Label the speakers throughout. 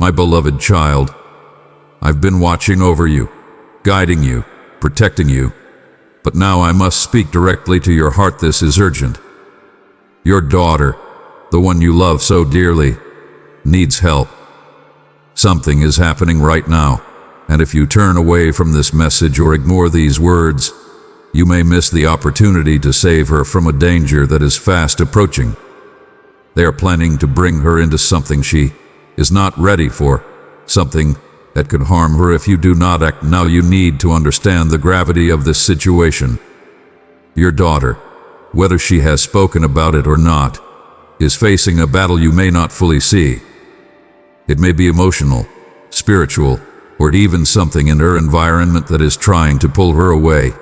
Speaker 1: My beloved child, I've been watching over you, guiding you, protecting you, but now I must speak directly to your heart. This is urgent. Your daughter, the one you love so dearly, needs help. Something is happening right now, and if you turn away from this message or ignore these words, you may miss the opportunity to save her from a danger that is fast approaching. They are planning to bring her into something she is not ready for, something that could harm her if you do not act now. You need to understand the gravity of this situation. Your daughter, whether she has spoken about it or not, is facing a battle you may not fully see. It may be emotional, spiritual, or even something in her environment that is trying to pull her away.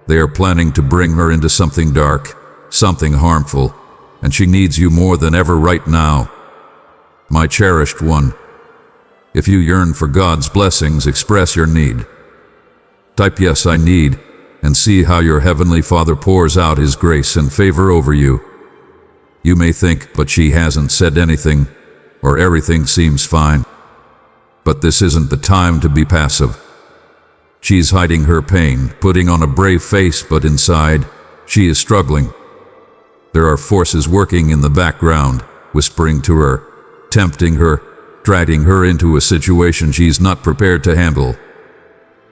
Speaker 1: They are planning to bring her into something dark, something harmful, and she needs you more than ever right now. My cherished one, if you yearn for God's blessings, express your need. Type "Yes, I need," and see how your Heavenly Father pours out His grace and favor over you. You may think, but she hasn't said anything, or everything seems fine. But this isn't the time to be passive. She's hiding her pain, putting on a brave face, but inside, she is struggling. There are forces working in the background, whispering to her, tempting her, dragging her into a situation she's not prepared to handle.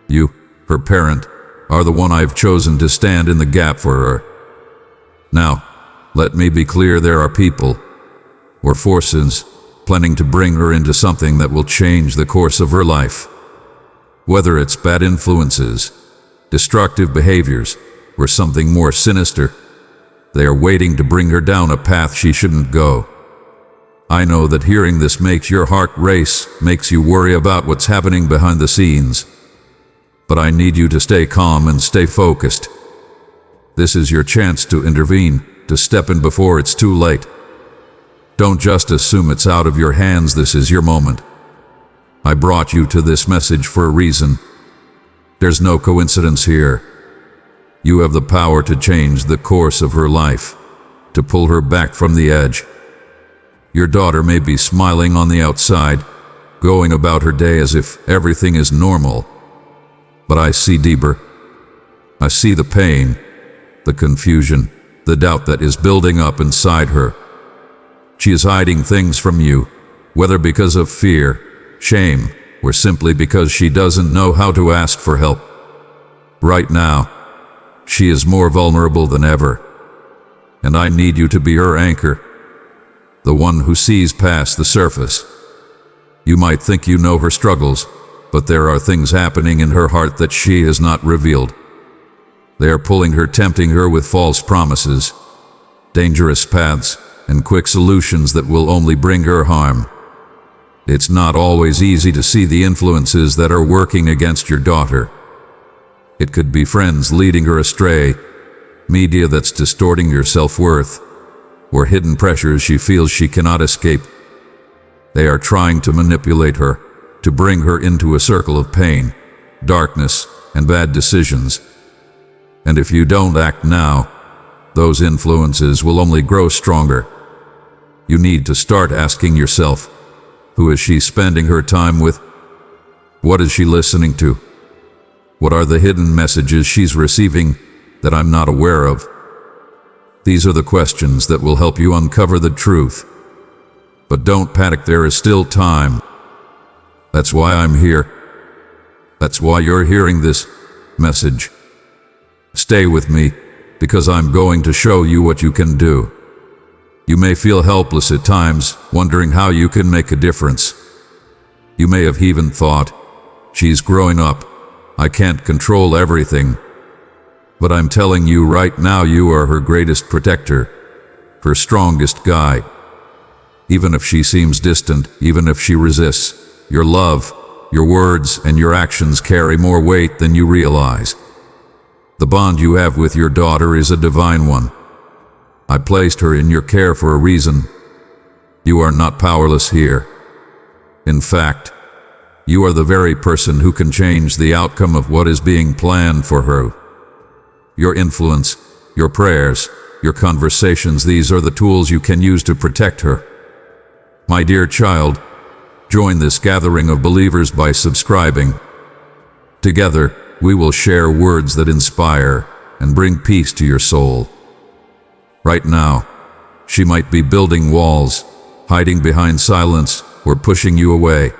Speaker 1: You, her parent, are the one I've chosen to stand in the gap for her. Now, let me be clear, there are people, or forces, planning to bring her into something that will change the course of her life. Whether it's bad influences, destructive behaviors, or something more sinister, they are waiting to bring her down a path she shouldn't go. I know that hearing this makes your heart race, makes you worry about what's happening behind the scenes. But I need you to stay calm and stay focused. This is your chance to intervene, to step in before it's too late. Don't just assume it's out of your hands. This is your moment. I brought you to this message for a reason. There's no coincidence here. You have the power to change the course of her life, to pull her back from the edge. Your daughter may be smiling on the outside, going about her day as if everything is normal. But I see deeper. I see the pain, the confusion, the doubt that is building up inside her. She is hiding things from you, whether because of fear, shame, or simply because she doesn't know how to ask for help. Right now, she is more vulnerable than ever, and I need you to be her anchor, the one who sees past the surface. You might think you know her struggles, but there are things happening in her heart that she has not revealed. They are pulling her, tempting her with false promises, dangerous paths, and quick solutions that will only bring her harm. It's not always easy to see the influences that are working against your daughter. It could be friends leading her astray, media that's distorting your self-worth, or hidden pressures she feels she cannot escape. They are trying to manipulate her, to bring her into a circle of pain, darkness, and bad decisions. And if you don't act now, those influences will only grow stronger. You need to start asking yourself, who is she spending her time with? What is she listening to? What are the hidden messages she's receiving that I'm not aware of? These are the questions that will help you uncover the truth. But don't panic, there is still time. That's why I'm here. That's why you're hearing this message. Stay with me, because I'm going to show you what you can do. You may feel helpless at times, wondering how you can make a difference. You may have even thought, she's growing up, I can't control everything. But I'm telling you right now, you are her greatest protector, her strongest guide. Even if she seems distant, even if she resists, your love, your words, and your actions carry more weight than you realize. The bond you have with your daughter is a divine one. I placed her in your care for a reason. You are not powerless here. In fact, you are the very person who can change the outcome of what is being planned for her. Your influence, your prayers, your conversations, these are the tools you can use to protect her. My dear child, Join this gathering of believers by subscribing. Together, we will share words that inspire and bring peace to your soul. Right now, she might be building walls, hiding behind silence, or pushing you away.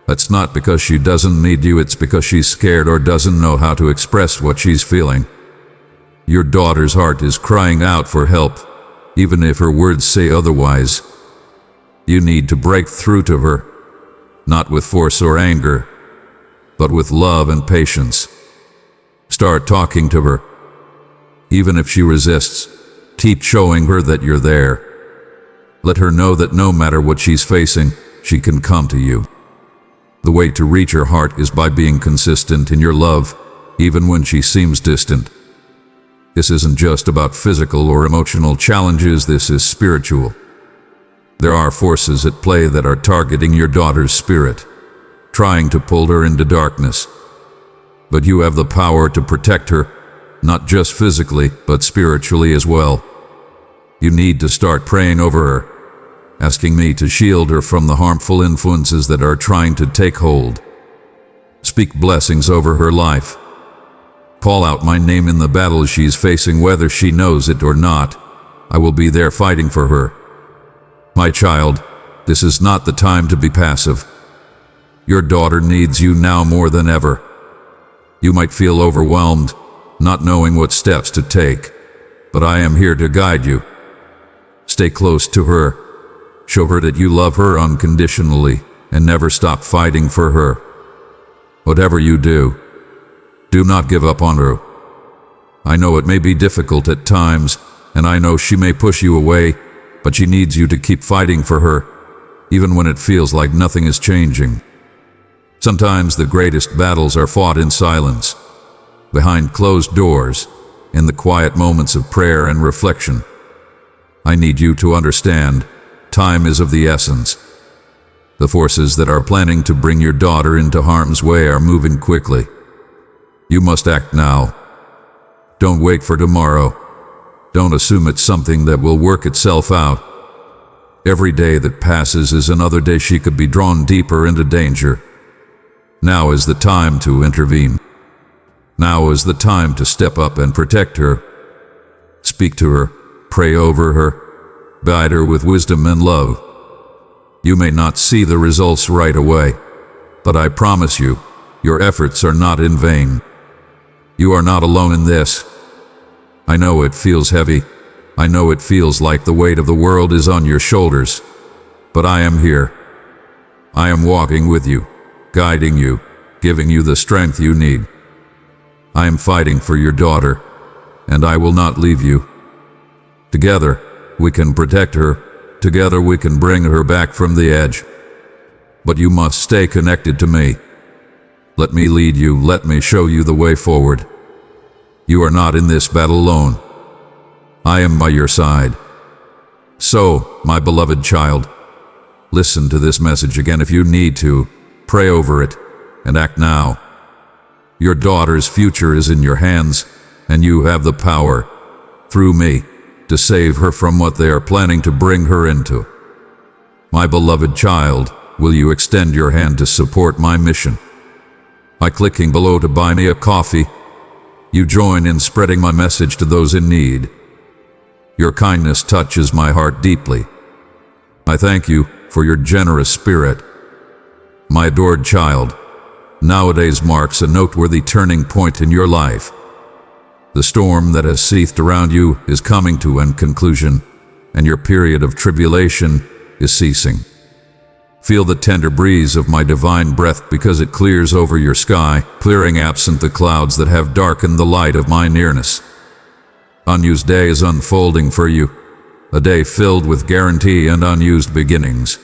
Speaker 1: That's not because she doesn't need you, it's because she's scared or doesn't know how to express what she's feeling. Your daughter's heart is crying out for help, even if her words say otherwise. You need to break through to her, not with force or anger, but with love and patience. Start talking to her. Even if she resists, keep showing her that you're there. Let her know that no matter what she's facing, she can come to you. The way to reach her heart is by being consistent in your love, even when she seems distant. This isn't just about physical or emotional challenges, this is spiritual. There are forces at play that are targeting your daughter's spirit, trying to pull her into darkness. But you have the power to protect her, not just physically, but spiritually as well. You need to start praying over her, asking me to shield her from the harmful influences that are trying to take hold. Speak blessings over her life. Call out my name in the battle she's facing, whether she knows it or not. I will be there fighting for her. My child, this is not the time to be passive. Your daughter needs you now more than ever. You might feel overwhelmed, not knowing what steps to take, but I am here to guide you. Stay close to her. Show her that you love her unconditionally and never stop fighting for her. Whatever you do, do not give up on her. I know it may be difficult at times, and I know she may push you away, but she needs you to keep fighting for her, even when it feels like nothing is changing. Sometimes the greatest battles are fought in silence, behind closed doors, in the quiet moments of prayer and reflection. I need you to understand, time is of the essence. The forces that are planning to bring your daughter into harm's way are moving quickly. You must act now. Don't wait for tomorrow. Don't assume it's something that will work itself out. Every day that passes is another day she could be drawn deeper into danger. Now is the time to intervene. Now is the time to step up and protect her. Speak to her, pray over her, guide her with wisdom and love. You may not see the results right away, but I promise you, your efforts are not in vain. You are not alone in this. I know it feels heavy. I know it feels like the weight of the world is on your shoulders, but I am here. I am walking with you, guiding you, giving you the strength you need. I am fighting for your daughter, and I will not leave you. Together, we can protect her. Together we can bring her back from the edge. But you must stay connected to me. Let me lead you. Let me show you the way forward. You are not in this battle alone. I am by your side. So, my beloved child, listen to this message again if you need to. Pray over it and act now. Your daughter's future is in your hands, and you have the power, through me, to save her from what they are planning to bring her into. My beloved child, will you extend your hand to support my mission? By clicking below to buy me a coffee, you join in spreading my message to those in need. Your kindness touches my heart deeply. I thank you for your generous spirit. My adored child, nowadays marks a noteworthy turning point in your life. The storm that has seethed around you is coming to an conclusion, and your period of tribulation is ceasing. Feel the tender breeze of my divine breath because it clears over your sky, clearing absent the clouds that have darkened the light of my nearness. Unused day is unfolding for you, a day filled with guarantee and unused beginnings.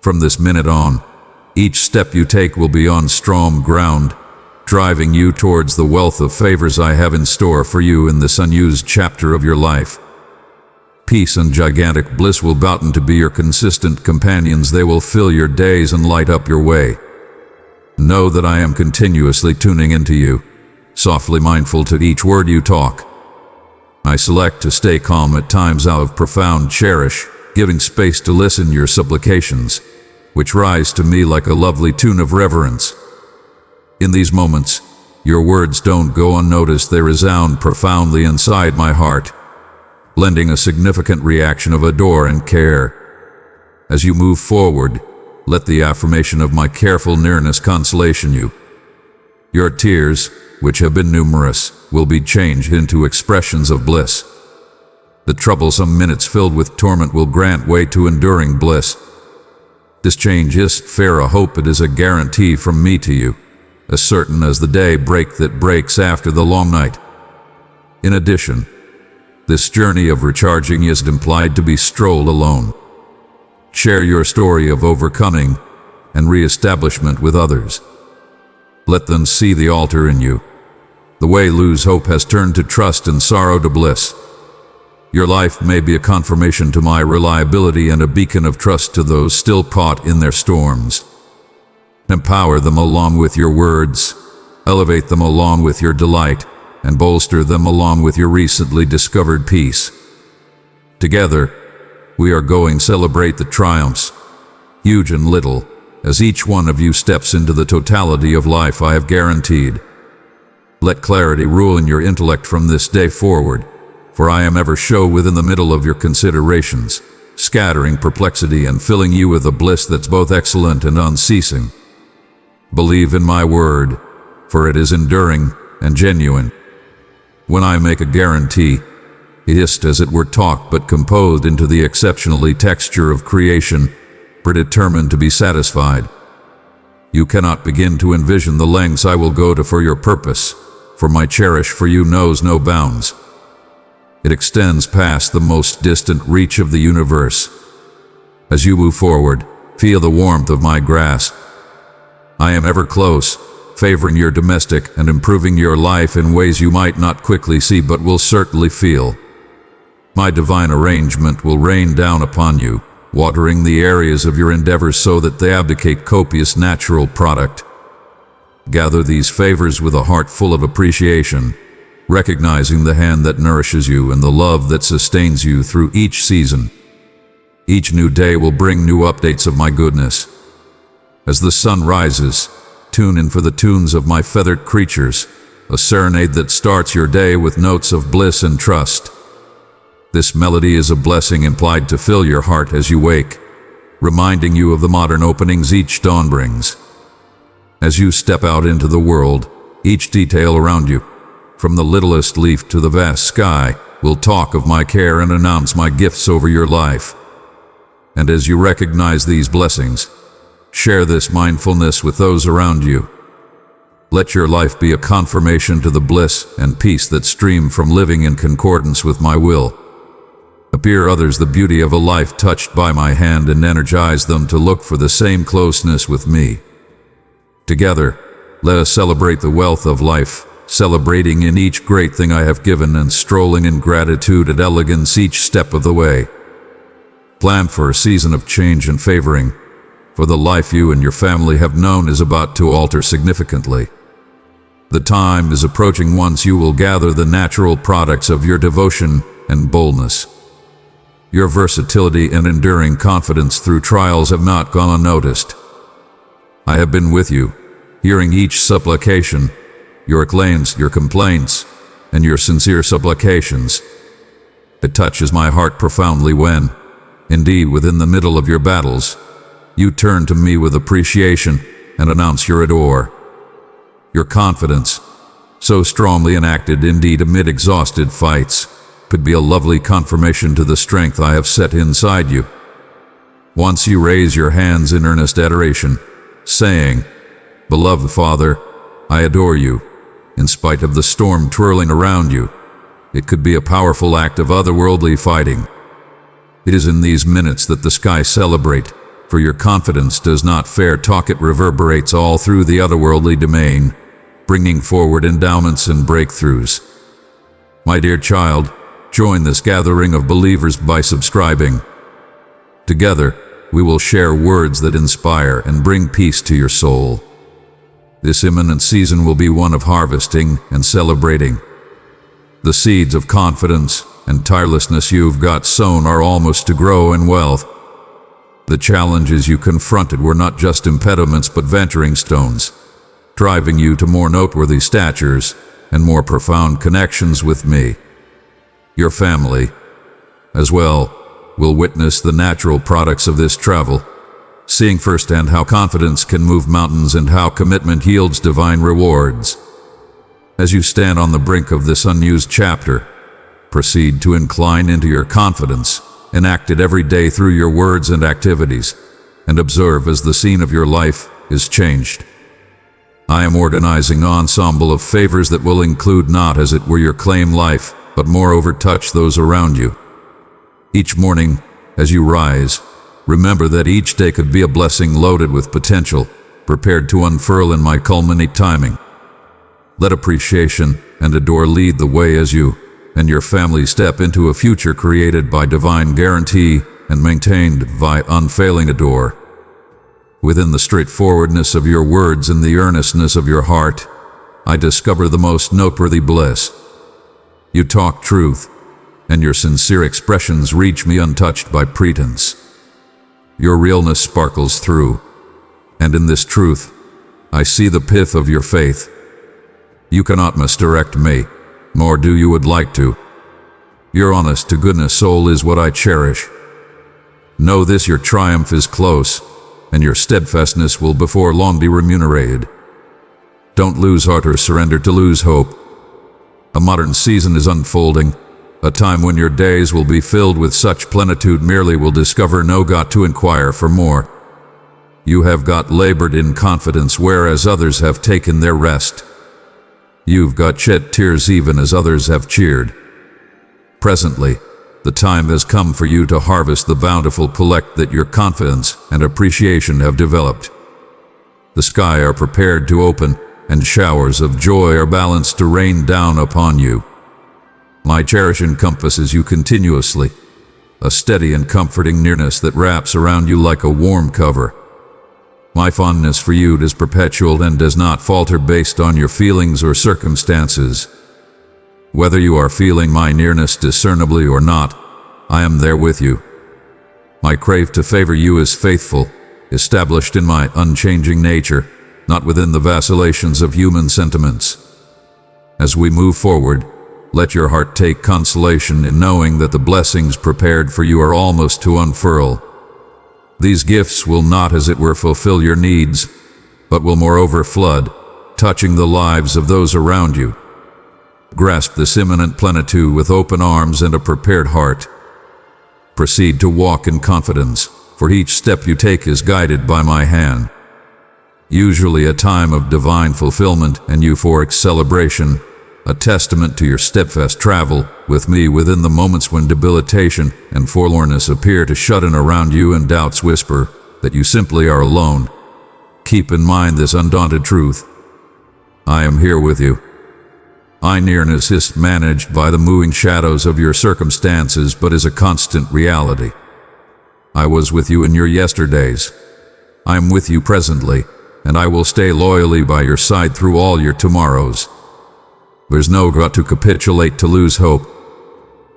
Speaker 1: From this minute on, each step you take will be on strong ground, driving you towards the wealth of favors I have in store for you in this unused chapter of your life. Peace and gigantic bliss will bound to be your consistent companions. They will fill your days and light up your way. Know that I am continuously tuning into you, softly mindful to each word you talk. I select to stay calm at times out of profound cherish, giving space to listen your supplications. which rise to me like a lovely tune of reverence. In these moments, your words don't go unnoticed, they resound profoundly inside my heart, lending a significant reaction of adore and care. As you move forward, let the affirmation of my careful nearness consolation you. Your tears, which have been numerous, will be changed into expressions of bliss. The troublesome minutes filled with torment will grant way to enduring bliss. This change is fair a hope, it is a guarantee from me to you, as certain as the day break that breaks after the long night. In addition, this journey of recharging is implied to be strolled alone. Share your story of overcoming and re-establishment with others. Let them see the altar in you. The way lose hope has turned to trust and sorrow to bliss. Your life may be a confirmation to my reliability and a beacon of trust to those still caught in their storms. Empower them along with your words, elevate them along with your delight, and bolster them along with your recently discovered peace. Together, we are going to celebrate the triumphs, huge and little, as each one of you steps into the totality of life I have guaranteed. Let clarity rule in your intellect from this day forward, for I am ever show within the middle of your considerations, scattering perplexity and filling you with a bliss that's both excellent and unceasing. Believe in my word, for it is enduring and genuine. When I make a guarantee, it is as it were talked but composed into the exceptionally texture of creation, predetermined to be satisfied. You cannot begin to envision the lengths I will go to for your purpose, for my cherish for you knows no bounds. It extends past the most distant reach of the universe. As you move forward, feel the warmth of my grasp. I am ever close, favoring your domestic and improving your life in ways you might not quickly see but will certainly feel. My divine arrangement will rain down upon you, watering the areas of your endeavors so that they abdicate copious natural product. Gather these favors with a heart full of appreciation, recognizing the hand that nourishes you and the love that sustains you through each season. Each new day will bring new updates of my goodness. As the sun rises, tune in for the tunes of my feathered creatures, a serenade that starts your day with notes of bliss and trust. This melody is a blessing implied to fill your heart as you wake, reminding you of the modern openings each dawn brings. As you step out into the world, each detail around you, from the littlest leaf to the vast sky, will talk of my care and announce my gifts over your life. And as you recognize these blessings, share this mindfulness with those around you. Let your life be a confirmation to the bliss and peace that stream from living in concordance with my will. Appear others the beauty of a life touched by my hand and energize them to look for the same closeness with me. Together, let us celebrate the wealth of life, celebrating in each great thing I have given and strolling in gratitude and elegance each step of the way. Plan for a season of change and favoring, for the life you and your family have known is about to alter significantly. The time is approaching once you will gather the natural products of your devotion and boldness. Your versatility and enduring confidence through trials have not gone unnoticed. I have been with you, hearing each supplication, your claims, your complaints, and your sincere supplications. It touches my heart profoundly when, indeed within the middle of your battles, you turn to me with appreciation and announce your adore. Your confidence, so strongly enacted indeed amid exhausted fights, could be a lovely confirmation to the strength I have set inside you. Once you raise your hands in earnest adoration, saying, "Beloved Father, I adore you," in spite of the storm twirling around you, it could be a powerful act of otherworldly fighting. It is in these minutes that the sky celebrate, for your confidence does not fair talk, it reverberates all through the otherworldly domain, bringing forward endowments and breakthroughs. My dear child, join this gathering of believers by subscribing. Together, we will share words that inspire and bring peace to your soul. This imminent season will be one of harvesting and celebrating. The seeds of confidence and tirelessness you've got sown are almost to grow in wealth. The challenges you confronted were not just impediments but venturing stones, driving you to more noteworthy statures and more profound connections with me. Your family, as well, will witness the natural products of this travel, seeing firsthand how confidence can move mountains and how commitment yields divine rewards. As you stand on the brink of this unused chapter, proceed to incline into your confidence, enact it every day through your words and activities, and observe as the scene of your life is changed. I am organizing an ensemble of favors that will include not as it were your claim life, but moreover touch those around you. Each morning, as you rise, remember that each day could be a blessing loaded with potential, prepared to unfurl in my culminate timing. Let appreciation and adore lead the way as you and your family step into a future created by divine guarantee and maintained by unfailing adore. Within the straightforwardness of your words and the earnestness of your heart, I discover the most noteworthy bliss. You talk truth, and your sincere expressions reach me untouched by pretense. Your realness sparkles through, and in this truth, I see the pith of your faith. You cannot misdirect me, nor do you would like to. Your honest-to-goodness soul is what I cherish. Know this, your triumph is close, and your steadfastness will before long be remunerated. Don't lose heart or surrender to lose hope. A modern season is unfolding, a time when your days will be filled with such plenitude merely will discover no got to inquire for more. You have got labored in confidence whereas others have taken their rest. You've got shed tears even as others have cheered. Presently, the time has come for you to harvest the bountiful collect that your confidence and appreciation have developed. The sky are prepared to open, and showers of joy are balanced to rain down upon you. My cherish encompasses you continuously, a steady and comforting nearness that wraps around you like a warm cover. My fondness for you is perpetual and does not falter based on your feelings or circumstances. Whether you are feeling my nearness discernibly or not, I am there with you. My crave to favor you is faithful, established in my unchanging nature, not within the vacillations of human sentiments. As we move forward, let your heart take consolation in knowing that the blessings prepared for you are almost to unfurl. These gifts will not, as it were, fulfill your needs, but will moreover flood, touching the lives of those around you. Grasp this imminent plenitude with open arms and a prepared heart. Proceed to walk in confidence, for each step you take is guided by my hand. Usually a time of divine fulfillment and euphoric celebration, a testament to your steadfast travel with me within the moments when debilitation and forlornness appear to shut in around you and doubts whisper that you simply are alone. Keep in mind this undaunted truth. I am here with you. My nearness is managed by the moving shadows of your circumstances but is a constant reality. I was with you in your yesterdays. I am with you presently, and I will stay loyally by your side through all your tomorrows. There's no got to capitulate to lose hope.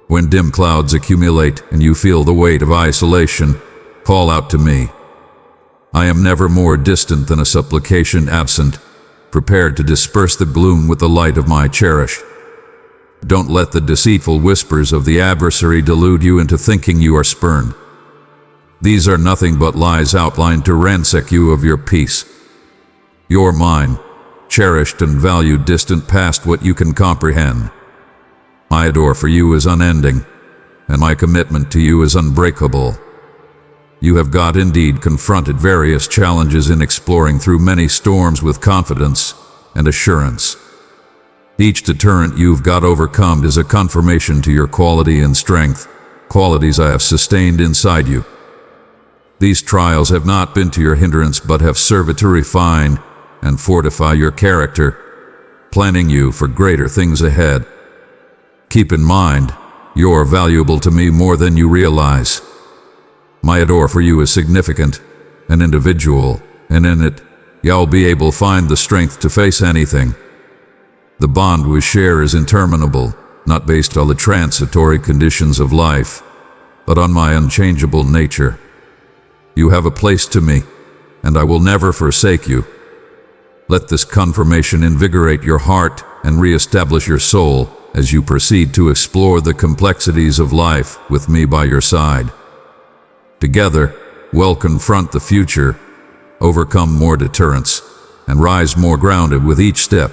Speaker 1: When dim clouds accumulate and you feel the weight of isolation, call out to me. I am never more distant than a supplication absent, prepared to disperse the gloom with the light of my cherish. Don't let the deceitful whispers of the adversary delude you into thinking you are spurned. These are nothing but lies outlined to ransack you of your peace. You're mine, cherished and valued distant past what you can comprehend. My adore for you is unending, and my commitment to you is unbreakable. You have got indeed confronted various challenges in exploring through many storms with confidence and assurance. Each deterrent you've got overcome is a confirmation to your quality and strength, qualities I have sustained inside you. These trials have not been to your hindrance but have served to refine and fortify your character, planning you for greater things ahead. Keep in mind, you're valuable to me more than you realize. My adore for you is significant and individual, and in it, you'll be able to find the strength to face anything. The bond we share is interminable, not based on the transitory conditions of life, but on my unchangeable nature. You have a place to me, and I will never forsake you. Let this confirmation invigorate your heart and re-establish your soul as you proceed to explore the complexities of life with me by your side. Together, we'll confront the future, overcome more deterrents, and rise more grounded with each step.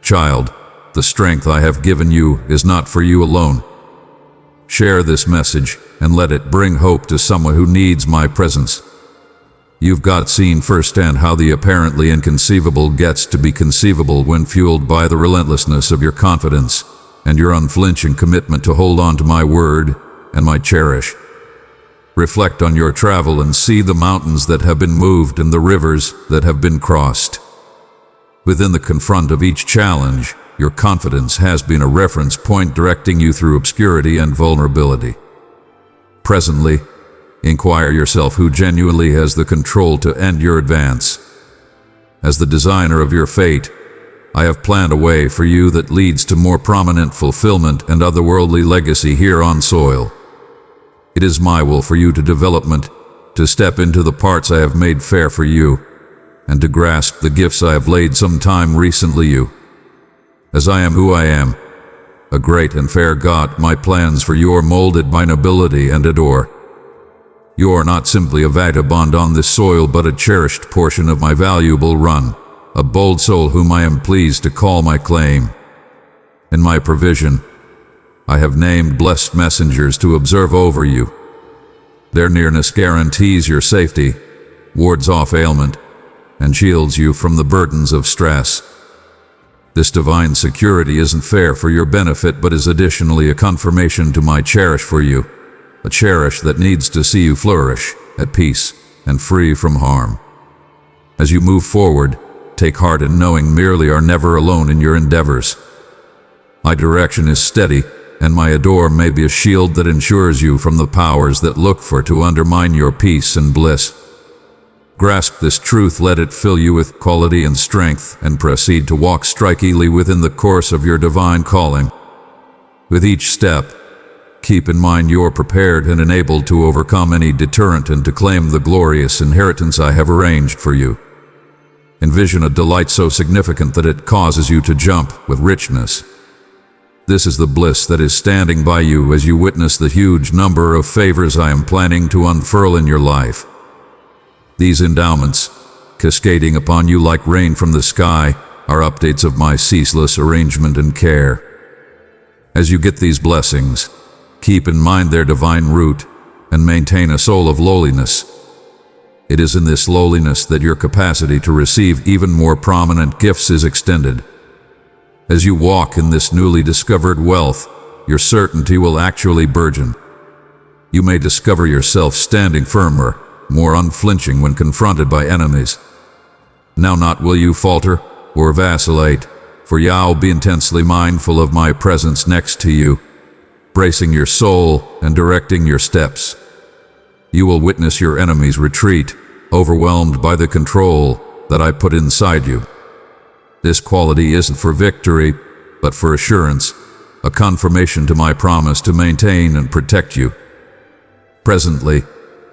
Speaker 1: Child, the strength I have given you is not for you alone. Share this message and let it bring hope to someone who needs my presence. You've seen firsthand how the apparently inconceivable gets to be conceivable when fueled by the relentlessness of your confidence and your unflinching commitment to hold on to my word and my cherish. Reflect on your travel and see the mountains that have been moved and the rivers that have been crossed. Within the confront of each challenge, your confidence has been a reference point directing you through obscurity and vulnerability. Presently, inquire yourself who genuinely has the control to end your advance. As the designer of your fate, I have planned a way for you that leads to more prominent fulfillment and otherworldly legacy here on soil. It is my will for you to step into the parts I have made fair for you, and to grasp the gifts I have laid some time recently you. As I am who I am, a great and fair God, my plans for you are molded by nobility and adore. You are not simply a vagabond on this soil, but a cherished portion of my valuable run, a bold soul whom I am pleased to call my claim. In my provision, I have named blessed messengers to observe over you. Their nearness guarantees your safety, wards off ailment, and shields you from the burdens of stress. This divine security isn't fair for your benefit, but is additionally a confirmation to my cherish for you, a cherish that needs to see you flourish, at peace, and free from harm. As you move forward, take heart in knowing merely are never alone in your endeavors. My direction is steady, and my adore may be a shield that ensures you from the powers that look for to undermine your peace and bliss. Grasp this truth, let it fill you with quality and strength, and proceed to walk strikingly within the course of your divine calling. With each step, keep in mind you're prepared and enabled to overcome any deterrent and to claim the glorious inheritance I have arranged for you. Envision a delight so significant that it causes you to jump with richness. This is the bliss that is standing by you as you witness the huge number of favors I am planning to unfurl in your life. These endowments, cascading upon you like rain from the sky, are updates of my ceaseless arrangement and care. As you get these blessings, keep in mind their divine root and maintain a soul of lowliness. It is in this lowliness that your capacity to receive even more prominent gifts is extended. As you walk in this newly discovered wealth, your certainty will actually burgeon. You may discover yourself standing firmer, more unflinching when confronted by enemies. Now not will you falter or vacillate, for Yah'll be intensely mindful of my presence next to you, bracing your soul and directing your steps. You will witness your enemies retreat, overwhelmed by the control that I put inside you. This quality isn't for victory, but for assurance, a confirmation to my promise to maintain and protect you. Presently,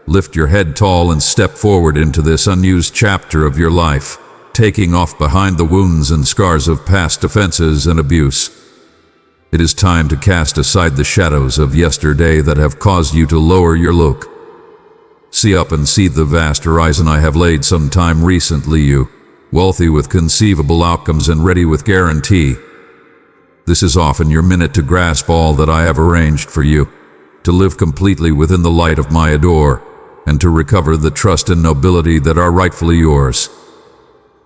Speaker 1: lift your head tall and step forward into this unused chapter of your life, taking off behind the wounds and scars of past offenses and abuse. It is time to cast aside the shadows of yesterday that have caused you to lower your look. See up and see the vast horizon I have laid some time recently you, wealthy with conceivable outcomes and ready with guarantee. This is often your minute to grasp all that I have arranged for you, to live completely within the light of my adore, and to recover the trust and nobility that are rightfully yours.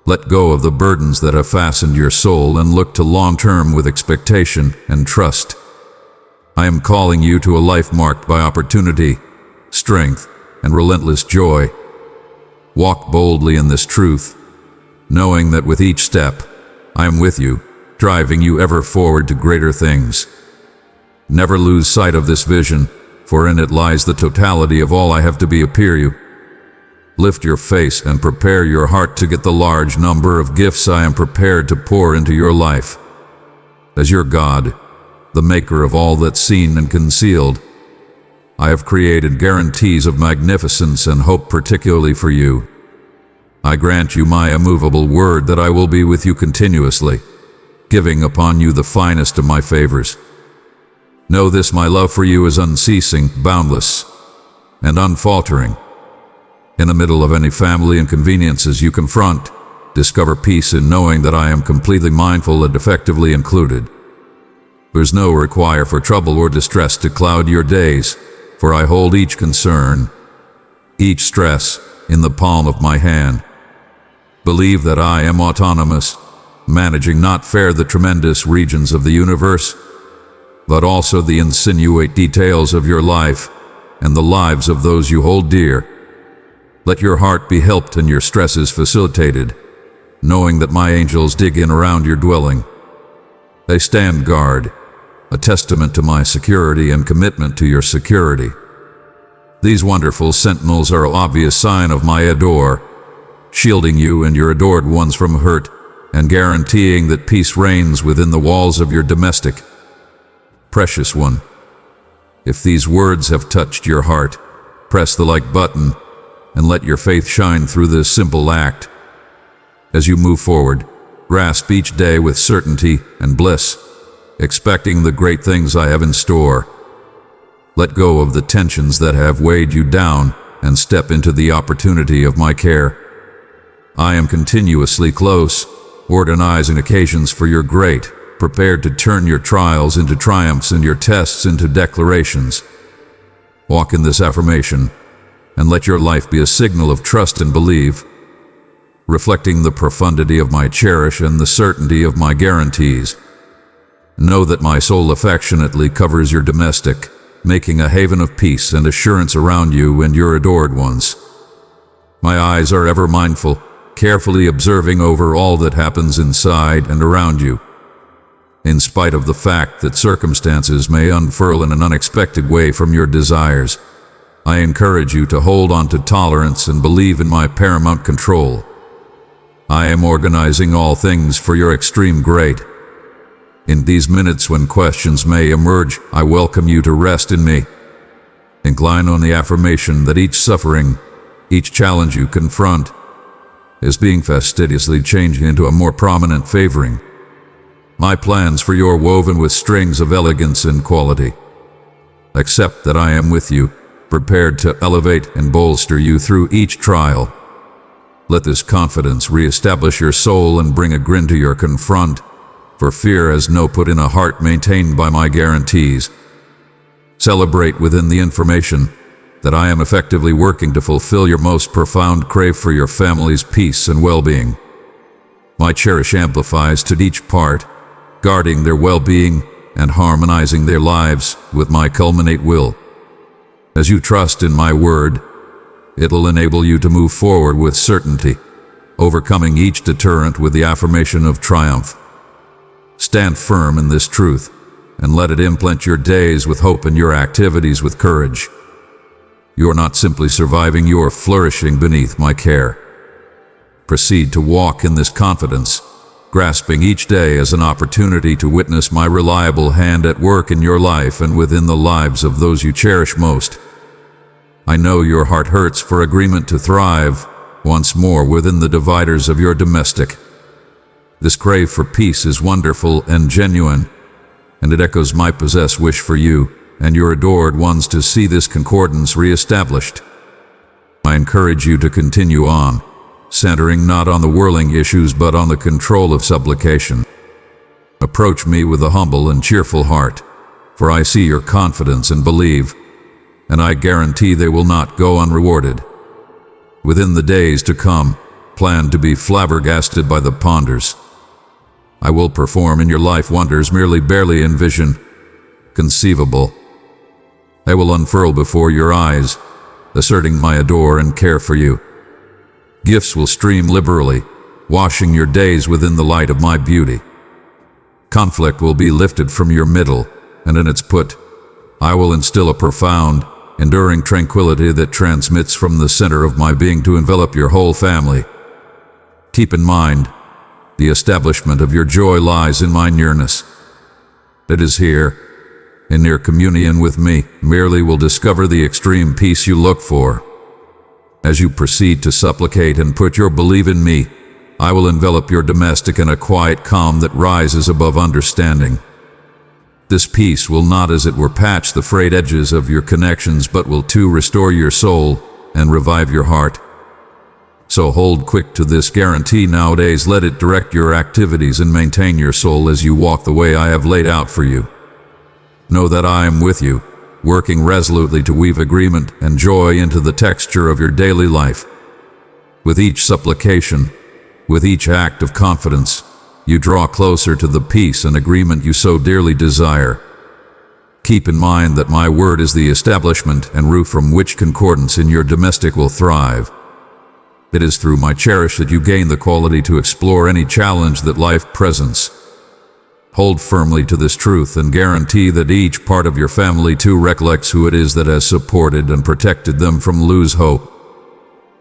Speaker 1: Let go of the burdens that have fastened your soul and look to long-term with expectation and trust. I am calling you to a life marked by opportunity, strength, and relentless joy. Walk boldly in this truth, knowing that with each step, I am with you, driving you ever forward to greater things. Never lose sight of this vision, for in it lies the totality of all I have to be appear you. Lift your face and prepare your heart to get the large number of gifts I am prepared to pour into your life. As your God, the maker of all that's seen and concealed, I have created guarantees of magnificence and hope particularly for you. I grant you my immovable word that I will be with you continuously, giving upon you the finest of my favors. Know this, my love for you is unceasing, boundless, and unfaltering. In the middle of any family inconveniences you confront, discover peace in knowing that I am completely mindful and effectively included. There's no require for trouble or distress to cloud your days, for I hold each concern, each stress, in the palm of my hand. Believe that I am autonomous, managing not fair the tremendous regions of the universe, but also the insinuate details of your life and the lives of those you hold dear. Let your heart be helped and your stresses facilitated, knowing that my angels dig in around your dwelling. They stand guard, a testament to my security and commitment to your security. These wonderful sentinels are an obvious sign of my adore, shielding you and your adored ones from hurt and guaranteeing that peace reigns within the walls of your domestic. Precious one, if these words have touched your heart, press the like button and let your faith shine through this simple act. As you move forward, grasp each day with certainty and bliss, expecting the great things I have in store. Let go of the tensions that have weighed you down and step into the opportunity of my care. I am continuously close, organizing occasions for your great, prepared to turn your trials into triumphs and your tests into declarations. Walk in this affirmation, and let your life be a signal of trust and belief, reflecting the profundity of my cherish and the certainty of my guarantees. Know that my soul affectionately covers your domestic, making a haven of peace and assurance around you and your adored ones. My eyes are ever mindful, carefully observing over all that happens inside and around you. In spite of the fact that circumstances may unfurl in an unexpected way from your desires, I encourage you to hold on to tolerance and believe in my paramount control. I am organizing all things for your extreme great. In these minutes when questions may emerge, I welcome you to rest in me. Incline on the affirmation that each suffering, each challenge you confront, is being fastidiously changed into a more prominent favoring. My plans for you are woven with strings of elegance and quality. Accept that I am with you, prepared to elevate and bolster you through each trial. Let this confidence reestablish your soul and bring a grin to your confront, for fear has no put in a heart maintained by my guarantees. Celebrate within the information that I am effectively working to fulfill your most profound crave for your family's peace and well-being. My cherish amplifies to each part, guarding their well-being and harmonizing their lives with my culminate will. As you trust in my word, it'll enable you to move forward with certainty, overcoming each deterrent with the affirmation of triumph. Stand firm in this truth, and let it implant your days with hope and your activities with courage. You're not simply surviving, you're flourishing beneath my care. Proceed to walk in this confidence, grasping each day as an opportunity to witness my reliable hand at work in your life and within the lives of those you cherish most. I know your heart hurts for agreement to thrive once more within the dividers of your domestic. This crave for peace is wonderful and genuine, and it echoes my possessed wish for you and your adored ones to see this concordance reestablished. I encourage you to continue on, centering not on the whirling issues but on the control of supplication. Approach me with a humble and cheerful heart, for I see your confidence and believe, and I guarantee they will not go unrewarded. Within the days to come, plan to be flabbergasted by the ponders. I will perform in your life wonders merely barely envisioned, conceivable. I will unfurl before your eyes, asserting my adore and care for you. Gifts will stream liberally, washing your days within the light of my beauty. Conflict will be lifted from your middle, and in its put, I will instill a profound, enduring tranquility that transmits from the center of my being to envelop your whole family. Keep in mind, the establishment of your joy lies in my nearness. It is here, in near communion with me, merely will discover the extreme peace you look for. As you proceed to supplicate and put your belief in me, I will envelop your domestic in a quiet calm that rises above understanding. This peace will not, as it were, patch the frayed edges of your connections, but will too restore your soul and revive your heart. So hold quick to this guarantee nowadays. Let it direct your activities and maintain your soul as you walk the way I have laid out for you. Know that I am with you, working resolutely to weave agreement and joy into the texture of your daily life. With each supplication, with each act of confidence, you draw closer to the peace and agreement you so dearly desire. Keep in mind that my word is the establishment and roof from which concordance in your domestic will thrive. It is through my cherish that you gain the quality to explore any challenge that life presents. Hold firmly to this truth and guarantee that each part of your family too recollects who it is that has supported and protected them from lose hope.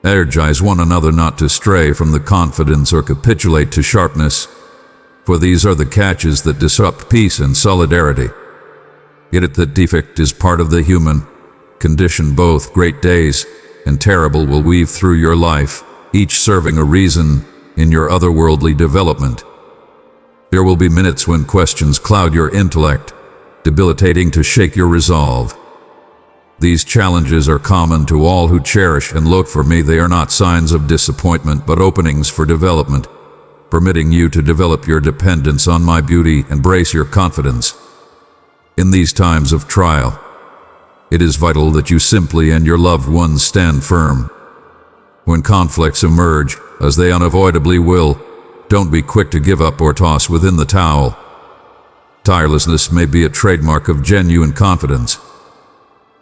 Speaker 1: Energize one another not to stray from the confidence or capitulate to sharpness, for these are the catches that disrupt peace and solidarity. Yet that defect is part of the human condition. Both great days and terrible will weave through your life, each serving a reason in your otherworldly development. There will be minutes when questions cloud your intellect, debilitating to shake your resolve. These challenges are common to all who cherish and look for me. They are not signs of disappointment, but openings for development, permitting you to develop your dependence on my beauty and brace your confidence. In these times of trial, it is vital that you simply and your loved ones stand firm. When conflicts emerge, as they unavoidably will, don't be quick to give up or toss within the towel. Tirelessness may be a trademark of genuine confidence.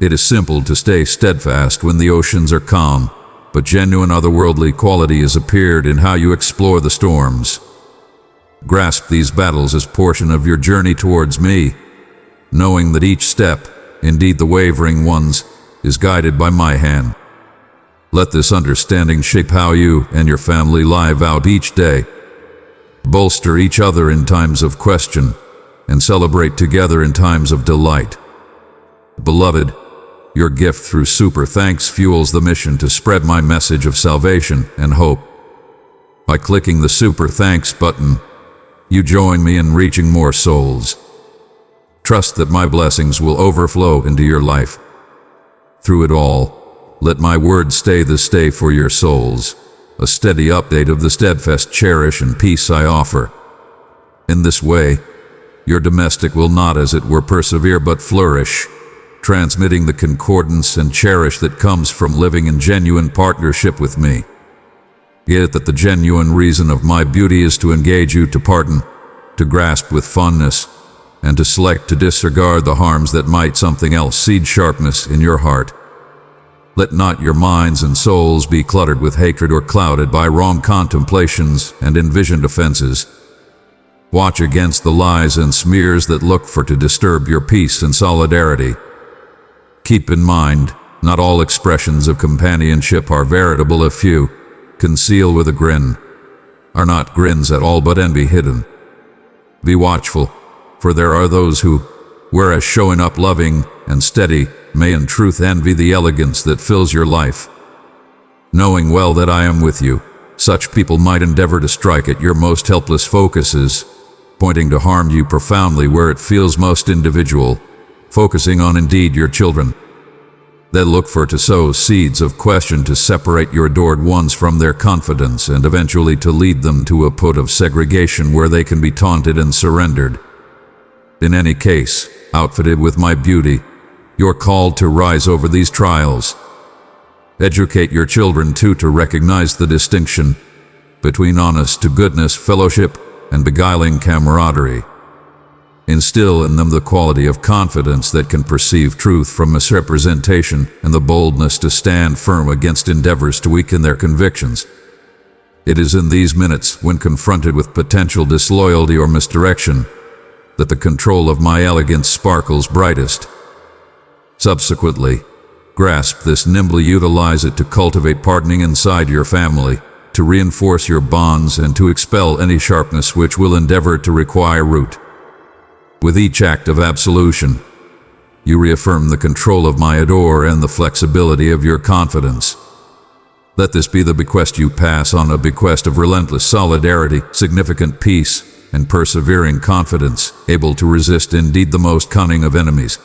Speaker 1: It is simple to stay steadfast when the oceans are calm, but genuine otherworldly quality has appeared in how you explore the storms. Grasp these battles as portion of your journey towards me, knowing that each step, indeed the wavering ones, is guided by my hand. Let this understanding shape how you and your family live out each day. Bolster each other in times of question, and celebrate together in times of delight. Beloved, your gift through super thanks fuels the mission to spread my message of salvation and hope. By clicking the super thanks button, you join me in reaching more souls. Trust that my blessings will overflow into your life. Through it all, let my word stay the stay for your souls, a steady update of the steadfast cherish and peace I offer. In this way, your domestic will not, as it were, persevere but flourish, transmitting the concordance and cherish that comes from living in genuine partnership with me. Yet that the genuine reason of my beauty is to engage you to pardon, to grasp with fondness, and to select to disregard the harms that might something else seed sharpness in your heart. Let not your minds and souls be cluttered with hatred or clouded by wrong contemplations and envisioned offenses. Watch against the lies and smears that look for to disturb your peace and solidarity. Keep in mind, not all expressions of companionship are veritable. A few, conceal with a grin, are not grins at all but envy hidden. Be watchful, for there are those who, whereas showing up loving and steady, may in truth envy the elegance that fills your life. Knowing well that I am with you, such people might endeavor to strike at your most helpless focuses, pointing to harm you profoundly where it feels most individual, focusing on indeed your children. They look for to sow seeds of question to separate your adored ones from their confidence and eventually to lead them to a put of segregation where they can be taunted and surrendered. In any case, outfitted with my beauty, you're called to rise over these trials. Educate your children too to recognize the distinction between honest to goodness fellowship and beguiling camaraderie. Instill in them the quality of confidence that can perceive truth from misrepresentation and the boldness to stand firm against endeavors to weaken their convictions. It is in these minutes, when confronted with potential disloyalty or misdirection, that the control of my elegance sparkles brightest. Subsequently, grasp this nimbly, utilize it to cultivate pardoning inside your family, to reinforce your bonds and to expel any sharpness which will endeavor to require root. With each act of absolution, You reaffirm the control of my adore and the flexibility of your confidence. Let this be the bequest you pass on, a bequest of relentless solidarity, significant peace, and persevering confidence, able to resist indeed the most cunning of enemies.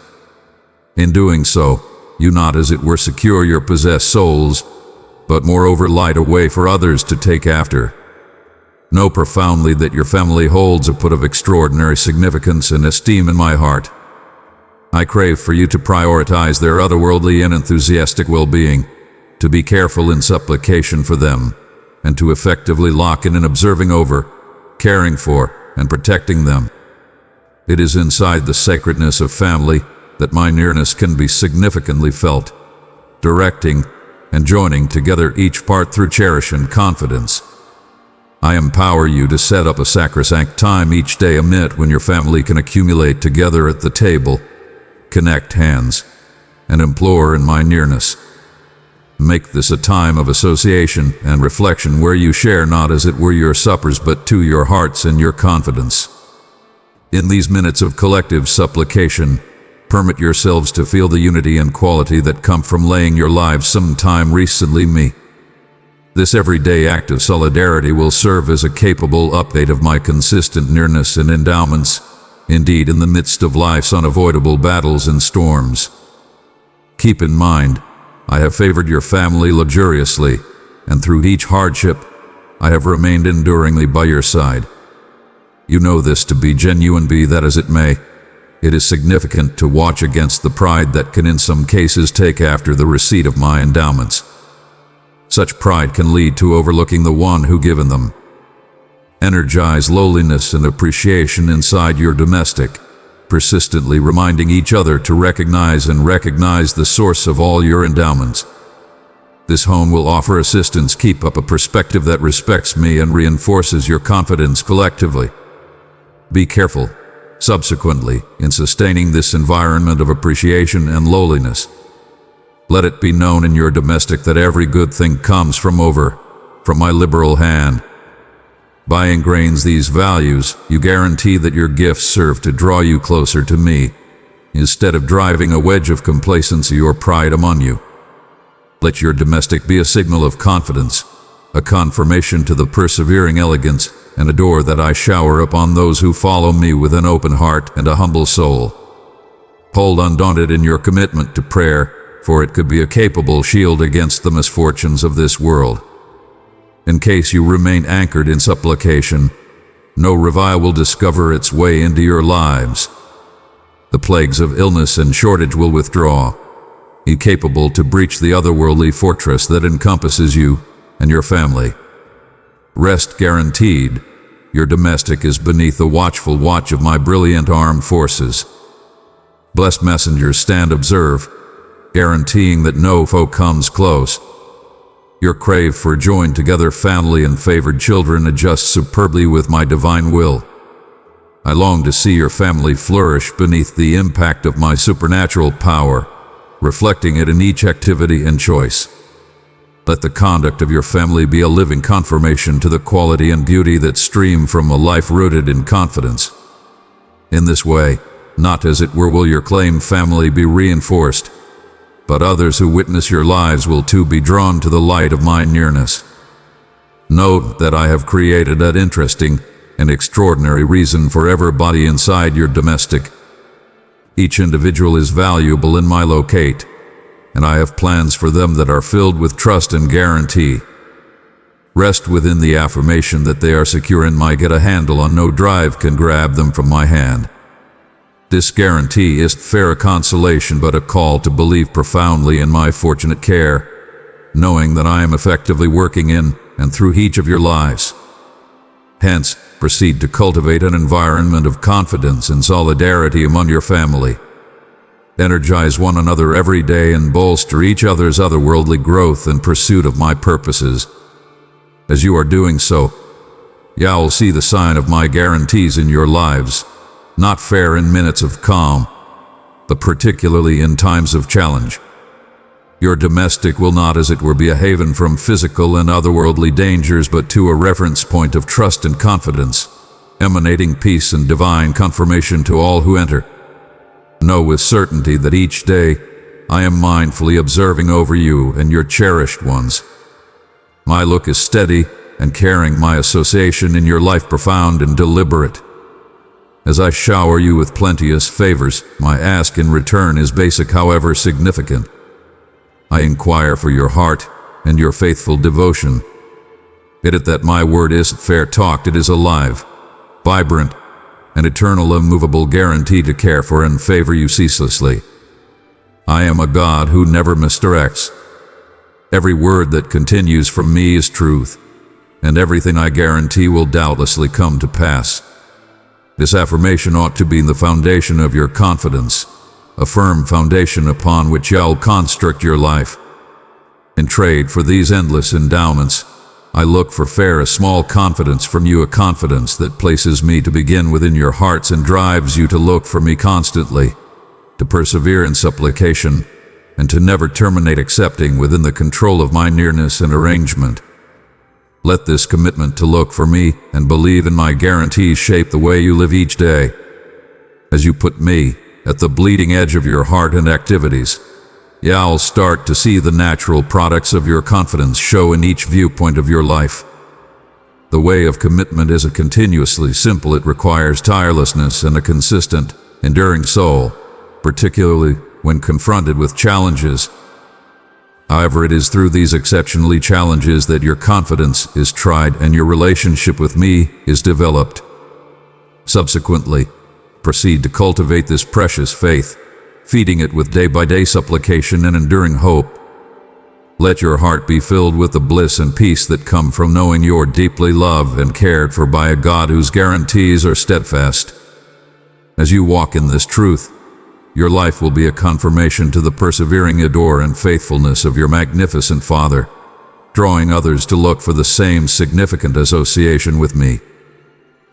Speaker 1: In doing so, you not as it were secure your possessed souls, but moreover light a way for others to take after. Know profoundly that your family holds a put of extraordinary significance and esteem in my heart. I crave for you to prioritize their otherworldly and enthusiastic well-being, to be careful in supplication for them, and to effectively lock in observing over, caring for, and protecting them. It is inside the sacredness of family that my nearness can be significantly felt, directing and joining together each part through cherish and confidence. I empower you to set up a sacrosanct time each day amid when your family can accumulate together at the table, connect hands, and implore in my nearness. Make this a time of association and reflection where you share not as it were your suppers but to your hearts and your confidence. In these minutes of collective supplication, permit yourselves to feel the unity and quality that come from laying your lives some time recently me. This everyday act of solidarity will serve as a capable update of my consistent nearness and endowments, indeed in the midst of life's unavoidable battles and storms. Keep in mind, I have favored your family luxuriously, and through each hardship, I have remained enduringly by your side. You know this to be genuine, be that as it may. It is significant to watch against the pride that can in some cases take after the receipt of my endowments. Such pride can lead to overlooking the one who given them. Energize lowliness and appreciation inside your domestic, persistently reminding each other to recognize the source of all your endowments. This home will offer assistance. Keep up a perspective that respects me and reinforces your confidence collectively. Be careful, subsequently, in sustaining this environment of appreciation and lowliness. Let it be known in your domestic that every good thing comes from my liberal hand. By ingrains these values, you guarantee that your gifts serve to draw you closer to me, instead of driving a wedge of complacency or pride among you. Let your domestic be a signal of confidence, a confirmation to the persevering elegance and adore that I shower upon those who follow me with an open heart and a humble soul. Hold undaunted in your commitment to prayer, for it could be a capable shield against the misfortunes of this world. In case you remain anchored in supplication, no revile will discover its way into your lives. The plagues of illness and shortage will withdraw, incapable to breach the otherworldly fortress that encompasses you and your family. Rest guaranteed. Your domestic is beneath the watchful watch of my brilliant armed forces. Blessed messengers stand observe, guaranteeing that no foe comes close. Your crave for joined together family and favored children adjusts superbly with my divine will. I long to see your family flourish beneath the impact of my supernatural power, reflecting it in each activity and choice. Let the conduct of your family be a living confirmation to the quality and beauty that stream from a life rooted in confidence. In this way, not as it were will your claimed family be reinforced, but others who witness your lives will too be drawn to the light of my nearness. Note that I have created an interesting and extraordinary reason for everybody inside your domestic. Each individual is valuable in my locate, and I have plans for them that are filled with trust and guarantee. Rest within the affirmation that they are secure in my get a handle on no drive can grab them from my hand. This guarantee is fair a consolation but a call to believe profoundly in my fortunate care, knowing that I am effectively working in and through each of your lives. Hence, proceed to cultivate an environment of confidence and solidarity among your family. Energize one another every day and bolster each other's otherworldly growth in pursuit of my purposes. As you are doing so, you will see the sign of my guarantees in your lives, not fair in minutes of calm, but particularly in times of challenge. Your domestic will not as it were be a haven from physical and otherworldly dangers, but to a reference point of trust and confidence, emanating peace and divine confirmation to all who enter. know with certainty that each day I am mindfully observing over you and your cherished ones. My look is steady and caring, my association in your life profound and deliberate. As I shower you with plenteous favors, my ask in return is basic however significant. I inquire for your heart and your faithful devotion. It that my word isn't fair talked, it is alive, vibrant, an eternal immovable guarantee to care for and favor you ceaselessly. I am a God who never misdirects. Every word that continues from me is truth, and everything I guarantee will doubtlessly come to pass. This affirmation ought to be the foundation of your confidence, a firm foundation upon which you'll construct your life. In trade for these endless endowments, I look for a small confidence from you, a confidence that places me to begin within your hearts and drives you to look for me constantly, to persevere in supplication, and to never terminate accepting within the control of my nearness and arrangement. Let this commitment to look for me and believe in my guarantees shape the way you live each day. As you put me at the bleeding edge of your heart and activities, you'll start to see the natural products of your confidence show in each viewpoint of your life. The way of commitment isn't continuously simple. It requires tirelessness and a consistent, enduring soul, particularly when confronted with challenges. However, it is through these exceptionally challenges that your confidence is tried and your relationship with me is developed. Subsequently, proceed to cultivate this precious faith, feeding it with day-by-day supplication and enduring hope. Let your heart be filled with the bliss and peace that come from knowing you're deeply loved and cared for by a God whose guarantees are steadfast. As you walk in this truth, your life will be a confirmation to the persevering adore and faithfulness of your magnificent Father, drawing others to look for the same significant association with me.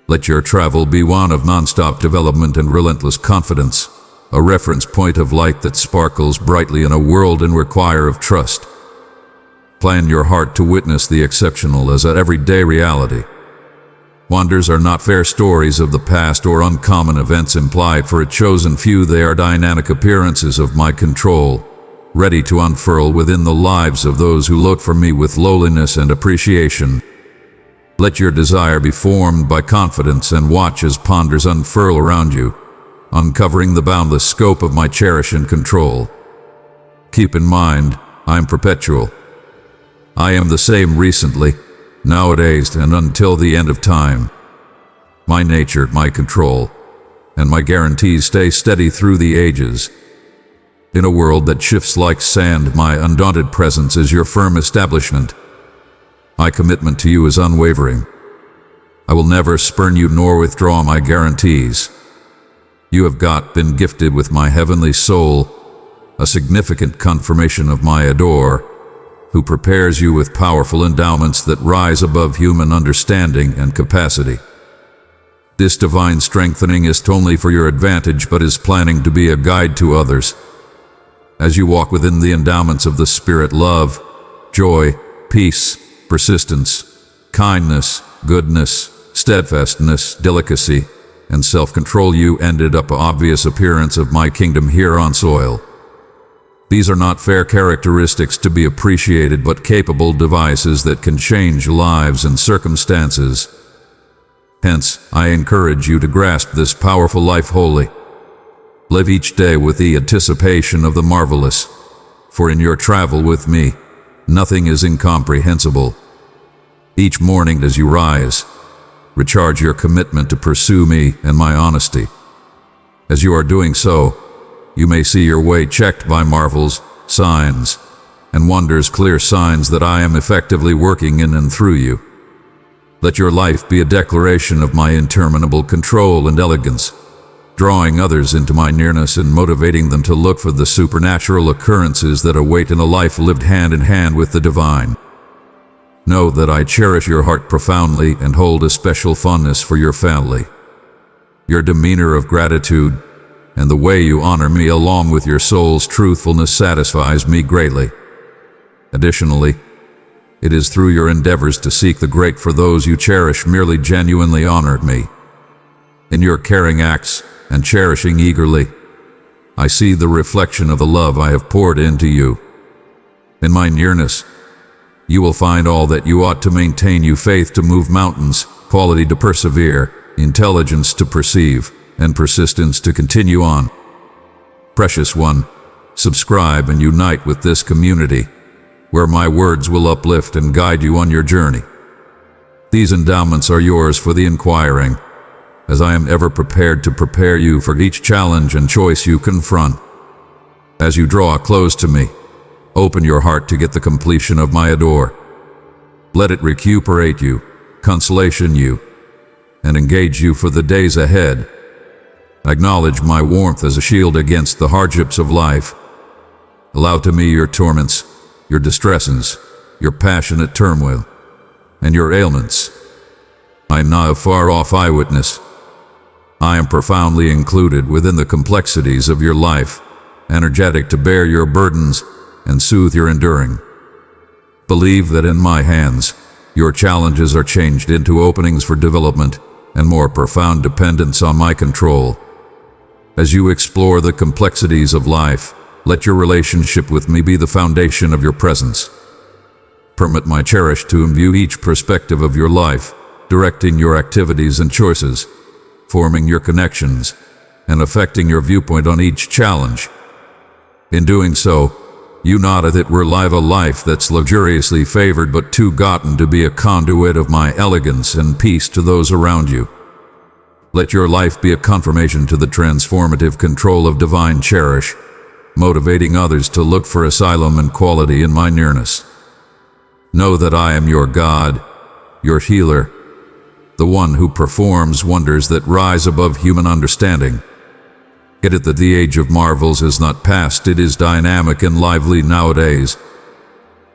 Speaker 1: Let your travel be one of non-stop development and relentless confidence, a reference point of light that sparkles brightly in a world in require of trust. Plan your heart to witness the exceptional as an everyday reality. Wonders are not fair stories of the past or uncommon events implied for a chosen few. They are dynamic appearances of my control, ready to unfurl within the lives of those who look for me with lowliness and appreciation. Let your desire be formed by confidence and watch as ponders unfurl around you, uncovering the boundless scope of my cherish and control. Keep in mind, I am perpetual. I am the same recently, nowadays, and until the end of time. My nature, my control, and my guarantees stay steady through the ages. In a world that shifts like sand, my undaunted presence is your firm establishment. My commitment to you is unwavering. I will never spurn you nor withdraw my guarantees. You have been gifted with my heavenly soul, a significant confirmation of my adore, who prepares you with powerful endowments that rise above human understanding and capacity. This divine strengthening is only for your advantage, but is planning to be a guide to others. As you walk within the endowments of the Spirit, love, joy, peace, persistence, kindness, goodness, steadfastness, delicacy, and self-control, you ended up an obvious appearance of my kingdom here on soil. These are not fair characteristics to be appreciated, but capable devices that can change lives and circumstances. Hence, I encourage you to grasp this powerful life wholly. Live each day with the anticipation of the marvelous, for in your travel with me, nothing is incomprehensible. Each morning as you rise, recharge your commitment to pursue me and my honesty. As you are doing so, you may see your way checked by marvels, signs, and wonders, clear signs that I am effectively working in and through you. Let your life be a declaration of my interminable control and elegance, drawing others into my nearness and motivating them to look for the supernatural occurrences that await in a life lived hand in hand with the divine. Know that I cherish your heart profoundly and hold a special fondness for your family. Your demeanor of gratitude and the way you honor me along with your soul's truthfulness satisfies me greatly. Additionally, it is through your endeavors to seek the great for those you cherish merely genuinely honor me. In your caring acts and cherishing eagerly, I see the reflection of the love I have poured into you. In my nearness, you will find all that you ought to maintain you: faith to move mountains, quality to persevere, intelligence to perceive, and persistence to continue on. Precious one, subscribe and unite with this community, where my words will uplift and guide you on your journey. These endowments are yours for the inquiring, as I am ever prepared to prepare you for each challenge and choice you confront. As you draw close to me, open your heart to get the completion of my adore. Let it recuperate you, consolation you, and engage you for the days ahead. Acknowledge my warmth as a shield against the hardships of life. Allow to me your torments, your distresses, your passionate turmoil, and your ailments. I am not a far-off eyewitness. I am profoundly included within the complexities of your life, energetic to bear your burdens and soothe your enduring. Believe that in my hands, your challenges are changed into openings for development and more profound dependence on my control. As you explore the complexities of life, let your relationship with me be the foundation of your presence. Permit my cherish to imbue each perspective of your life, directing your activities and choices, forming your connections, and affecting your viewpoint on each challenge. In doing so, you not that we're live a life that's luxuriously favored but too gotten to be a conduit of my elegance and peace to those around you. Let your life be a confirmation to the transformative control of divine cherish, motivating others to look for asylum and quality in my nearness. Know that I am your God, your healer, the one who performs wonders that rise above human understanding. Get it that the age of marvels is not past, it is dynamic and lively nowadays.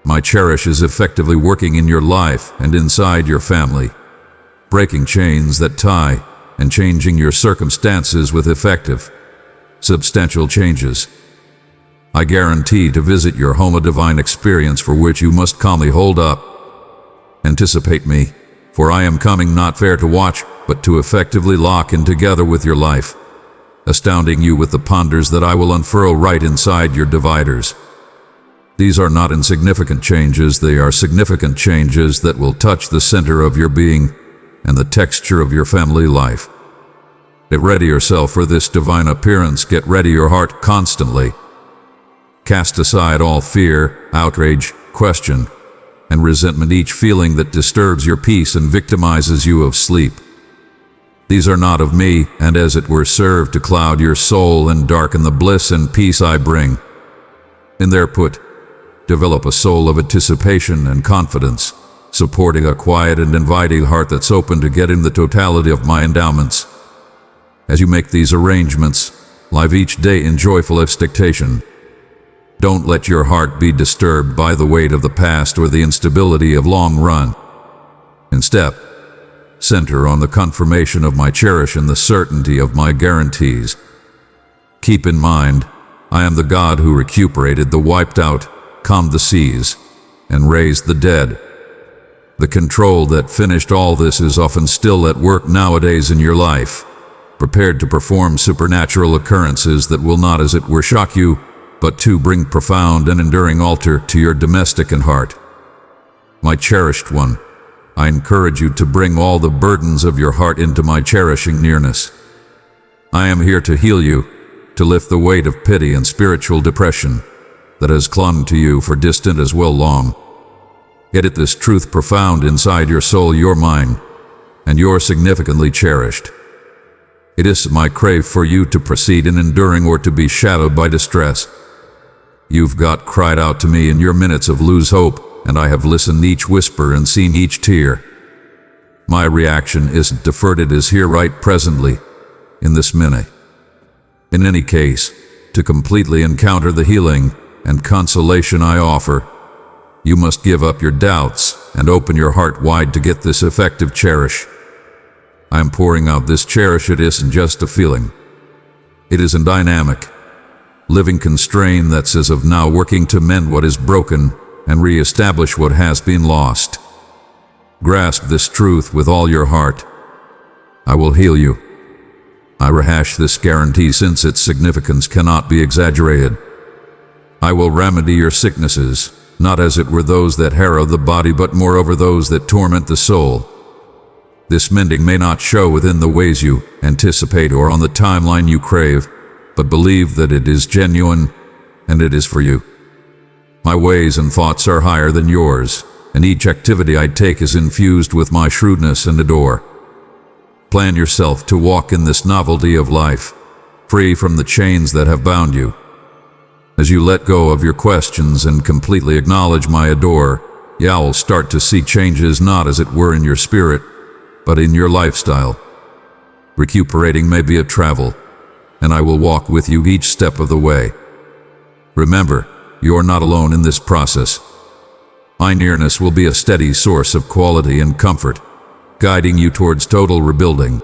Speaker 1: My cherish is effectively working in your life and inside your family, breaking chains that tie and changing your circumstances with effective, substantial changes. I guarantee to visit your home a divine experience for which you must calmly hold up. Anticipate me, for I am coming not fair to watch, but to effectively lock in together with your life, astounding you with the ponders that I will unfurl right inside your dividers. These are not insignificant changes, they are significant changes that will touch the center of your being and the texture of your family life. Get ready yourself for this divine appearance, get ready your heart constantly. Cast aside all fear, outrage, question, and resentment, each feeling that disturbs your peace and victimizes you of sleep. These are not of me, and as it were serve to cloud your soul and darken the bliss and peace I bring. In their put, develop a soul of anticipation and confidence, supporting a quiet and inviting heart that's open to getting the totality of my endowments. As you make these arrangements, live each day in joyful expectation. Don't let your heart be disturbed by the weight of the past or the instability of long run. Instead, center on the confirmation of my cherish and the certainty of my guarantees. Keep in mind, I am the God who recuperated the wiped out, calmed the seas, and raised the dead. The control that finished all this is often still at work nowadays in your life, prepared to perform supernatural occurrences that will not, as it were, shock you, but to bring profound and enduring altar to your domestic and heart. My cherished one, I encourage you to bring all the burdens of your heart into my cherishing nearness. I am here to heal you, to lift the weight of pity and spiritual depression that has clung to you for distant as well long. Get it this truth profound inside your soul, your mind, and you're significantly cherished. It is my crave for you to proceed in enduring or to be shadowed by distress. You've cried out to me in your minutes of lose hope, and I have listened each whisper and seen each tear. My reaction isn't deferred, it is here right presently, in this minute. In any case, to completely encounter the healing and consolation I offer, you must give up your doubts and open your heart wide to get this effective cherish. I am pouring out this cherish. It isn't just a feeling. It is a dynamic, living constraint that says of now working to mend what is broken and re-establish what has been lost. Grasp this truth with all your heart. I will heal you. I rehash this guarantee since its significance cannot be exaggerated. I will remedy your sicknesses, not as it were those that harrow the body, but moreover those that torment the soul. This mending may not show within the ways you anticipate or on the timeline you crave, but believe that it is genuine and it is for you. My ways and thoughts are higher than yours, and each activity I take is infused with my shrewdness and ardor. Plan yourself to walk in this novelty of life, free from the chains that have bound you. As you let go of your questions and completely acknowledge my ardor, you will start to see changes not as it were in your spirit, but in your lifestyle. Recuperating may be a travel, and I will walk with you each step of the way. Remember, you are not alone in this process. My nearness will be a steady source of quality and comfort, guiding you towards total rebuilding.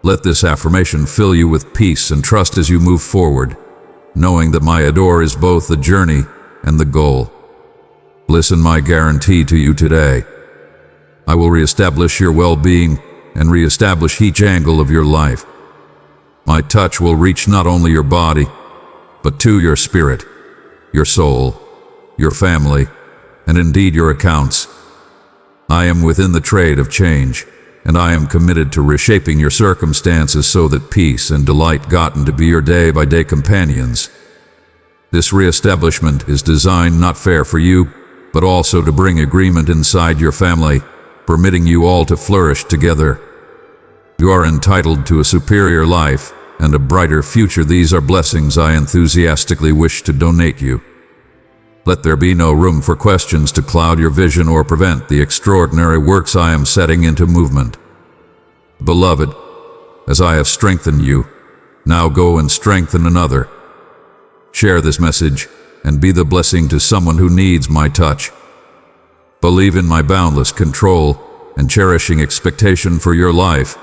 Speaker 1: Let this affirmation fill you with peace and trust as you move forward, knowing that my ardor is both the journey and the goal. Listen, my guarantee to you today. I will reestablish your well-being and reestablish each angle of your life. My touch will reach not only your body, but to your spirit, your soul, your family, and indeed your accounts. I am within the trade of change, and I am committed to reshaping your circumstances so that peace and delight gotten to be your day-by-day companions. This reestablishment is designed not fair for you, but also to bring agreement inside your family, permitting you all to flourish together. You are entitled to a superior life and a brighter future. These are blessings I enthusiastically wish to donate you. Let there be no room for questions to cloud your vision or prevent the extraordinary works I am setting into movement. Beloved, as I have strengthened you, now go and strengthen another. Share this message and be the blessing to someone who needs my touch. Believe in my boundless control and cherishing expectation for your life,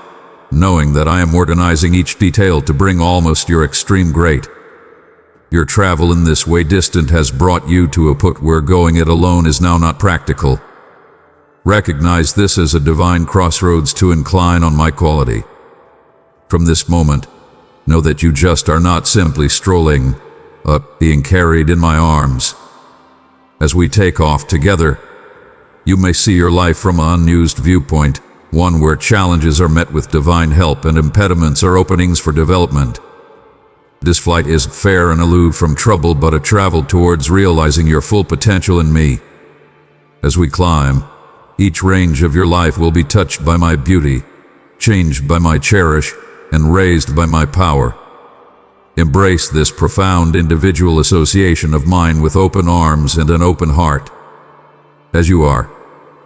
Speaker 1: knowing that I am organizing each detail to bring almost your extreme great. Your travel in this way distant has brought you to a point where going it alone is now not practical. Recognize this as a divine crossroads to incline on my quality. From this moment, know that you just are not simply strolling, but being carried in my arms. As we take off together, you may see your life from an unused viewpoint, one where challenges are met with divine help and impediments are openings for development. This flight isn't fair and aloof from trouble, but a travel towards realizing your full potential in me. As we climb, each range of your life will be touched by my beauty, changed by my cherish, and raised by my power. Embrace this profound individual association of mine with open arms and an open heart. As you are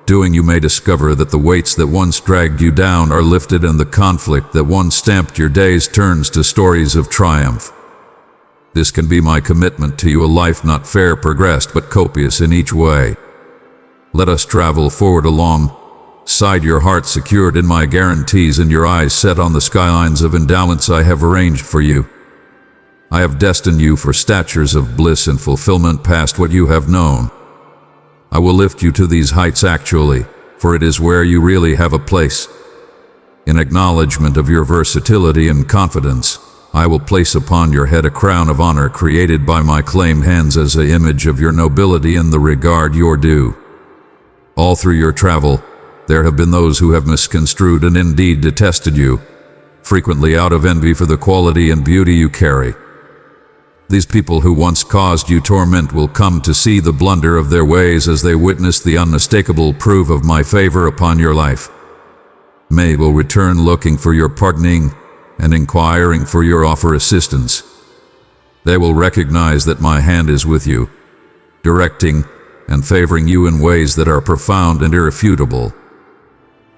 Speaker 1: doing, you may discover that the weights that once dragged you down are lifted, and the conflict that once stamped your days turns to stories of triumph. This can be my commitment to you, a life not fair progressed but copious in each way. Let us travel forward alongside your heart secured in my guarantees and your eyes set on the skylines of endowments I have arranged for you. I have destined you for statures of bliss and fulfillment past what you have known. I will lift you to these heights actually, for it is where you really have a place. In acknowledgement of your versatility and confidence, I will place upon your head a crown of honor created by my claim hands as an image of your nobility and the regard you're due. All through your travel, there have been those who have misconstrued and indeed detested you, frequently out of envy for the quality and beauty you carry. These people who once caused you torment will come to see the blunder of their ways as they witness the unmistakable proof of my favor upon your life. Many will return looking for your pardoning and inquiring for your offer assistance. They will recognize that my hand is with you, directing and favoring you in ways that are profound and irrefutable.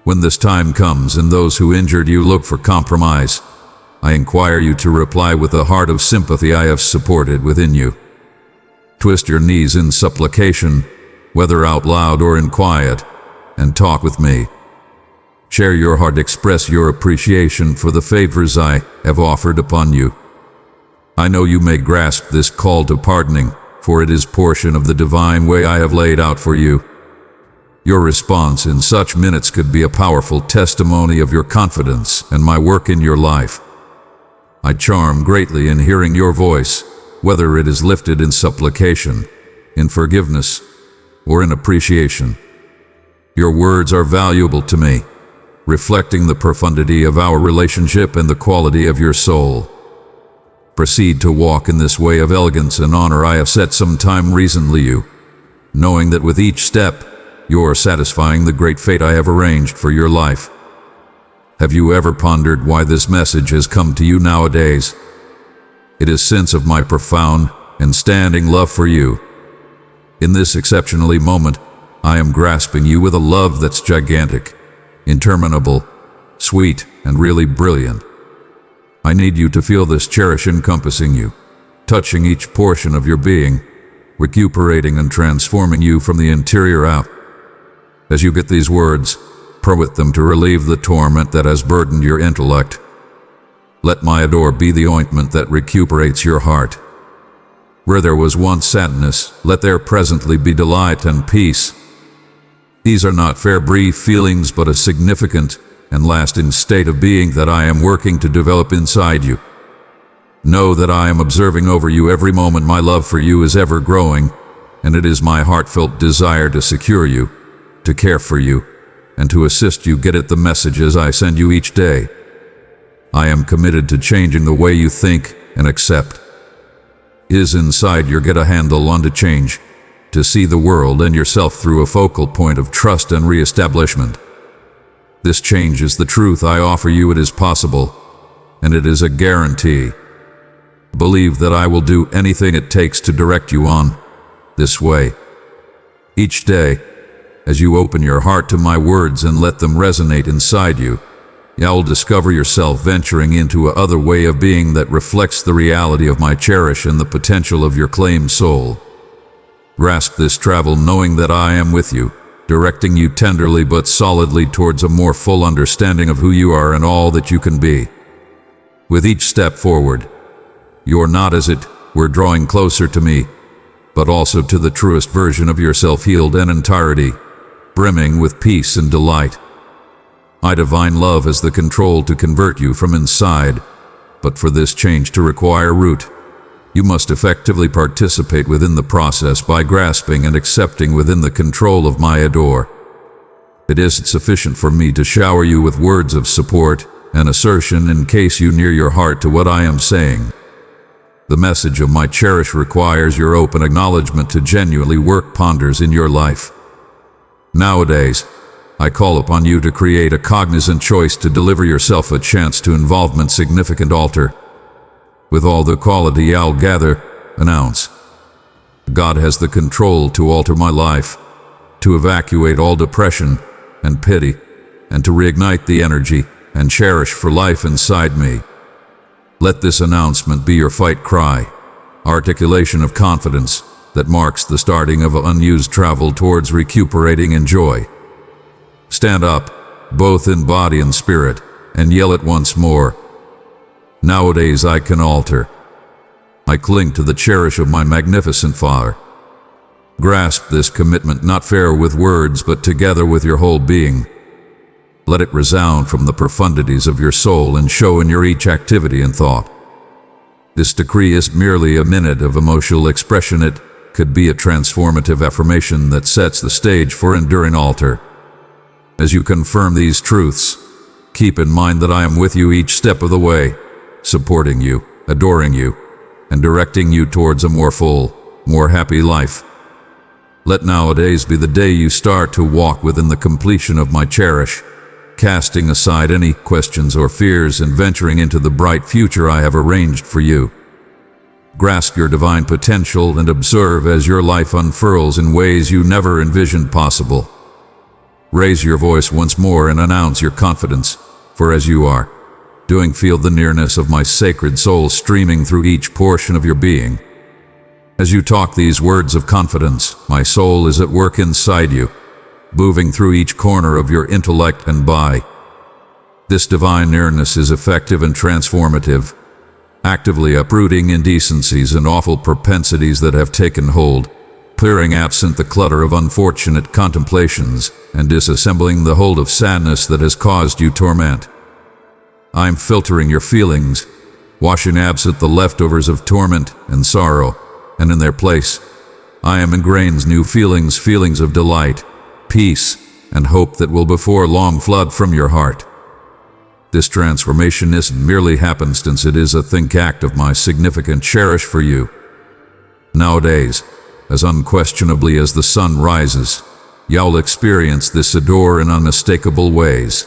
Speaker 1: When this time comes and those who injured you look for compromise, I inquire you to reply with a heart of sympathy I have supported within you. Twist your knees in supplication, whether out loud or in quiet, and talk with me. Share your heart, express your appreciation for the favors I have offered upon you. I know you may grasp this call to pardoning, for it is portion of the divine way I have laid out for you. Your response in such minutes could be a powerful testimony of your confidence and my work in your life. I charm greatly in hearing your voice, whether it is lifted in supplication, in forgiveness, or in appreciation. Your words are valuable to me, reflecting the profundity of our relationship and the quality of your soul. Proceed to walk in this way of elegance and honor I have set some time recently you, knowing that with each step, you are satisfying the great fate I have arranged for your life. Have you ever pondered why this message has come to you nowadays? It is sense of my profound and standing love for you. In this exceptionally moment, I am grasping you with a love that's gigantic, interminable, sweet, and really brilliant. I need you to feel this cherish encompassing you, touching each portion of your being, recuperating and transforming you from the interior out. As you get these words, permit them to relieve the torment that has burdened your intellect. Let my adore be the ointment that recuperates your heart. Where there was once sadness, let there presently be delight and peace. These are not fair brief feelings, but a significant and lasting state of being that I am working to develop inside you. Know that I am observing over you every moment. My love for you is ever growing, and it is my heartfelt desire to secure you, to care for you, and to assist you get at the messages I send you each day. I am committed to changing the way you think and accept. Is inside your get a handle on to change, to see the world and yourself through a focal point of trust and reestablishment. This change is the truth I offer you. It is possible, and it is a guarantee. Believe that I will do anything it takes to direct you on this way. Each day, as you open your heart to my words and let them resonate inside you, you'll discover yourself venturing into a other way of being that reflects the reality of my cherish and the potential of your claimed soul. Grasp this travel knowing that I am with you, directing you tenderly but solidly towards a more full understanding of who you are and all that you can be. With each step forward, you're not as it were drawing closer to me, but also to the truest version of yourself, healed in entirety, brimming with peace and delight. My divine love has the control to convert you from inside, but for this change to require root, you must effectively participate within the process by grasping and accepting within the control of my adore. It isn't sufficient for me to shower you with words of support and assertion in case you near your heart to what I am saying. The message of my cherish requires your open acknowledgement to genuinely work ponders in your life. Nowadays, I call upon you to create a cognizant choice to deliver yourself a chance to involvement significant alter. With all the quality I'll gather, announce. God has the control to alter my life, to evacuate all depression and pity, and to reignite the energy and cherish for life inside me. Let this announcement be your fight cry, articulation of confidence that marks the starting of unused travel towards recuperating and joy. Stand up, both in body and spirit, and yell it once more. Nowadays I can alter. I cling to the cherish of my magnificent Father. Grasp this commitment, not fair with words, but together with your whole being. Let it resound from the profundities of your soul and show in your each activity and thought. This decree is merely a minute of emotional expression. It could be a transformative affirmation that sets the stage for enduring alter. As you confirm these truths, keep in mind that I am with you each step of the way, supporting you, adoring you, and directing you towards a more full, more happy life. Let nowadays be the day you start to walk within the completion of my cherish, casting aside any questions or fears and venturing into the bright future I have arranged for you. Grasp your divine potential and observe as your life unfurls in ways you never envisioned possible. Raise your voice once more and announce your confidence, for as you are doing, feel the nearness of my sacred soul streaming through each portion of your being. As you talk these words of confidence, my soul is at work inside you, moving through each corner of your intellect and body. This divine nearness is effective and transformative, actively uprooting indecencies and awful propensities that have taken hold, clearing absent the clutter of unfortunate contemplations, and disassembling the hold of sadness that has caused you torment. I'm filtering your feelings, washing absent the leftovers of torment and sorrow, and in their place, I am ingrains new feelings, feelings of delight, peace, and hope that will before long flood from your heart. This transformation isn't merely happenstance, it is a think act of my significant cherish for you. Nowadays, as unquestionably as the sun rises, y'all experience this adore in unmistakable ways.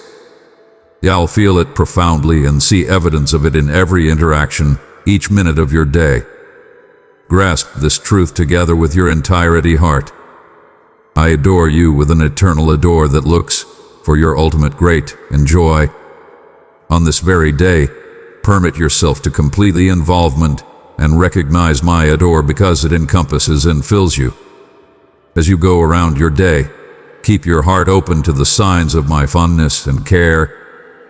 Speaker 1: Y'all feel it profoundly and see evidence of it in every interaction, each minute of your day. Grasp this truth together with your entirety heart. I adore you with an eternal adore that looks for your ultimate great and joy. On this very day, permit yourself to complete the involvement and recognize my adore because it encompasses and fills you. As you go around your day, keep your heart open to the signs of my fondness and care,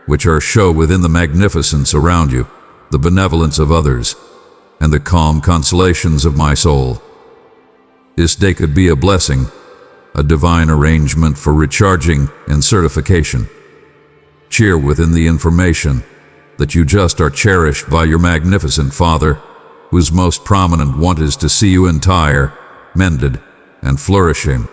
Speaker 1: which are show within the magnificence around you, the benevolence of others, and the calm consolations of my soul. This day could be a blessing, a divine arrangement for recharging and certification. Cheer within the information that you just are cherished by your magnificent Father, whose most prominent want is to see you entire, mended, and flourishing.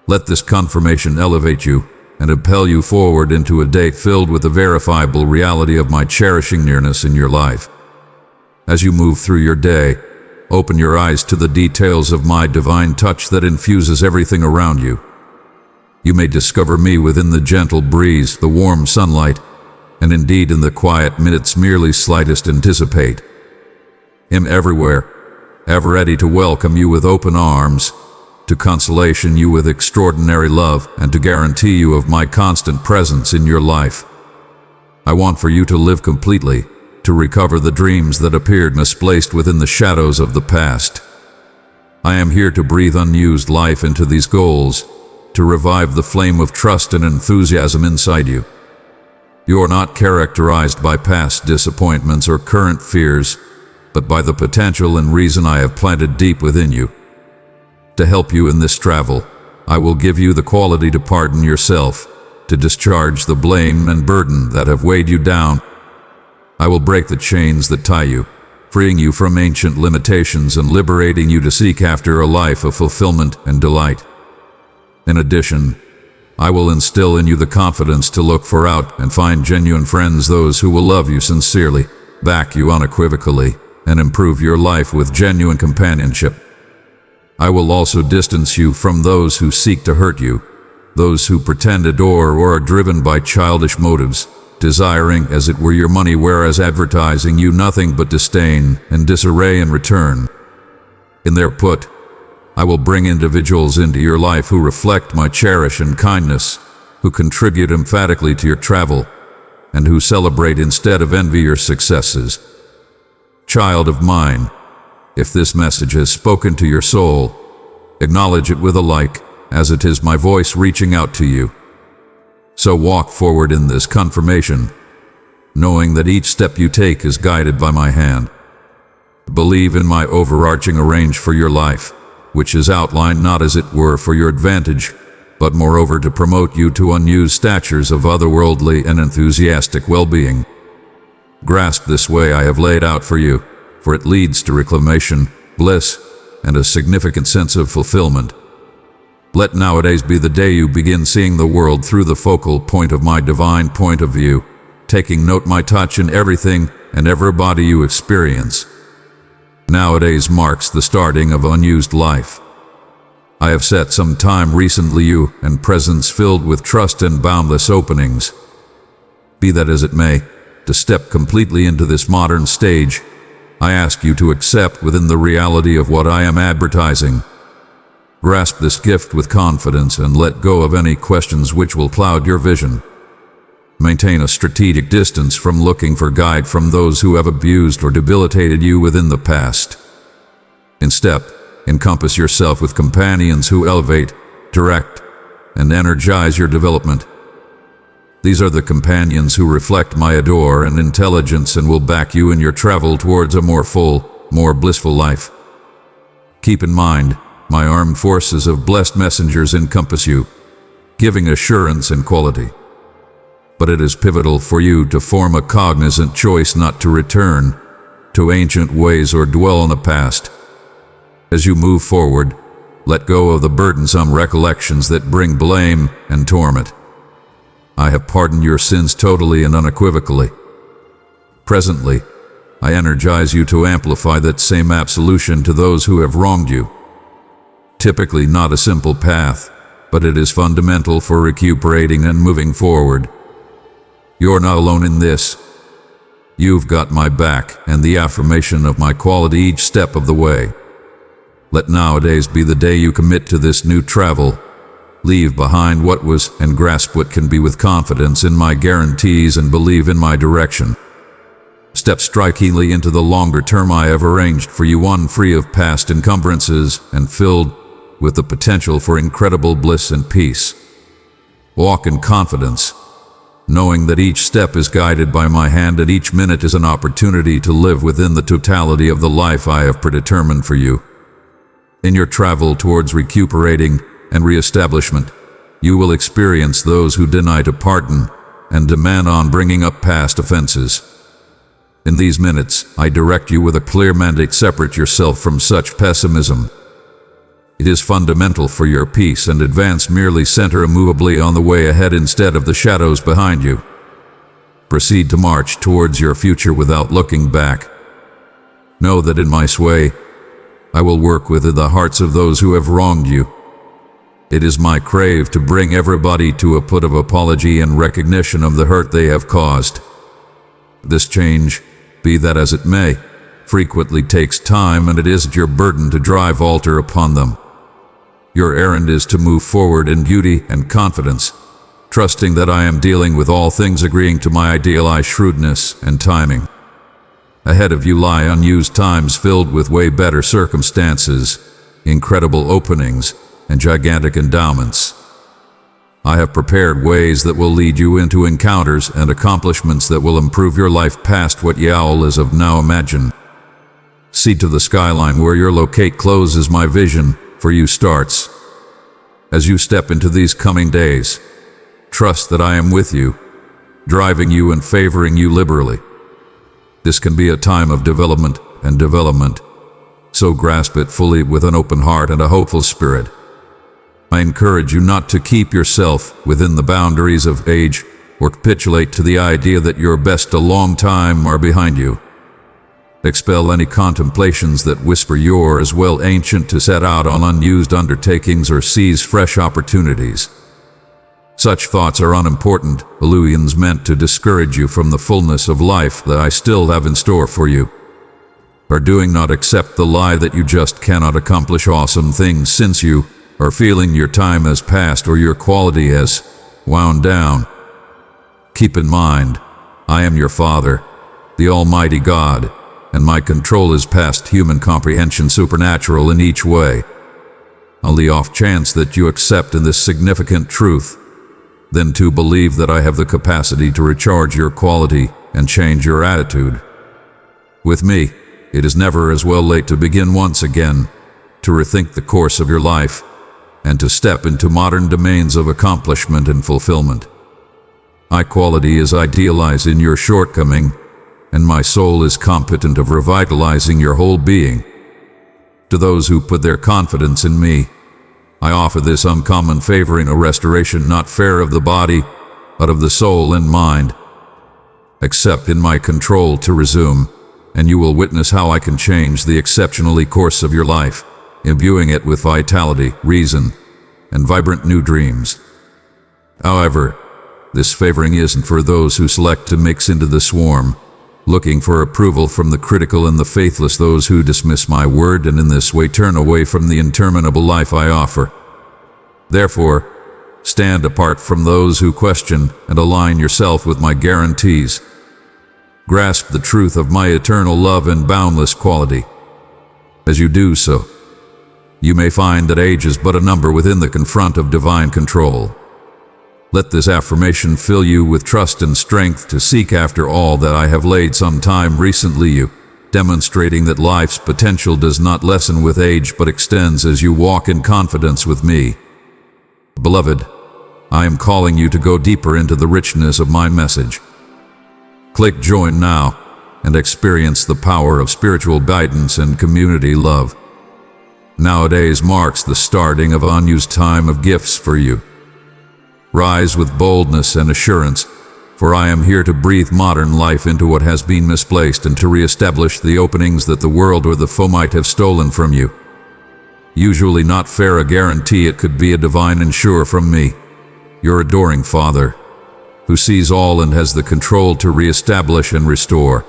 Speaker 1: Let this confirmation elevate you and impel you forward into a day filled with the verifiable reality of my cherishing nearness in your life. As you move through your day, open your eyes to the details of my divine touch that infuses everything around you. You may discover me within the gentle breeze, the warm sunlight, and indeed in the quiet minutes merely slightest anticipate. Am everywhere, ever ready to welcome you with open arms, to consolation you with extraordinary love, and to guarantee you of my constant presence in your life. I want for you to live completely, to recover the dreams that appeared misplaced within the shadows of the past. I am here to breathe unused life into these goals, to revive the flame of trust and enthusiasm inside you. You are not characterized by past disappointments or current fears, but by the potential and reason I have planted deep within you. To help you in this travel, I will give you the quality to pardon yourself, to discharge the blame and burden that have weighed you down. I will break the chains that tie you, freeing you from ancient limitations and liberating you to seek after a life of fulfillment and delight. In addition, I will instill in you the confidence to look for out and find genuine friends, those who will love you sincerely, back you unequivocally, and improve your life with genuine companionship. I will also distance you from those who seek to hurt you, those who pretend adore or are driven by childish motives, desiring as it were your money, whereas advertising you nothing but disdain and disarray in return. In their put, I will bring individuals into your life who reflect my cherish and kindness, who contribute emphatically to your travel, and who celebrate instead of envy your successes. Child of mine, if this message has spoken to your soul, acknowledge it with a like, as it is my voice reaching out to you. So walk forward in this confirmation, knowing that each step you take is guided by my hand. Believe in my overarching arrange for your life, which is outlined not as it were for your advantage, but moreover to promote you to unused statures of otherworldly and enthusiastic well-being. Grasp this way I have laid out for you, for it leads to reclamation, bliss, and a significant sense of fulfillment. Let nowadays be the day you begin seeing the world through the focal point of my divine point of view, taking note my touch in everything and everybody you experience. Nowadays marks the starting of unused life. I have set some time recently you and presence filled with trust and boundless openings. Be that as it may, to step completely into this modern stage, I ask you to accept within the reality of what I am advertising. Grasp this gift with confidence and let go of any questions which will cloud your vision. Maintain a strategic distance from looking for guide from those who have abused or debilitated you within the past. Instead, encompass yourself with companions who elevate, direct, and energize your development. These are the companions who reflect my adore and intelligence and will back you in your travel towards a more full, more blissful life. Keep in mind, my armed forces of blessed messengers encompass you, giving assurance and quality. but it is pivotal for you to form a cognizant choice not to return to ancient ways or dwell on the past. As you move forward, let go of the burdensome recollections that bring blame and torment. I have pardoned your sins totally and unequivocally. Presently, I energize you to amplify that same absolution to those who have wronged you. Typically not a simple path, but it is fundamental for recuperating and moving forward. You're not alone in this. You've got my back and the affirmation of my quality each step of the way. Let nowadays be the day you commit to this new travel. Leave behind what was and grasp what can be with confidence in my guarantees and believe in my direction. Step strikingly into the longer term I have arranged for you, one free of past encumbrances and filled with the potential for incredible bliss and peace. Walk in confidence, knowing that each step is guided by my hand and each minute is an opportunity to live within the totality of the life I have predetermined for you. In your travel towards recuperating and reestablishment, you will experience those who deny to pardon and demand on bringing up past offenses. In these minutes, I direct you with a clear mandate: separate yourself from such pessimism. It is fundamental for your peace and advance. Merely center immovably on the way ahead instead of the shadows behind you. Proceed to march towards your future without looking back. Know that in my sway, I will work within the hearts of those who have wronged you. It is my crave to bring everybody to a put of apology and recognition of the hurt they have caused. This change, be that as it may, frequently takes time, and it isn't your burden to drive altar upon them. Your errand is to move forward in beauty and confidence, trusting that I am dealing with all things, agreeing to my idealized shrewdness and timing. Ahead of you lie unused times filled with way better circumstances, incredible openings, and gigantic endowments. I have prepared ways that will lead you into encounters and accomplishments that will improve your life past what Yaol is of now. Imagine. See to the skyline where your locate closes. My vision for you starts. As you step into these coming days, trust that I am with you, driving you and favoring you liberally. This can be a time of development, so grasp it fully with an open heart and a hopeful spirit. I encourage you not to keep yourself within the boundaries of age or capitulate to the idea that your best a long time are behind you. Expel any contemplations that whisper you're as well ancient to set out on unused undertakings or seize fresh opportunities. Such thoughts are unimportant illusions meant to discourage you from the fullness of life that I still have in store for you. Or doing not accept the lie that you just cannot accomplish awesome things since you are feeling your time has passed or your quality has wound down. Keep in mind, I am your Father, the Almighty God, and my control is past human comprehension, supernatural in each way. On the off chance that you accept in this significant truth, then to believe that I have the capacity to recharge your quality and change your attitude. With me, it is never as well late to begin once again, to rethink the course of your life, and to step into modern domains of accomplishment and fulfillment. My quality is idealized in your shortcoming, and my soul is competent of revitalizing your whole being. To those who put their confidence in me, I offer this uncommon favor in a restoration not fair of the body, but of the soul and mind. Accept in my control to resume, and you will witness how I can change the exceptionally course of your life, imbuing it with vitality, reason, and vibrant new dreams. However, this favoring isn't for those who select to mix into the swarm, looking for approval from the critical and the faithless, those who dismiss my word and in this way turn away from the interminable life I offer. Therefore, stand apart from those who question and align yourself with my guarantees. Grasp the truth of my eternal love and boundless quality. As you do so, you may find that age is but a number within the confront of divine control. Let this affirmation fill you with trust and strength to seek after all that I have laid some time recently you, demonstrating that life's potential does not lessen with age but extends as you walk in confidence with me. Beloved, I am calling you to go deeper into the richness of my message. Click join now and experience the power of spiritual guidance and community love. Nowadays marks the starting of unused time of gifts for you. Rise with boldness and assurance, for I am here to breathe modern life into what has been misplaced and to re-establish the openings that the world or the foe might have stolen from you. Usually not fair a guarantee, it could be a divine ensure from me, your adoring Father, who sees all and has the control to re-establish and restore.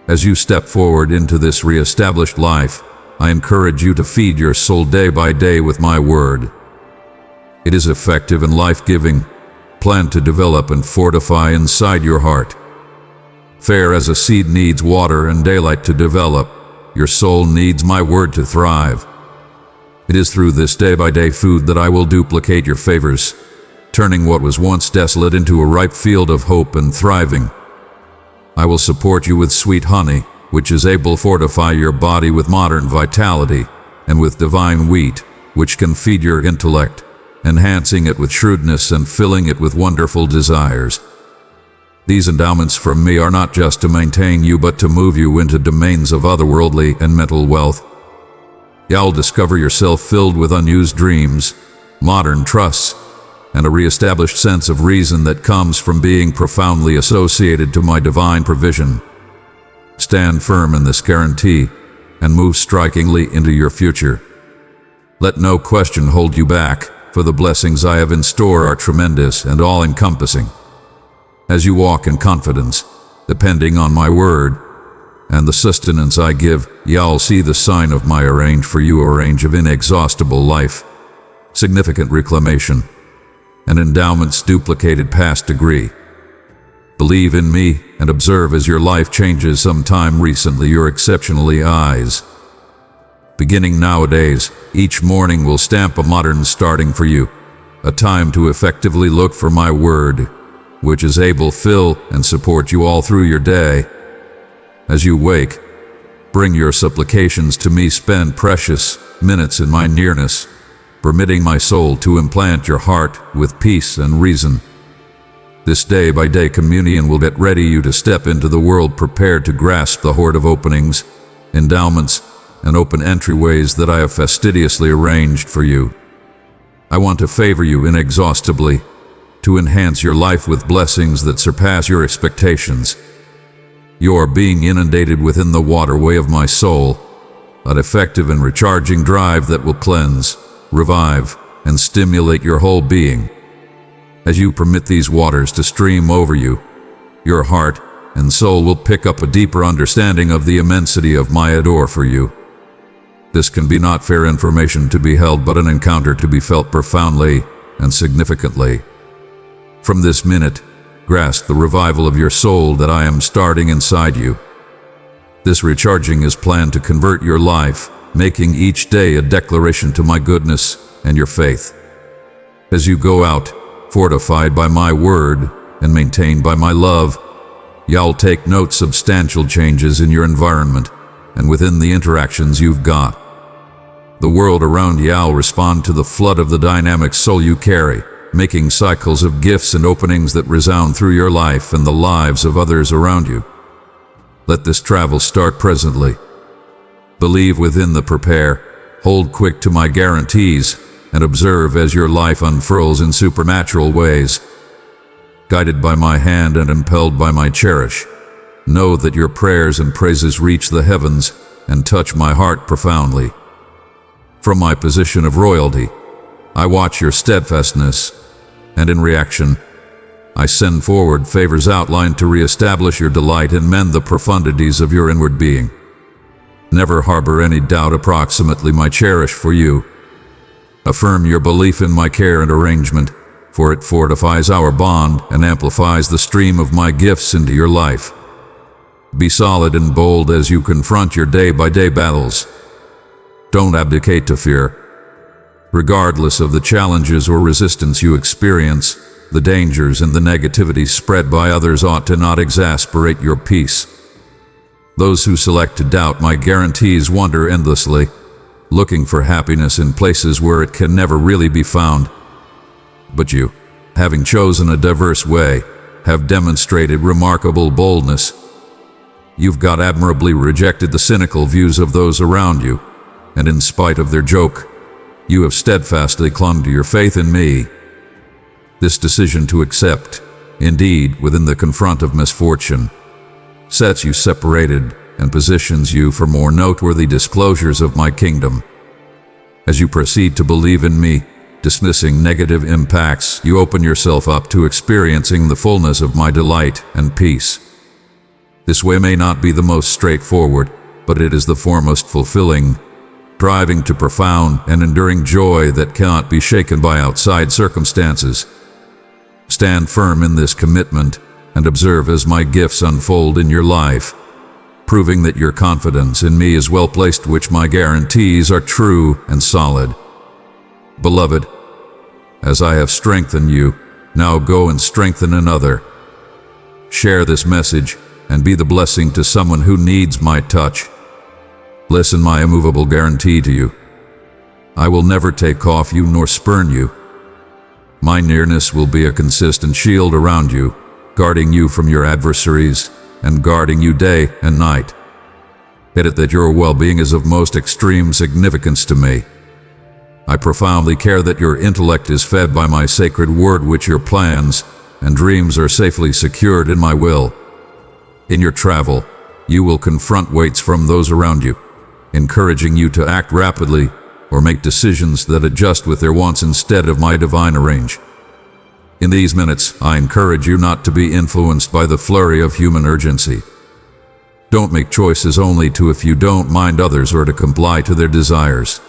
Speaker 1: As you step forward into this re-established life, I encourage you to feed your soul day by day with my word. It is effective and life-giving, planned to develop and fortify inside your heart. Fair as a seed needs water and daylight to develop, your soul needs my word to thrive. It is through this day-by-day food that I will duplicate your favors, turning what was once desolate into a ripe field of hope and thriving. I will support you with sweet honey, which is able to fortify your body with modern vitality, and with divine wheat, which can feed your intellect, enhancing it with shrewdness and filling it with wonderful desires. These endowments from me are not just to maintain you, but to move you into domains of otherworldly and mental wealth. You'll discover yourself filled with unused dreams, modern trusts, and a re-established sense of reason that comes from being profoundly associated to my divine provision. Stand firm in this guarantee and move strikingly into your future. Let no question hold you back, for the blessings I have in store are tremendous and all-encompassing. As you walk in confidence, depending on my word and the sustenance I give, you'll see the sign of my arrange for you a range of inexhaustible life, significant reclamation, and endowments duplicated past degree. Believe in me and observe as your life changes. Sometime recently your exceptionally eyes. Beginning nowadays, each morning will stamp a modern starting for you, a time to effectively look for my word, which is able to fill and support you all through your day. As you wake, bring your supplications to me, spend precious minutes in my nearness, permitting my soul to implant your heart with peace and reason. This day-by-day communion will get ready you to step into the world prepared to grasp the hoard of openings, endowments, and open entryways that I have fastidiously arranged for you. I want to favor you inexhaustibly, to enhance your life with blessings that surpass your expectations. You are being inundated within the waterway of my soul, an effective and recharging drive that will cleanse, revive, and stimulate your whole being. As you permit these waters to stream over you, your heart and soul will pick up a deeper understanding of the immensity of my adore for you. This can be not fair information to be held, but an encounter to be felt profoundly and significantly. From this minute, grasp the revival of your soul that I am starting inside you. This recharging is planned to convert your life, making each day a declaration to my goodness and your faith. As you go out, fortified by my word and maintained by my love, you'll take note substantial changes in your environment and within the interactions you've got. The world around you'll respond to the flood of the dynamic soul you carry, making cycles of gifts and openings that resound through your life and the lives of others around you. Let this travel start presently. Believe within the prepare, hold quick to my guarantees, and observe as your life unfurls in supernatural ways. Guided by my hand and impelled by my cherish, know that your prayers and praises reach the heavens and touch my heart profoundly. From my position of royalty, I watch your steadfastness, and in reaction, I send forward favors outlined to re-establish your delight and mend the profundities of your inward being. Never harbor any doubt approximately my cherish for you. Affirm your belief in my care and arrangement, for it fortifies our bond and amplifies the stream of my gifts into your life. Be solid and bold as you confront your day-by-day battles. Don't abdicate to fear. Regardless of the challenges or resistance you experience, the dangers and the negativity spread by others ought to not exasperate your peace. Those who select to doubt my guarantees wander endlessly, looking for happiness in places where it can never really be found. But you, having chosen a diverse way, have demonstrated remarkable boldness. You've got admirably rejected the cynical views of those around you, and in spite of their joke, you have steadfastly clung to your faith in me. This decision to accept, indeed, within the confront of misfortune, sets you separated and positions you for more noteworthy disclosures of my kingdom. As you proceed to believe in me, dismissing negative impacts, you open yourself up to experiencing the fullness of my delight and peace. This way may not be the most straightforward, but it is the foremost fulfilling, driving to profound and enduring joy that cannot be shaken by outside circumstances. Stand firm in this commitment and observe as my gifts unfold in your life, proving that your confidence in me is well placed, which my guarantees are true and solid. Beloved, as I have strengthened you, now go and strengthen another. Share this message and be the blessing to someone who needs my touch. Listen, my immovable guarantee to you. I will never take off you nor spurn you. My nearness will be a consistent shield around you, guarding you from your adversaries and guarding you day and night. Edit that your well-being is of most extreme significance to me. I profoundly care that your intellect is fed by my sacred word, which your plans and dreams are safely secured in my will. In your travel, you will confront weights from those around you, encouraging you to act rapidly or make decisions that adjust with their wants instead of my divine arrange. In these minutes, I encourage you not to be influenced by the flurry of human urgency. Don't make choices only to if you don't mind others or to comply to their desires.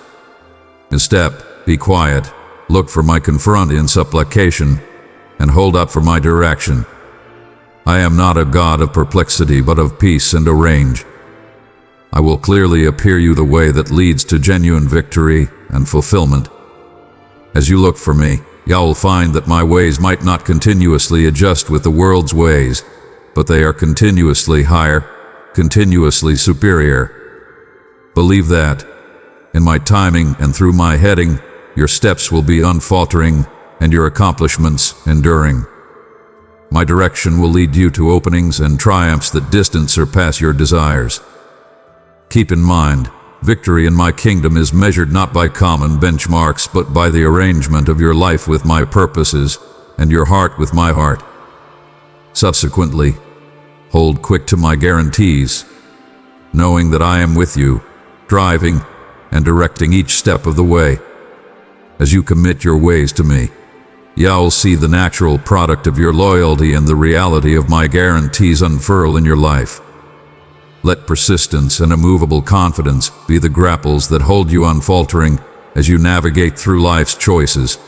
Speaker 1: Instead, be quiet, look for my confront in supplication, and hold up for my direction. I am not a God of perplexity, but of peace and arrange. I will clearly appear you the way that leads to genuine victory and fulfillment. As you look for me, you will find that my ways might not continuously adjust with the world's ways, but they are continuously higher, continuously superior. Believe that. In my timing and through my heading, your steps will be unfaltering and your accomplishments enduring. My direction will lead you to openings and triumphs that distance surpass your desires. Keep in mind, victory in my kingdom is measured not by common benchmarks, but by the arrangement of your life with my purposes and your heart with my heart. Subsequently, hold quick to my guarantees, knowing that I am with you, driving and directing each step of the way. As you commit your ways to me, you'll see the natural product of your loyalty and the reality of my guarantees unfurl in your life. Let persistence and immovable confidence be the grapples that hold you unfaltering as you navigate through life's choices.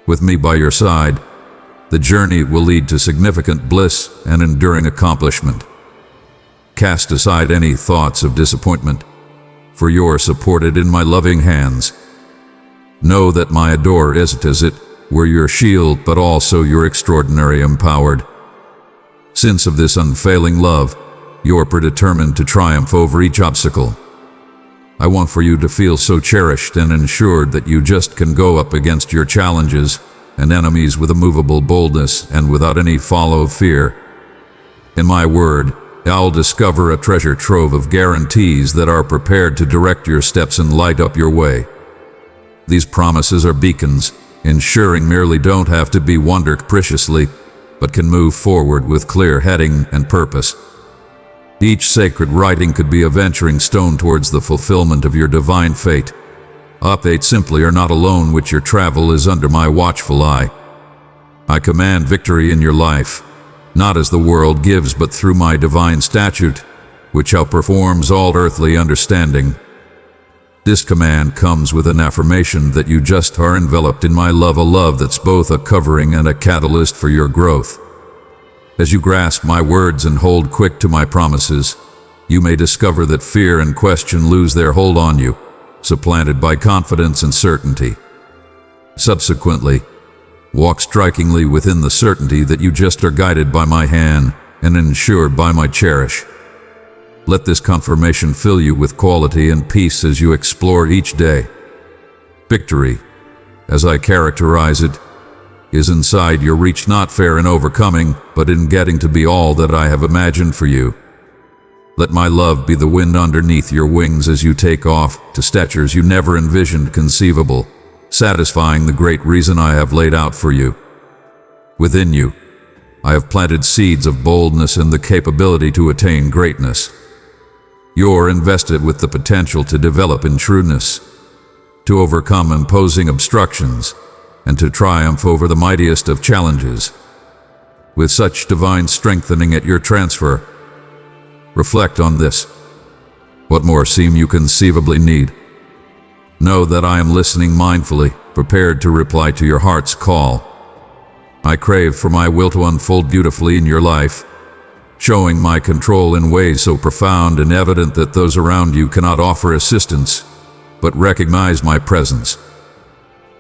Speaker 1: With me by your side, the journey will lead to significant bliss and enduring accomplishment. Cast aside any thoughts of disappointment, for you are supported in my loving hands. Know that my adore is it were your shield, but also your extraordinary empowered. Since of this unfailing love, you are predetermined to triumph over each obstacle. I want for you to feel so cherished and ensured that you just can go up against your challenges and enemies with immovable boldness and without any follow of fear. In my word, I'll discover a treasure trove of guarantees that are prepared to direct your steps and light up your way. These promises are beacons, ensuring merely don't have to be wander capriciously, but can move forward with clear heading and purpose. Each sacred writing could be a venturing stone towards the fulfillment of your divine fate. Update simply are not alone, which your travel is under my watchful eye. I command victory in your life, not as the world gives, but through my divine statute, which outperforms all earthly understanding. This command comes with an affirmation that you just are enveloped in my love, a love that's both a covering and a catalyst for your growth. As you grasp my words and hold quick to my promises, you may discover that fear and question lose their hold on you, supplanted by confidence and certainty. Subsequently, walk strikingly within the certainty that you just are guided by my hand and ensured by my cherish. Let this confirmation fill you with quality and peace as you explore each day. Victory, as I characterize it, is inside your reach, not fair in overcoming, but in getting to be all that I have imagined for you. Let my love be the wind underneath your wings as you take off to statures you never envisioned conceivable, satisfying the great reason I have laid out for you. Within you, I have planted seeds of boldness and the capability to attain greatness. You're invested with the potential to develop in shrewdness, to overcome imposing obstructions, and to triumph over the mightiest of challenges. With such divine strengthening at your transfer, reflect on this. What more seem you conceivably need? Know that I am listening mindfully, prepared to reply to your heart's call. I crave for my will to unfold beautifully in your life, showing my control in ways so profound and evident that those around you cannot offer assistance, but recognize my presence.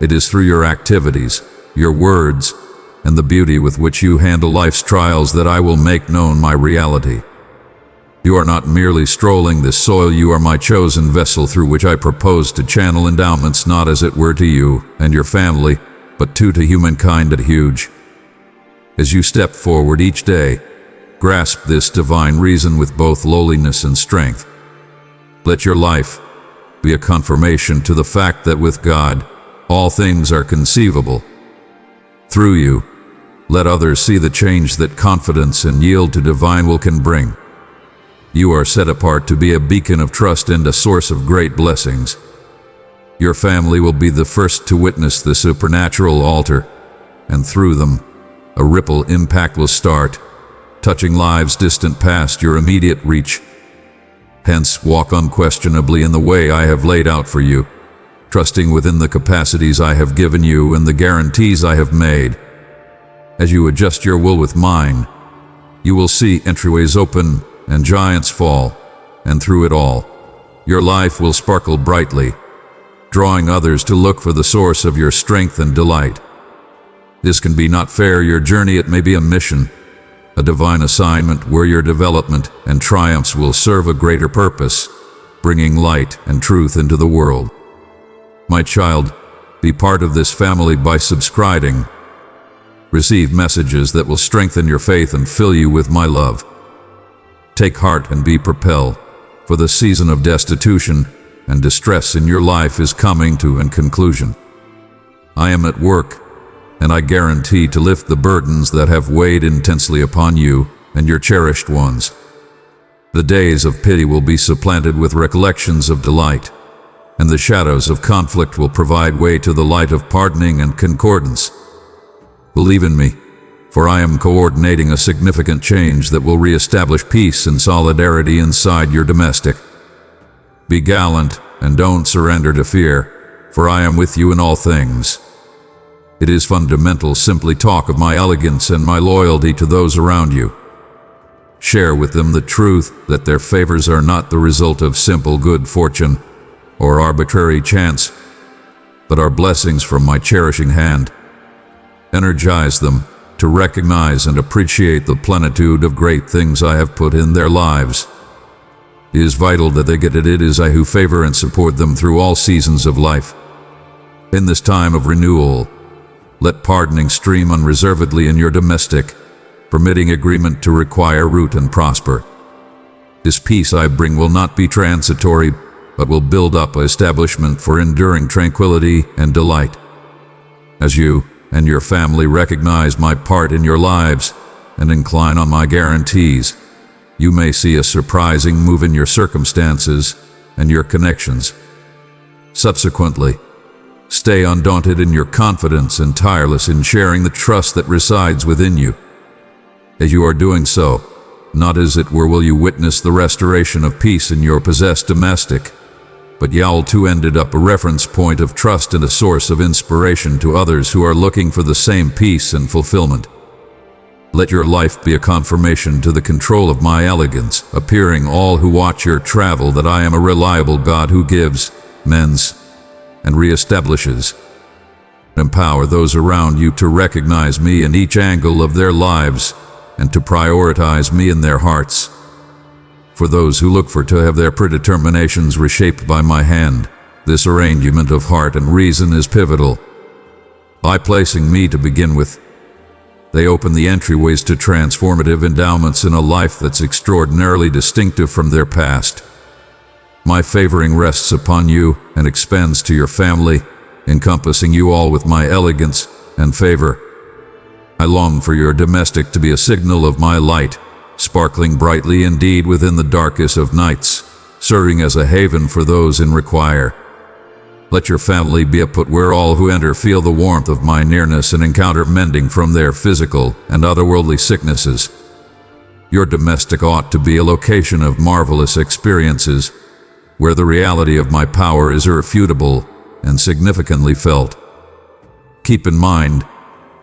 Speaker 1: It is through your activities, your words, and the beauty with which you handle life's trials that I will make known my reality. You are not merely strolling this soil, you are my chosen vessel through which I propose to channel endowments, not as it were to you and your family, but to humankind at huge. As you step forward each day, grasp this divine reason with both lowliness and strength. Let your life be a confirmation to the fact that with God, all things are conceivable. Through you, let others see the change that confidence and yield to divine will can bring. You are set apart to be a beacon of trust and a source of great blessings. Your family will be the first to witness the supernatural altar, and through them, a ripple impact will start, touching lives distant past your immediate reach. Hence, walk unquestionably in the way I have laid out for you, trusting within the capacities I have given you and the guarantees I have made. As you adjust your will with mine, you will see entryways open and giants fall, and through it all, your life will sparkle brightly, drawing others to look for the source of your strength and delight. This can be not fair your journey, it may be a mission, a divine assignment where your development and triumphs will serve a greater purpose, bringing light and truth into the world. My child, be part of this family by subscribing. Receive messages that will strengthen your faith and fill you with my love. Take heart and be propelled, for the season of destitution and distress in your life is coming to a conclusion. I am at work, and I guarantee to lift the burdens that have weighed intensely upon you and your cherished ones. The days of pity will be supplanted with recollections of delight, and the shadows of conflict will provide way to the light of pardoning and concordance. Believe in me, for I am coordinating a significant change that will reestablish peace and solidarity inside your domestic. Be gallant and don't surrender to fear, for I am with you in all things. It is fundamental simply talk of my elegance and my loyalty to those around you. Share with them the truth that their favors are not the result of simple good fortune or arbitrary chance, but are blessings from my cherishing hand. Energize them to recognize and appreciate the plenitude of great things I have put in their lives. It is vital that they get it. It is I who favor and support them through all seasons of life. In this time of renewal, let pardoning stream unreservedly in your domestic, permitting agreement to require root and prosper. This peace I bring will not be transitory, but will build up an establishment for enduring tranquility and delight. As you and your family recognize my part in your lives and incline on my guarantees, you may see a surprising move in your circumstances and your connections. Subsequently, stay undaunted in your confidence and tireless in sharing the trust that resides within you. As you are doing so, not as it were will you witness the restoration of peace in your possessed domestic, but y'all too ended up a reference point of trust and a source of inspiration to others who are looking for the same peace and fulfillment. Let your life be a confirmation to the control of my elegance, appearing all who watch your travel that I am a reliable God who gives, mends, and reestablishes. Empower those around you to recognize me in each angle of their lives and to prioritize me in their hearts. For those who look for to have their predeterminations reshaped by my hand, this arrangement of heart and reason is pivotal. by placing me to begin with. They open the entryways to transformative endowments in a life that's extraordinarily distinctive from their past. My favoring rests upon you and extends to your family, encompassing you all with my elegance and favor. I long for your domestic to be a signal of my light, sparkling brightly indeed within the darkest of nights, serving as a haven for those in require. Let your family be a put where all who enter feel the warmth of my nearness and encounter mending from their physical and otherworldly sicknesses. Your domestic ought to be a location of marvelous experiences, where the reality of my power is irrefutable and significantly felt. Keep in mind,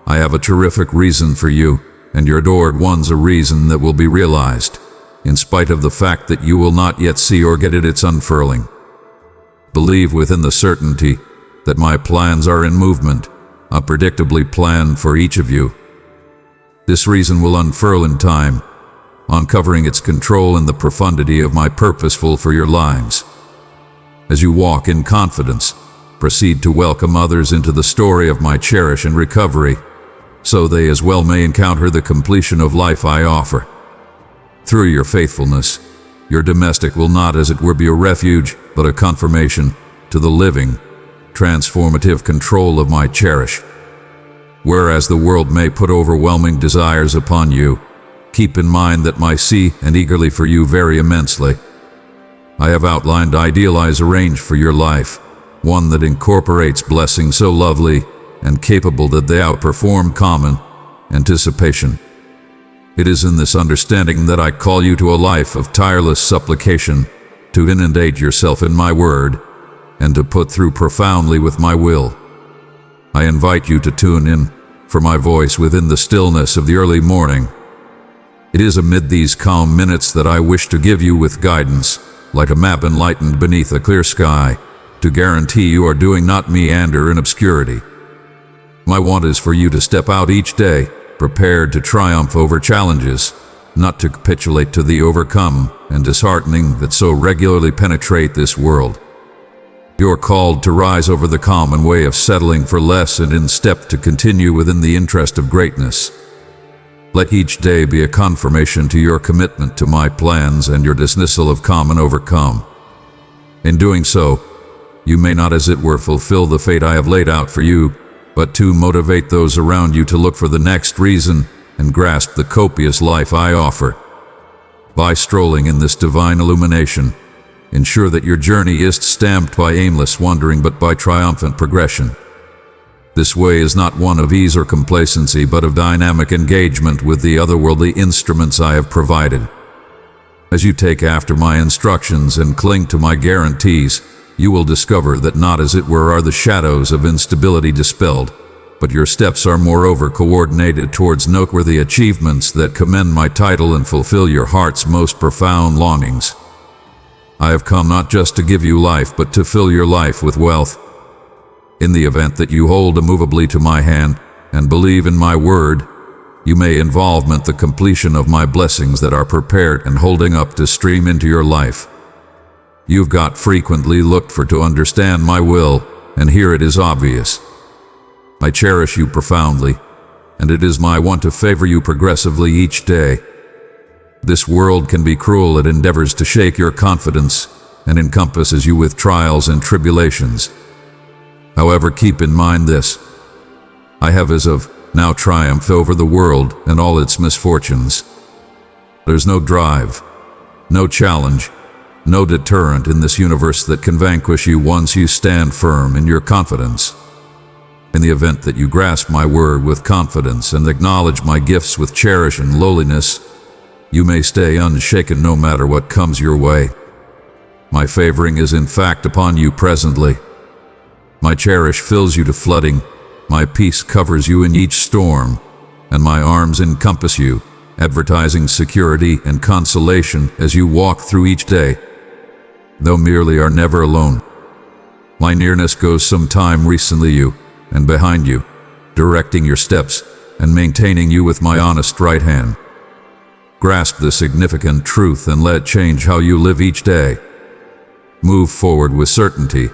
Speaker 1: I have a terrific reason for you, and your adored one's a reason that will be realized, in spite of the fact that you will not yet see or get its unfurling. Believe within the certainty that my plans are in movement, unpredictably planned for each of you. This reason will unfurl in time, uncovering its control in the profundity of my purposeful for your lives. As you walk in confidence, proceed to welcome others into the story of my cherish and recovery, so they as well may encounter the completion of life I offer. Through your faithfulness, your domestic will not as it were be a refuge, but a confirmation to the living, transformative control of my cherish. Whereas the world may put overwhelming desires upon you, keep in mind that my see and eagerly for you very immensely. I have outlined idealized arranged for your life, one that incorporates blessings so lovely and capable that they outperform common anticipation. It is in this understanding that I call you to a life of tireless supplication, to inundate yourself in my word, and to put through profoundly with my will. I invite you to tune in for my voice within the stillness of the early morning. It is amid these calm minutes that I wish to give you with guidance, like a map enlightened beneath a clear sky, to guarantee you are doing not meander in obscurity. My want is for you to step out each day, prepared to triumph over challenges, not to capitulate to the overcome and disheartening that so regularly penetrate this world. You are called to rise over the common way of settling for less and in step to continue within the interest of greatness. Let each day be a confirmation to your commitment to my plans and your dismissal of common overcome. In doing so, you may not as it were fulfill the fate I have laid out for you, but to motivate those around you to look for the next reason and grasp the copious life I offer. By strolling in this divine illumination, ensure that your journey is stamped by aimless wandering but by triumphant progression. This way is not one of ease or complacency, but of dynamic engagement with the otherworldly instruments I have provided. As you take after my instructions and cling to my guarantees, you will discover that not as it were are the shadows of instability dispelled, but your steps are moreover coordinated towards noteworthy achievements that commend my title and fulfill your heart's most profound longings. I have come not just to give you life, but to fill your life with wealth. In the event that you hold immovably to my hand and believe in my word, you may involvement the completion of my blessings that are prepared and holding up to stream into your life. You've got frequently looked for to understand my will, and here it is obvious. I cherish you profoundly, and it is my want to favor you progressively each day. This world can be cruel. It endeavors to shake your confidence and encompasses you with trials and tribulations. However, keep in mind this: I have as of now triumphed over the world and all its misfortunes. There's no drive, no challenge, no deterrent in this universe that can vanquish you once you stand firm in your confidence. In the event that you grasp my word with confidence and acknowledge my gifts with cherish and lowliness, you may stay unshaken no matter what comes your way. My favoring is in fact upon you presently. My cherish fills you to flooding, my peace covers you in each storm, and my arms encompass you, advertising security and consolation as you walk through each day. Though merely are never alone. My nearness goes some time recently you, and behind you, directing your steps and maintaining you with my honest right hand. Grasp the significant truth and let it change how you live each day. Move forward with certainty,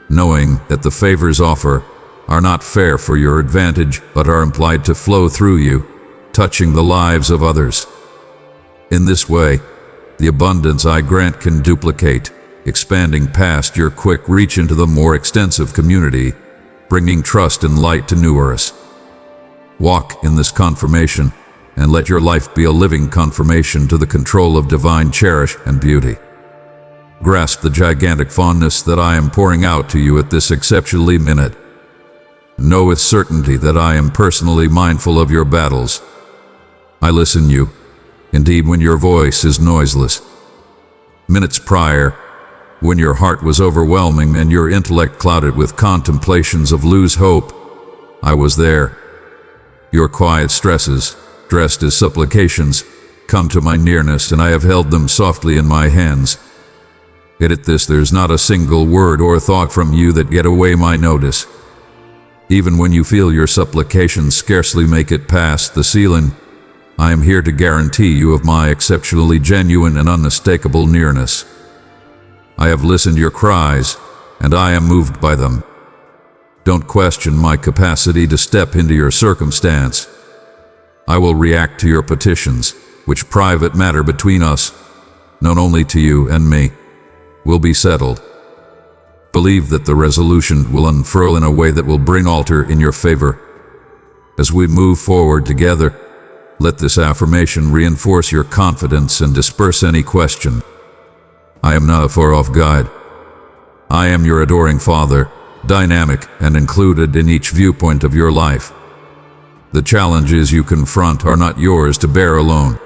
Speaker 1: knowing that the favors offer are not fair for your advantage, but are implied to flow through you, touching the lives of others. In this way, the abundance I grant can duplicate, expanding past your quick reach into the more extensive community, bringing trust and light to numerous. Walk in this confirmation, and let your life be a living confirmation to the control of divine cherish and beauty. Grasp the gigantic fondness that I am pouring out to you at this exceptionally minute. Know with certainty that I am personally mindful of your battles. I listen you, indeed when your voice is noiseless. Minutes prior, when your heart was overwhelming and your intellect clouded with contemplations of lose hope, I was there. Your quiet stresses, dressed as supplications, come to my nearness, and I have held them softly in my hands. Yet at this there's not a single word or thought from you that get away my notice. Even when you feel your supplications scarcely make it past the ceiling, I am here to guarantee you of my exceptionally genuine and unmistakable nearness. I have listened to your cries, and I am moved by them. Don't question my capacity to step into your circumstance. I will react to your petitions, which private matter between us, known only to you and me, will be settled. Believe that the resolution will unfurl in a way that will bring altar in your favor. As we move forward together, let this affirmation reinforce your confidence and disperse any question. I am not a far-off guide. I am your adoring Father, dynamic and included in each viewpoint of your life. The challenges you confront are not yours to bear alone.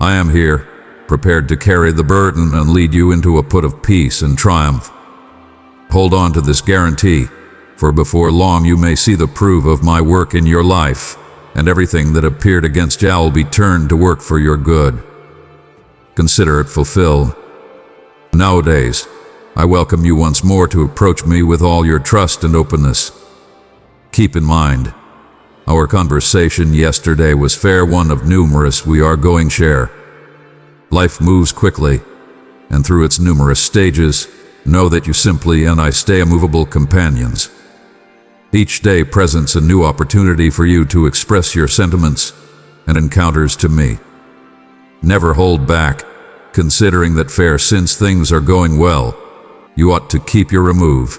Speaker 1: I am here, prepared to carry the burden and lead you into a put of peace and triumph. Hold on to this guarantee, for before long you may see the proof of my work in your life, and everything that appeared against you will be turned to work for your good. Consider it fulfilled. Nowadays, I welcome you once more to approach me with all your trust and openness. Keep in mind, our conversation yesterday was fair one of numerous we are going share. Life moves quickly, and through its numerous stages, know that you simply and I stay immovable companions. Each day presents a new opportunity for you to express your sentiments and encounters to me. Never hold back, considering that fair since things are going well, you ought to keep your remove.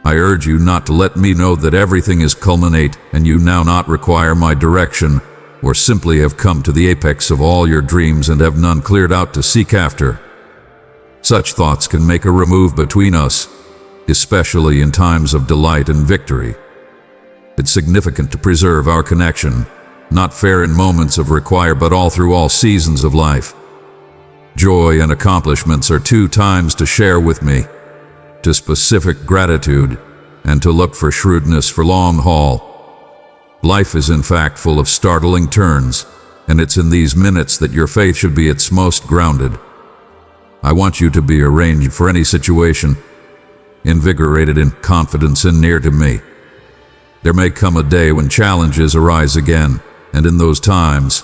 Speaker 1: I urge you not to let me know that everything is culminate and you now not require my direction, or simply have come to the apex of all your dreams and have none cleared out to seek after. Such thoughts can make a remove between us, especially in times of delight and victory. It's significant to preserve our connection, not fair in moments of require but all through all seasons of life. Joy and accomplishments are two times to share with me, to specific gratitude, and to look for shrewdness for long haul. Life is in fact full of startling turns, and it's in these minutes that your faith should be its most grounded. I want you to be arranged for any situation, invigorated in confidence and near to me. There may come a day when challenges arise again, and in those times,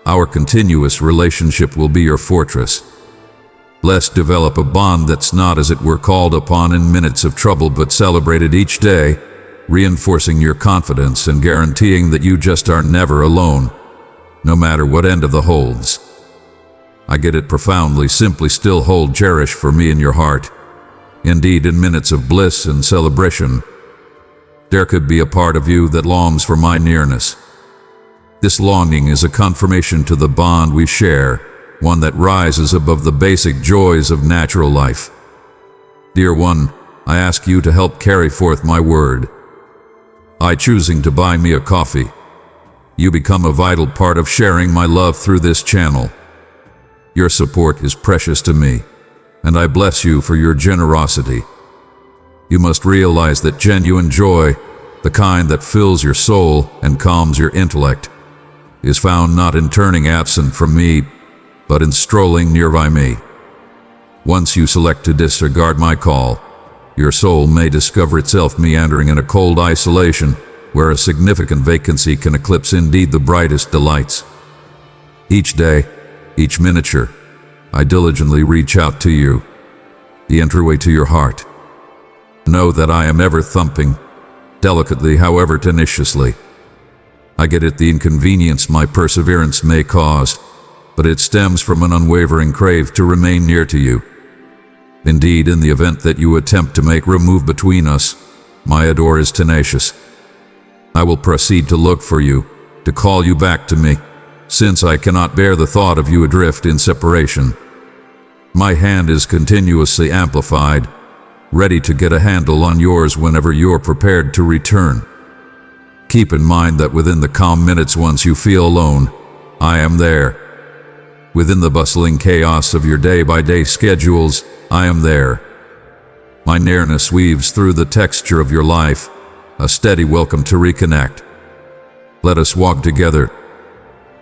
Speaker 1: our continuous relationship will be your fortress. Let's develop a bond that's not as it were called upon in minutes of trouble but celebrated each day, reinforcing your confidence and guaranteeing that you just are never alone, no matter what end of the holds. I get it profoundly, simply still hold cherish for me in your heart. Indeed, in minutes of bliss and celebration, there could be a part of you that longs for my nearness. This longing is a confirmation to the bond we share, one that rises above the basic joys of natural life. Dear one, I ask you to help carry forth my word. I choosing to buy me a coffee. You become a vital part of sharing my love through this channel. Your support is precious to me, and I bless you for your generosity. You must realize that genuine joy, the kind that fills your soul and calms your intellect, is found not in turning absent from me, but in strolling nearby me. Once you select to disregard my call, your soul may discover itself meandering in a cold isolation where a significant vacancy can eclipse indeed the brightest delights. Each day, each miniature, I diligently reach out to you, the entryway to your heart. Know that I am ever thumping, delicately, however tenaciously. I get it, the inconvenience my perseverance may cause, but it stems from an unwavering crave to remain near to you. Indeed, in the event that you attempt to make a move between us, my adore is tenacious. I will proceed to look for you, to call you back to me, since I cannot bear the thought of you adrift in separation. My hand is continuously amplified, ready to get a handle on yours whenever you're prepared to return. Keep in mind that within the calm minutes once you feel alone, I am there. Within the bustling chaos of your day-by-day schedules, I am there. My nearness weaves through the texture of your life, a steady welcome to reconnect. Let us walk together.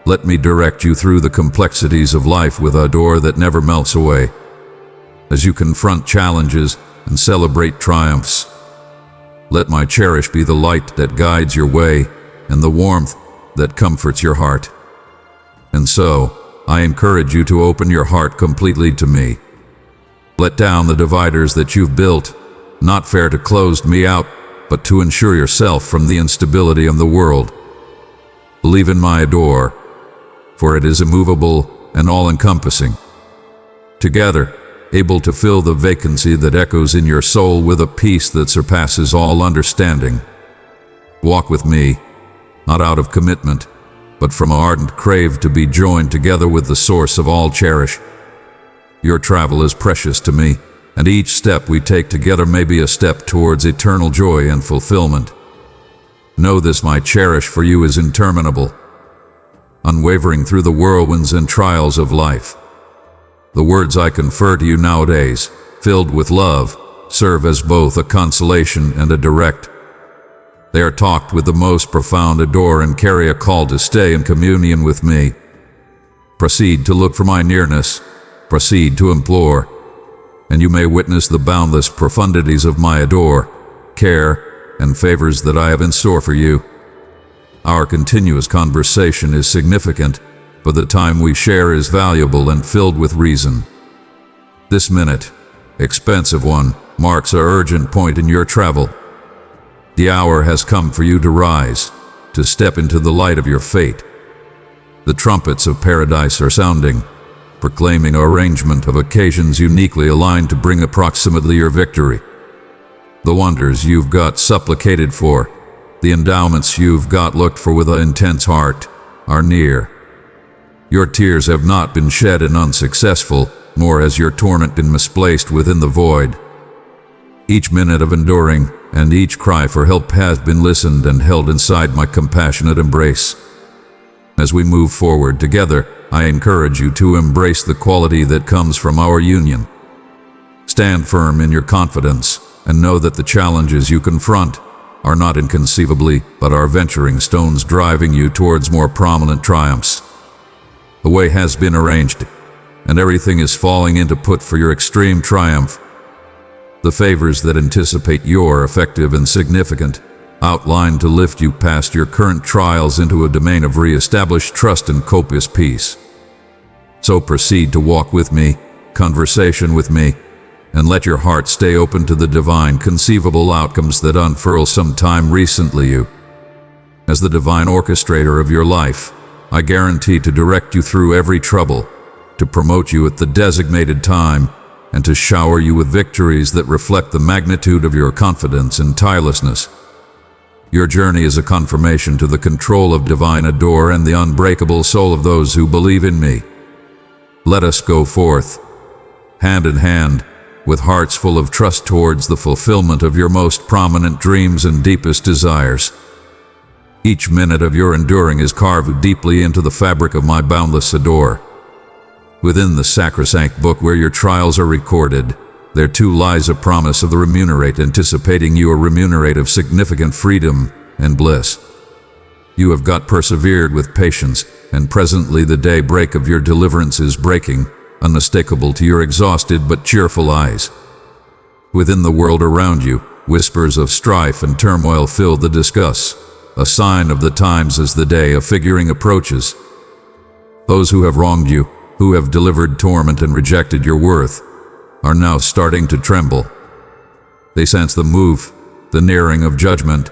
Speaker 1: Let me direct you through the complexities of life with a door that never melts away. As you confront challenges and celebrate triumphs, let my cherish be the light that guides your way and the warmth that comforts your heart. And so, I encourage you to open your heart completely to me. Let down the dividers that you've built, not fair to close me out, but to ensure yourself from the instability of the world. Believe in my adore, for it is immovable and all-encompassing. Together, able to fill the vacancy that echoes in your soul with a peace that surpasses all understanding. Walk with me, not out of commitment, but from an ardent crave to be joined together with the source of all cherish. Your travel is precious to me, and each step we take together may be a step towards eternal joy and fulfillment. Know this, my cherish for you is interminable, unwavering through the whirlwinds and trials of life. The words I confer to you nowadays, filled with love, serve as both a consolation and a direct. They are talked with the most profound adore and carry a call to stay in communion with me. Proceed to look for my nearness, proceed to implore, and you may witness the boundless profundities of my adore, care, and favors that I have in store for you. Our continuous conversation is significant, but the time we share is valuable and filled with reason. This minute, expensive one, marks an urgent point in your travel. The hour has come for you to rise, to step into the light of your fate. The trumpets of paradise are sounding, proclaiming an arrangement of occasions uniquely aligned to bring approximately your victory. The wonders you've got supplicated for, the endowments you've got looked for with an intense heart, are near. Your tears have not been shed and unsuccessful, nor has your torment been misplaced within the void. Each minute of enduring and each cry for help has been listened and held inside my compassionate embrace. As we move forward together, I encourage you to embrace the quality that comes from our union. Stand firm in your confidence and know that the challenges you confront are not inconceivably, but are venturing stones driving you towards more prominent triumphs. The way has been arranged, and everything is falling into put for your extreme triumph. The favors that anticipate your effective and significant, outlined to lift you past your current trials into a domain of re-established trust and copious peace. So proceed to walk with me, conversation with me, and let your heart stay open to the divine conceivable outcomes that unfurl sometime recently you. As the divine orchestrator of your life, I guarantee to direct you through every trouble, to promote you at the designated time, and to shower you with victories that reflect the magnitude of your confidence and tirelessness. Your journey is a confirmation to the control of divine adore and the unbreakable soul of those who believe in me. Let us go forth, hand in hand, with hearts full of trust towards the fulfillment of your most prominent dreams and deepest desires. Each minute of your enduring is carved deeply into the fabric of my boundless adore. Within the sacrosanct book where your trials are recorded, there too lies a promise of the remunerate, anticipating you a remunerate of significant freedom and bliss. You have got persevered with patience, and presently the daybreak of your deliverance is breaking, unmistakable to your exhausted but cheerful eyes. Within the world around you, whispers of strife and turmoil fill the discuss, a sign of the times as the day of figuring approaches. Those who have wronged you, who have delivered torment and rejected your worth, are now starting to tremble. They sense the nearing of judgment,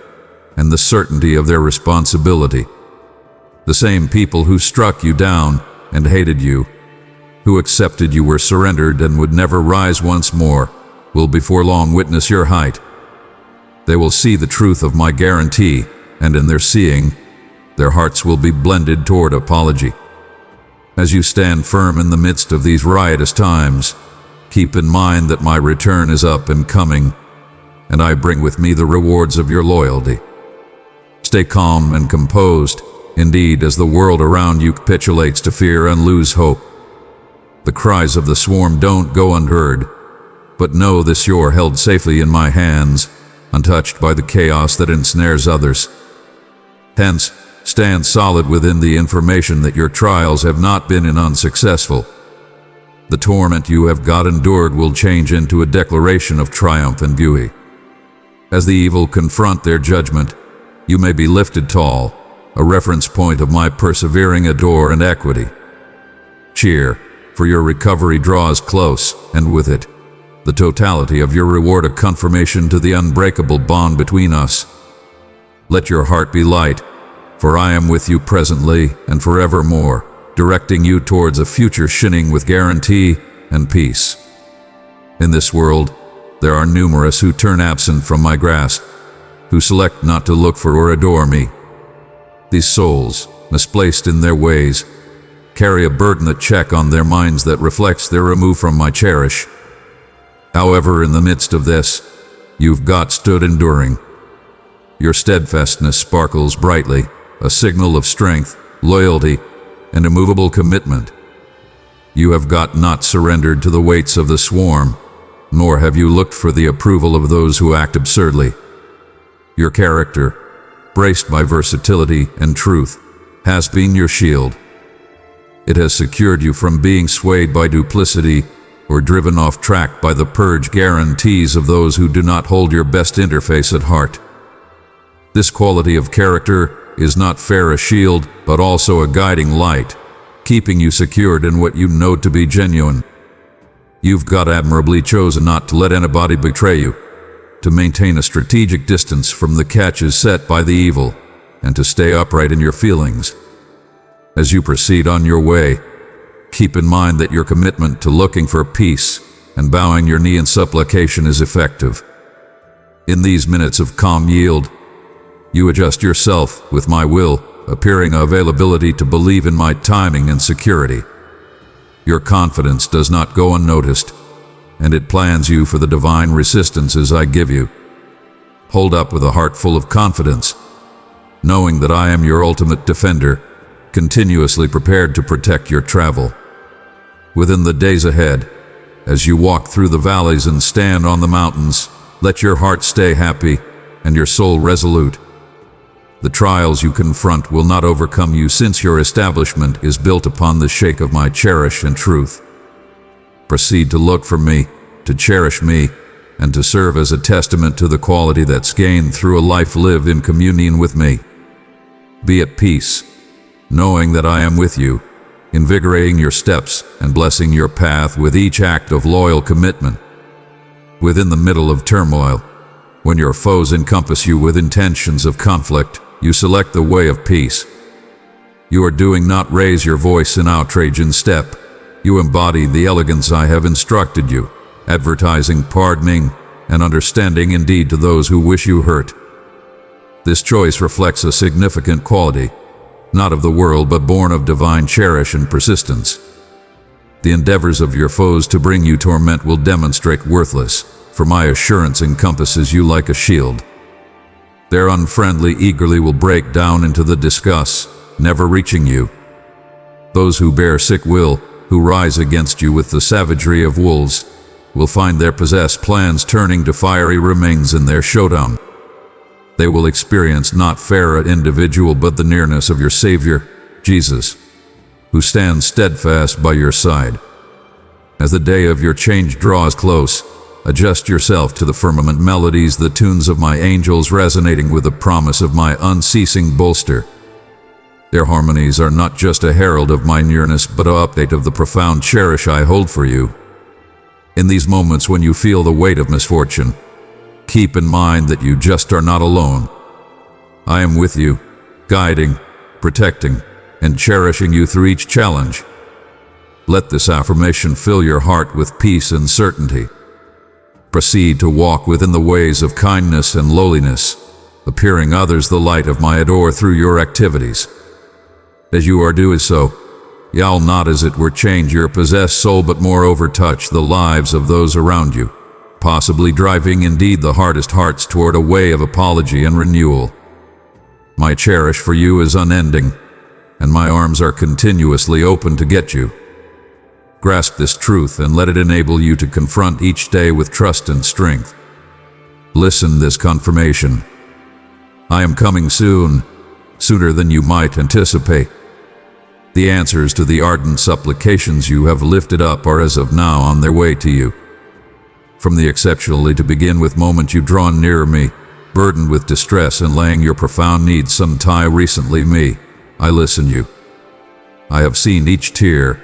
Speaker 1: and the certainty of their responsibility. The same people who struck you down and hated you, who accepted you were surrendered and would never rise once more, will before long witness your height. They will see the truth of my guarantee, and in their seeing, their hearts will be blended toward apology. As you stand firm in the midst of these riotous times, keep in mind that my return is up and coming, and I bring with me the rewards of your loyalty. Stay calm and composed, indeed, as the world around you capitulates to fear and lose hope. The cries of the swarm don't go unheard, but know this: you're held safely in my hands, untouched by the chaos that ensnares others. Hence, stand solid within the information that your trials have not been unsuccessful. The torment you have got endured will change into a declaration of triumph and beauty. As the evil confront their judgment, you may be lifted tall, a reference point of my persevering ardor and equity. Cheer, for your recovery draws close, and with it, the totality of your reward, a confirmation to the unbreakable bond between us. Let your heart be light, for I am with you presently and forevermore, directing you towards a future shining with guarantee and peace. In this world, there are numerous who turn absent from my grasp, who select not to look for or adore me. These souls, misplaced in their ways, carry a burden that check on their minds that reflects their remove from my cherish. However, in the midst of this, you've got stood enduring. Your steadfastness sparkles brightly, a signal of strength, loyalty, and immovable commitment. You have got not surrendered to the weights of the swarm, nor have you looked for the approval of those who act absurdly. Your character, braced by versatility and truth, has been your shield. It has secured you from being swayed by duplicity or driven off track by the purge guarantees of those who do not hold your best interface at heart. This quality of character is not fair a shield, but also a guiding light, keeping you secured in what you know to be genuine. You've got admirably chosen not to let anybody betray you, to maintain a strategic distance from the catches set by the evil, and to stay upright in your feelings. As you proceed on your way, keep in mind that your commitment to looking for peace and bowing your knee in supplication is effective. In these minutes of calm yield, you adjust yourself with my will, appearing availability to believe in my timing and security. Your confidence does not go unnoticed, and it plans you for the divine resistances I give you. Hold up with a heart full of confidence, knowing that I am your ultimate defender, continuously prepared to protect your travel. Within the days ahead, as you walk through the valleys and stand on the mountains, let your heart stay happy and your soul resolute. The trials you confront will not overcome you, since your establishment is built upon the shake of my cherish and truth. Proceed to look for me, to cherish me, and to serve as a testament to the quality that's gained through a life lived in communion with me. Be at peace, knowing that I am with you, invigorating your steps and blessing your path with each act of loyal commitment. Within the middle of turmoil, when your foes encompass you with intentions of conflict, you select the way of peace. You are doing not raise your voice in outrage and step. You embody the elegance I have instructed you, advertising pardoning and understanding indeed to those who wish you hurt. This choice reflects a significant quality, not of the world but born of divine cherish and persistence. The endeavors of your foes to bring you torment will demonstrate worthless, for my assurance encompasses you like a shield. Their unfriendly eagerly will break down into the discuss, never reaching you. Those who bear sick will, who rise against you with the savagery of wolves, will find their possessed plans turning to fiery remains in their showdown. They will experience not fair an individual but the nearness of your Savior, Jesus, who stands steadfast by your side. As the day of your change draws close, adjust yourself to the firmament melodies, the tunes of my angels resonating with the promise of my unceasing bolster. Their harmonies are not just a herald of my nearness but an update of the profound cherish I hold for you. In these moments when you feel the weight of misfortune, keep in mind that you just are not alone. I am with you, guiding, protecting, and cherishing you through each challenge. Let this affirmation fill your heart with peace and certainty. Proceed to walk within the ways of kindness and lowliness, appearing others the light of my adore through your activities. As you are doing so, you'll not as it were change your possessed soul but moreover touch the lives of those around you, possibly driving indeed the hardest hearts toward a way of apology and renewal. My cherish for you is unending, and my arms are continuously open to get you. Grasp this truth and let it enable you to confront each day with trust and strength. Listen this confirmation. I am coming soon, sooner than you might anticipate. The answers to the ardent supplications you have lifted up are as of now on their way to you. From the exceptionally to begin with moment you drawn nearer me, burdened with distress and laying your profound needs some time recently me, I listen you. I have seen each tear,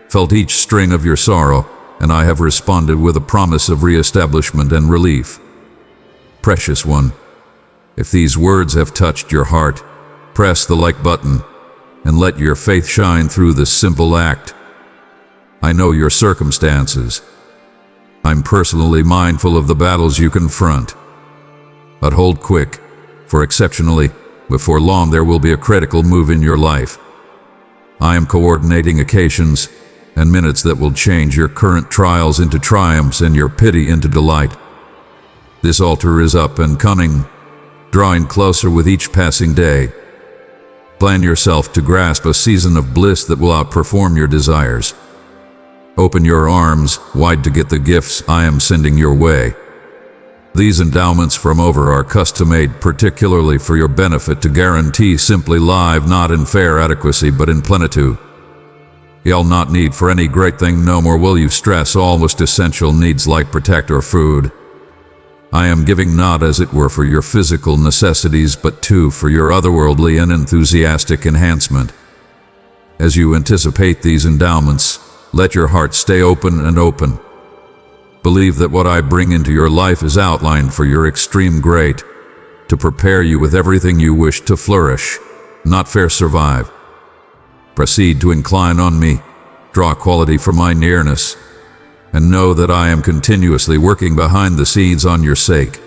Speaker 1: felt each string of your sorrow, and I have responded with a promise of re-establishment and relief. Precious one, if these words have touched your heart, press the like button and let your faith shine through this simple act. I know your circumstances. I'm personally mindful of the battles you confront. But hold quick, for exceptionally, before long there will be a critical move in your life. I am coordinating occasions and minutes that will change your current trials into triumphs and your pity into delight. This altar is up and coming, drawing closer with each passing day. Plan yourself to grasp a season of bliss that will outperform your desires. Open your arms wide to get the gifts I am sending your way. These endowments from over are custom-made particularly for your benefit to guarantee simply live not in fair adequacy but in plenitude. You'll not need for any great thing no more will you stress almost essential needs like protect or food. I am giving not as it were for your physical necessities but too for your otherworldly and enthusiastic enhancement. As you anticipate these endowments, let your heart stay open and open. Believe that what I bring into your life is outlined for your extreme great, to prepare you with everything you wish to flourish, not fair survive. Proceed to incline on me, draw quality from my nearness, and know that I am continuously working behind the scenes on your sake.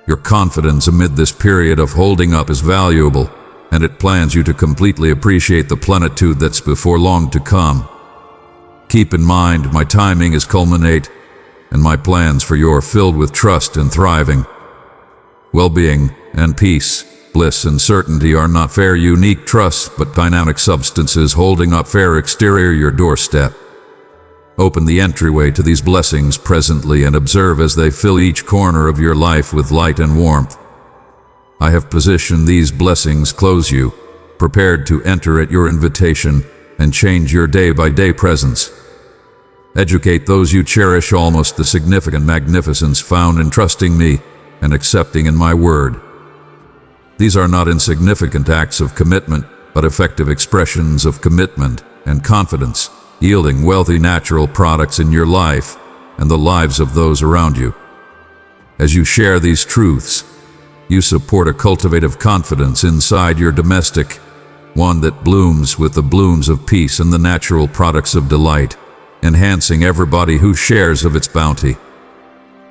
Speaker 1: Your confidence amid this period of holding up is valuable, and it plans you to completely appreciate the plenitude that's before long to come. Keep in mind my timing is culminate, and my plans for you are filled with trust and thriving. Well-being and peace, bliss and certainty are not fair unique trusts but dynamic substances holding up fair exterior your doorstep. Open the entryway to these blessings presently and observe as they fill each corner of your life with light and warmth. I have positioned these blessings close you, prepared to enter at your invitation and change your day-by-day presence. Educate those you cherish almost the significant magnificence found in trusting me and accepting in my word. These are not insignificant acts of commitment, but effective expressions of commitment and confidence, yielding wealthy natural products in your life and the lives of those around you. As you share these truths, you support a cultivative confidence inside your domestic, one that blooms with the blooms of peace and the natural products of delight, enhancing everybody who shares of its bounty.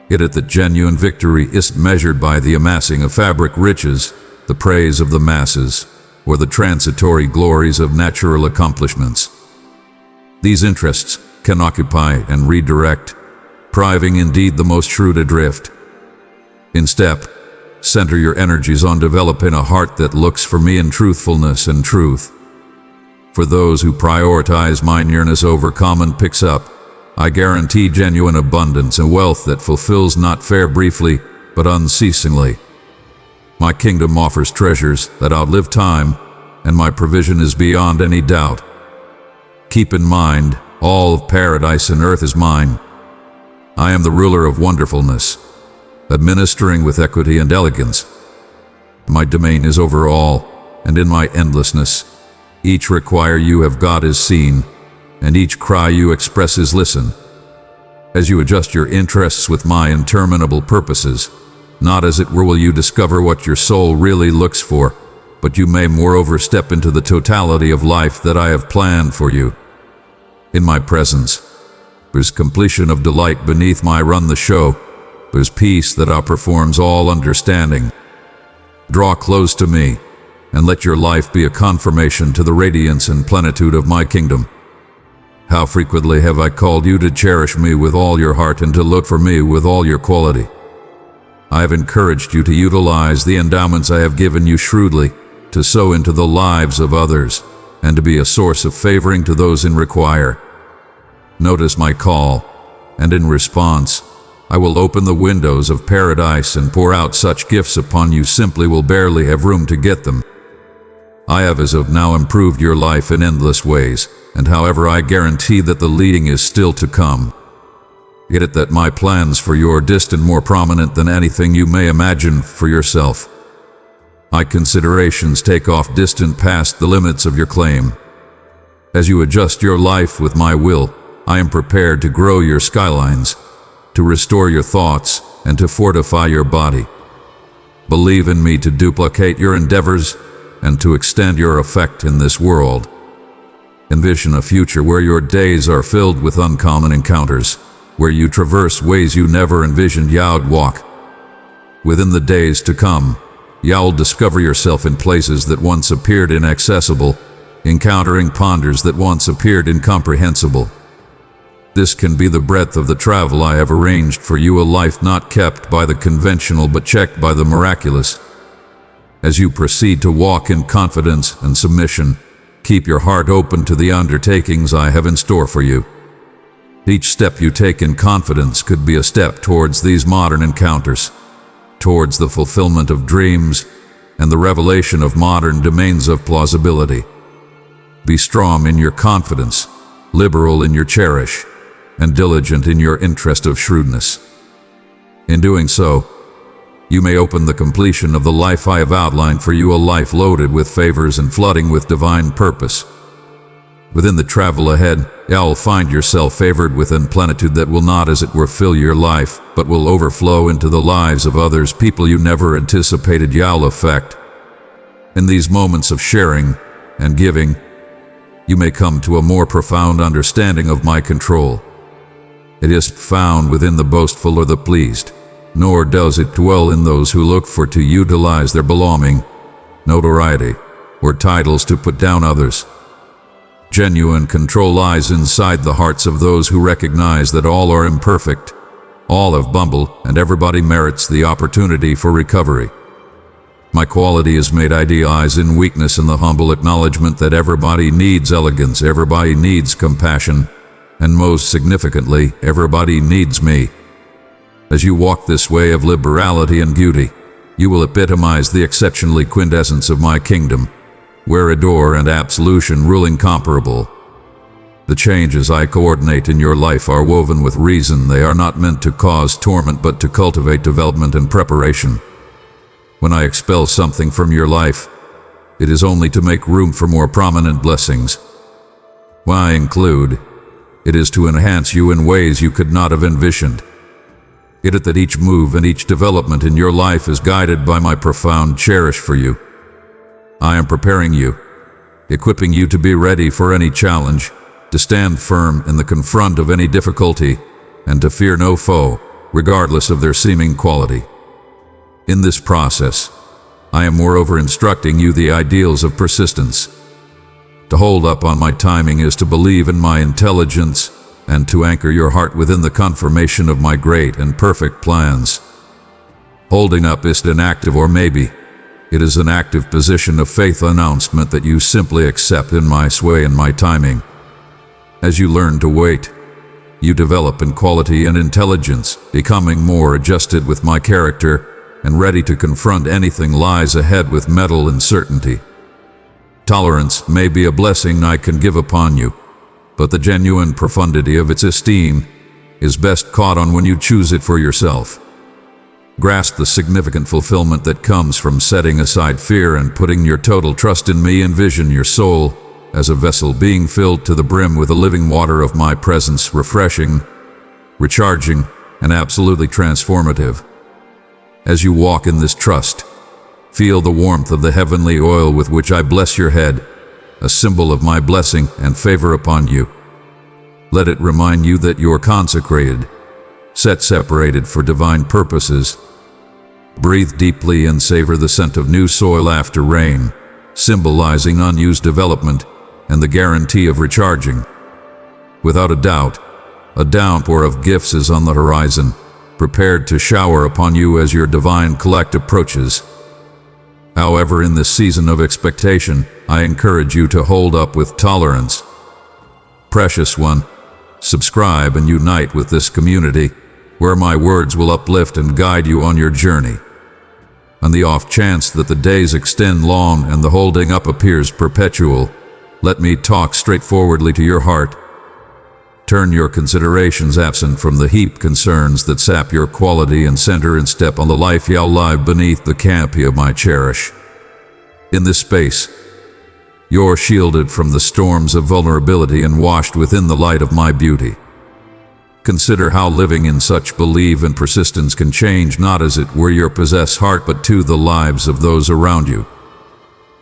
Speaker 1: Yet that genuine victory isn't measured by the amassing of fabric riches, the praise of the masses, or the transitory glories of natural accomplishments. These interests can occupy and redirect, priving indeed the most shrewd adrift. Instead, center your energies on developing a heart that looks for me in truthfulness and truth. For those who prioritize my nearness over common picks up, I guarantee genuine abundance and wealth that fulfills not fair briefly, but unceasingly. My kingdom offers treasures that outlive time, and my provision is beyond any doubt. Keep in mind, all of paradise and earth is mine. I am the ruler of wonderfulness, administering with equity and elegance. My domain is over all, and in my endlessness, each require you have God is seen, and each cry you express is listen. As you adjust your interests with my interminable purposes, Not as it were will you discover what your soul really looks for, but you may moreover step into the totality of life that I have planned for you. In my presence, there's completion of delight beneath my run the show. There's peace that outperforms all understanding. Draw close to me, and let your life be a confirmation to the radiance and plenitude of my kingdom. How frequently have I called you to cherish me with all your heart and to look for me with all your quality. I have encouraged you to utilize the endowments I have given you shrewdly, to sow into the lives of others, and to be a source of favoring to those in require. Notice my call, and in response, I will open the windows of paradise and pour out such gifts upon you simply will barely have room to get them. I have as of now improved your life in endless ways, and however I guarantee that the leading is still to come. Get it that my plans for you are distant more prominent than anything you may imagine for yourself. My considerations take off distant past the limits of your claim. As you adjust your life with my will, I am prepared to grow your skylines, to restore your thoughts, and to fortify your body. Believe in me to duplicate your endeavors and to extend your effect in this world. Envision a future where your days are filled with uncommon encounters, where you traverse ways you never envisioned you'd walk. Within the days to come, you'll discover yourself in places that once appeared inaccessible, encountering ponders that once appeared incomprehensible. This can be the breadth of the travel I have arranged for you, a life not kept by the conventional but checked by the miraculous. As you proceed to walk in confidence and submission, keep your heart open to the undertakings I have in store for you. Each step you take in confidence could be a step towards these modern encounters, towards the fulfillment of dreams and the revelation of modern domains of plausibility. Be strong in your confidence, liberal in your cherish, and diligent in your interest of shrewdness. In doing so, you may open the completion of the life I have outlined for you, a life loaded with favors and flooding with divine purpose. Within the travel ahead, you'll find yourself favored with a plenitude that will not as it were fill your life, but will overflow into the lives of others, people you never anticipated you'll affect. In these moments of sharing and giving, you may come to a more profound understanding of my control. It is found within the boastful or the pleased, nor does it dwell in those who look for to utilize their belonging, notoriety, or titles to put down others. Genuine control lies inside the hearts of those who recognize that all are imperfect, all have bumbled, and everybody merits the opportunity for recovery. My quality is made idealized in weakness and the humble acknowledgement that everybody needs elegance, everybody needs compassion, and most significantly, everybody needs me. As you walk this way of liberality and beauty, you will epitomize the exceptionally quintessence of my kingdom, where adore and absolution rule incomparable. The changes I coordinate in your life are woven with reason. They are not meant to cause torment but to cultivate development and preparation. When I expel something from your life, it is only to make room for more prominent blessings. When I include, it is to enhance you in ways you could not have envisioned. Get it that each move and each development in your life is guided by my profound cherish for you. I am preparing you, equipping you to be ready for any challenge, to stand firm in the confront of any difficulty, and to fear no foe, regardless of their seeming quality. In this process, I am moreover instructing you the ideals of persistence. To hold up on my timing is to believe in my intelligence and to anchor your heart within the confirmation of my great and perfect plans. Holding up is an active or maybe. It is an active position of faith announcement that you simply accept in my sway and my timing. As you learn to wait, you develop in quality and intelligence, becoming more adjusted with my character and ready to confront anything lies ahead with mettle and certainty. Tolerance may be a blessing I can give upon you, but the genuine profundity of its esteem is best caught on when you choose it for yourself. Grasp the significant fulfillment that comes from setting aside fear and putting your total trust in me. Envision your soul as a vessel being filled to the brim with the living water of my presence, refreshing, recharging, and absolutely transformative. As you walk in this trust, feel the warmth of the heavenly oil with which I bless your head, a symbol of my blessing and favor upon you. Let it remind you that you're consecrated, set separated for divine purposes. Breathe deeply and savor the scent of new soil after rain, symbolizing unused development and the guarantee of recharging. Without a doubt, a downpour of gifts is on the horizon, prepared to shower upon you as your divine collect approaches. However, in this season of expectation, I encourage you to hold up with tolerance. Precious one, subscribe and unite with this community, where my words will uplift and guide you on your journey. On the off chance that the days extend long and the holding up appears perpetual, let me talk straightforwardly to your heart. Turn your considerations absent from the heap concerns that sap your quality and center and step on the life you'll live beneath the canopy of my cherish. In this space, you're shielded from the storms of vulnerability and washed within the light of my beauty. Consider how living in such belief and persistence can change not as it were your possessed heart but to the lives of those around you.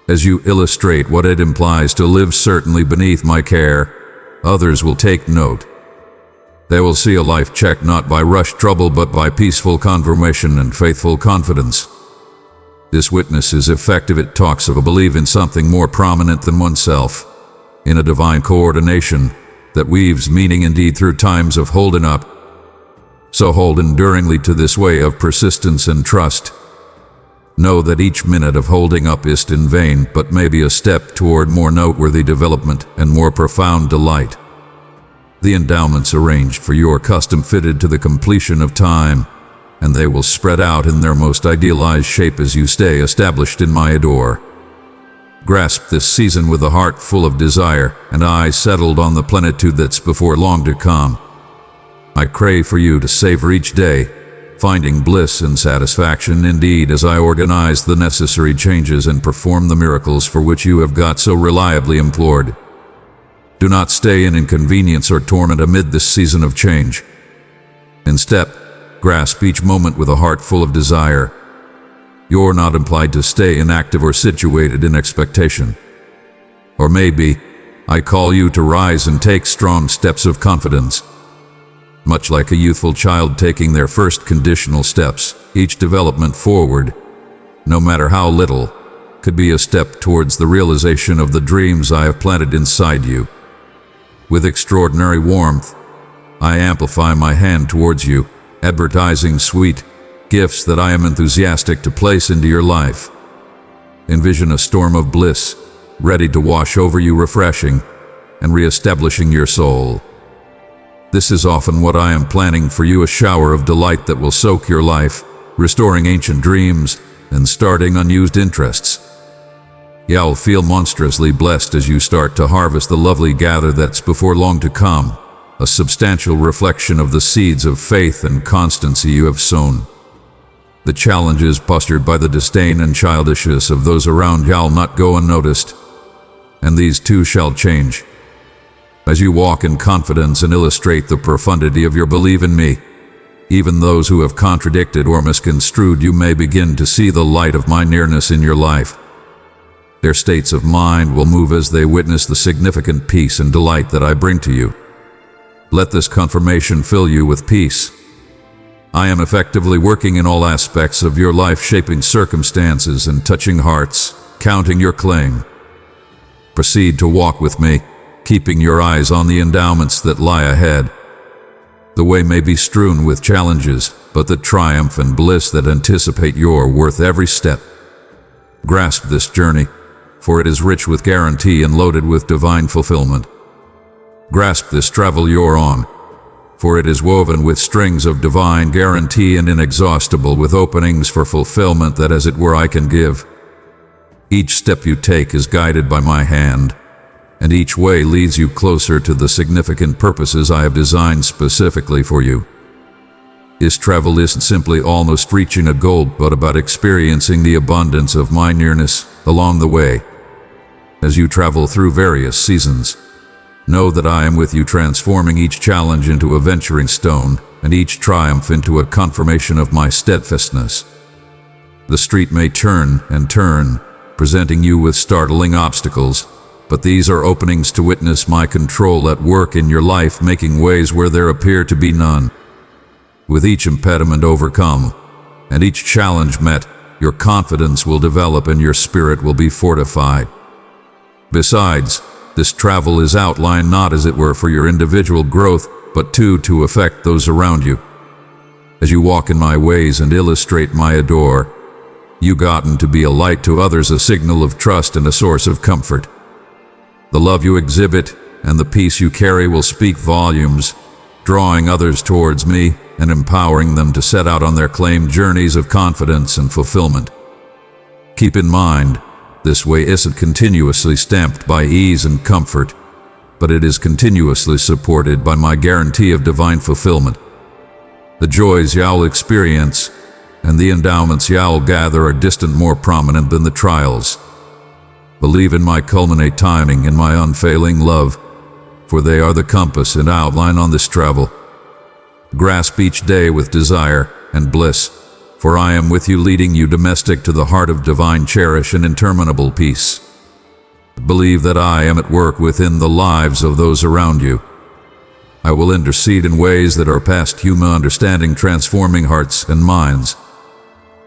Speaker 1: As you illustrate what it implies to live certainly beneath my care, others will take note. They will see a life checked not by rushed trouble but by peaceful confirmation and faithful confidence. This witness is effective. It talks of a belief in something more prominent than oneself, in a divine coordination that weaves meaning indeed through times of holding up. So hold enduringly to this way of persistence and trust. Know that each minute of holding up isn't in vain, but may be a step toward more noteworthy development and more profound delight. The endowments arranged for you are custom fitted to the completion of time, and they will spread out in their most idealized shape as you stay established in my adore. Grasp this season with a heart full of desire and eyes settled on the plenitude that's before long to come. I crave for you to savor each day, finding bliss and satisfaction indeed as I organize the necessary changes and perform the miracles for which you have got so reliably implored. Do not stay in inconvenience or torment amid this season of change. Instead, grasp each moment with a heart full of desire. You're not implied to stay inactive or situated in expectation. Or maybe, I call you to rise and take strong steps of confidence. Much like a youthful child taking their first conditional steps, each development forward, no matter how little, could be a step towards the realization of the dreams I have planted inside you. With extraordinary warmth, I amplify my hand towards you, advertising sweet gifts that I am enthusiastic to place into your life. Envision a storm of bliss, ready to wash over you, refreshing and reestablishing your soul. This is often what I am planning for you, a shower of delight that will soak your life, restoring ancient dreams and starting unused interests. You'll feel monstrously blessed as you start to harvest the lovely gather that's before long to come, a substantial reflection of the seeds of faith and constancy you have sown. The challenges postured by the disdain and childishness of those around you'll not go unnoticed, and these too shall change. As you walk in confidence and illustrate the profundity of your belief in me, even those who have contradicted or misconstrued you may begin to see the light of my nearness in your life. Their states of mind will move as they witness the significant peace and delight that I bring to you. Let this confirmation fill you with peace. I am effectively working in all aspects of your life, shaping circumstances and touching hearts, counting your claim. Proceed to walk with me, keeping your eyes on the endowments that lie ahead. The way may be strewn with challenges, but the triumph and bliss that anticipate you're worth every step. Grasp this journey, for it is rich with guarantee and loaded with divine fulfillment. Grasp this travel you're on, for it is woven with strings of divine guarantee and inexhaustible with openings for fulfillment that as it were I can give. Each step you take is guided by my hand, and each way leads you closer to the significant purposes I have designed specifically for you. This travel isn't simply almost reaching a goal, but about experiencing the abundance of my nearness along the way. As you travel through various seasons, know that I am with you, transforming each challenge into a venturing stone and each triumph into a confirmation of my steadfastness. The street may turn and turn, presenting you with startling obstacles, but these are openings to witness my control at work in your life, making ways where there appear to be none. With each impediment overcome, and each challenge met, your confidence will develop and your spirit will be fortified. Besides, this travel is outlined not as it were for your individual growth, but to affect those around you. As you walk in my ways and illustrate my adore, you gotten to be a light to others, a signal of trust and a source of comfort. The love you exhibit and the peace you carry will speak volumes, drawing others towards me and empowering them to set out on their claimed journeys of confidence and fulfillment. Keep in mind, this way isn't continuously stamped by ease and comfort, but it is continuously supported by my guarantee of divine fulfillment. The joys y'all experience and the endowments y'all gather are distant more prominent than the trials. Believe in my culminate timing and my unfailing love, for they are the compass and outline on this travel. Grasp each day with desire and bliss, for I am with you, leading you domestic to the heart of divine cherish and interminable peace. Believe that I am at work within the lives of those around you. I will intercede in ways that are past human understanding, transforming hearts and minds.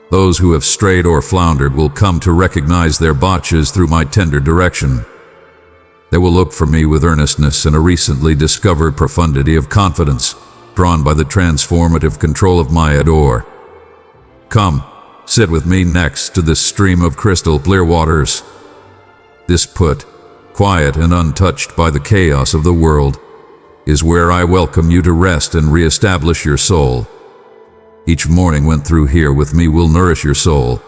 Speaker 1: Those who have strayed or floundered will come to recognize their botches through my tender direction. They will look for me with earnestness and a recently discovered profundity of confidence, drawn by the transformative control of my adore. Come, sit with me next to this stream of crystal clear waters. This put, quiet and untouched by the chaos of the world, is where I welcome you to rest and reestablish your soul. Each morning went through here with me will nourish your soul.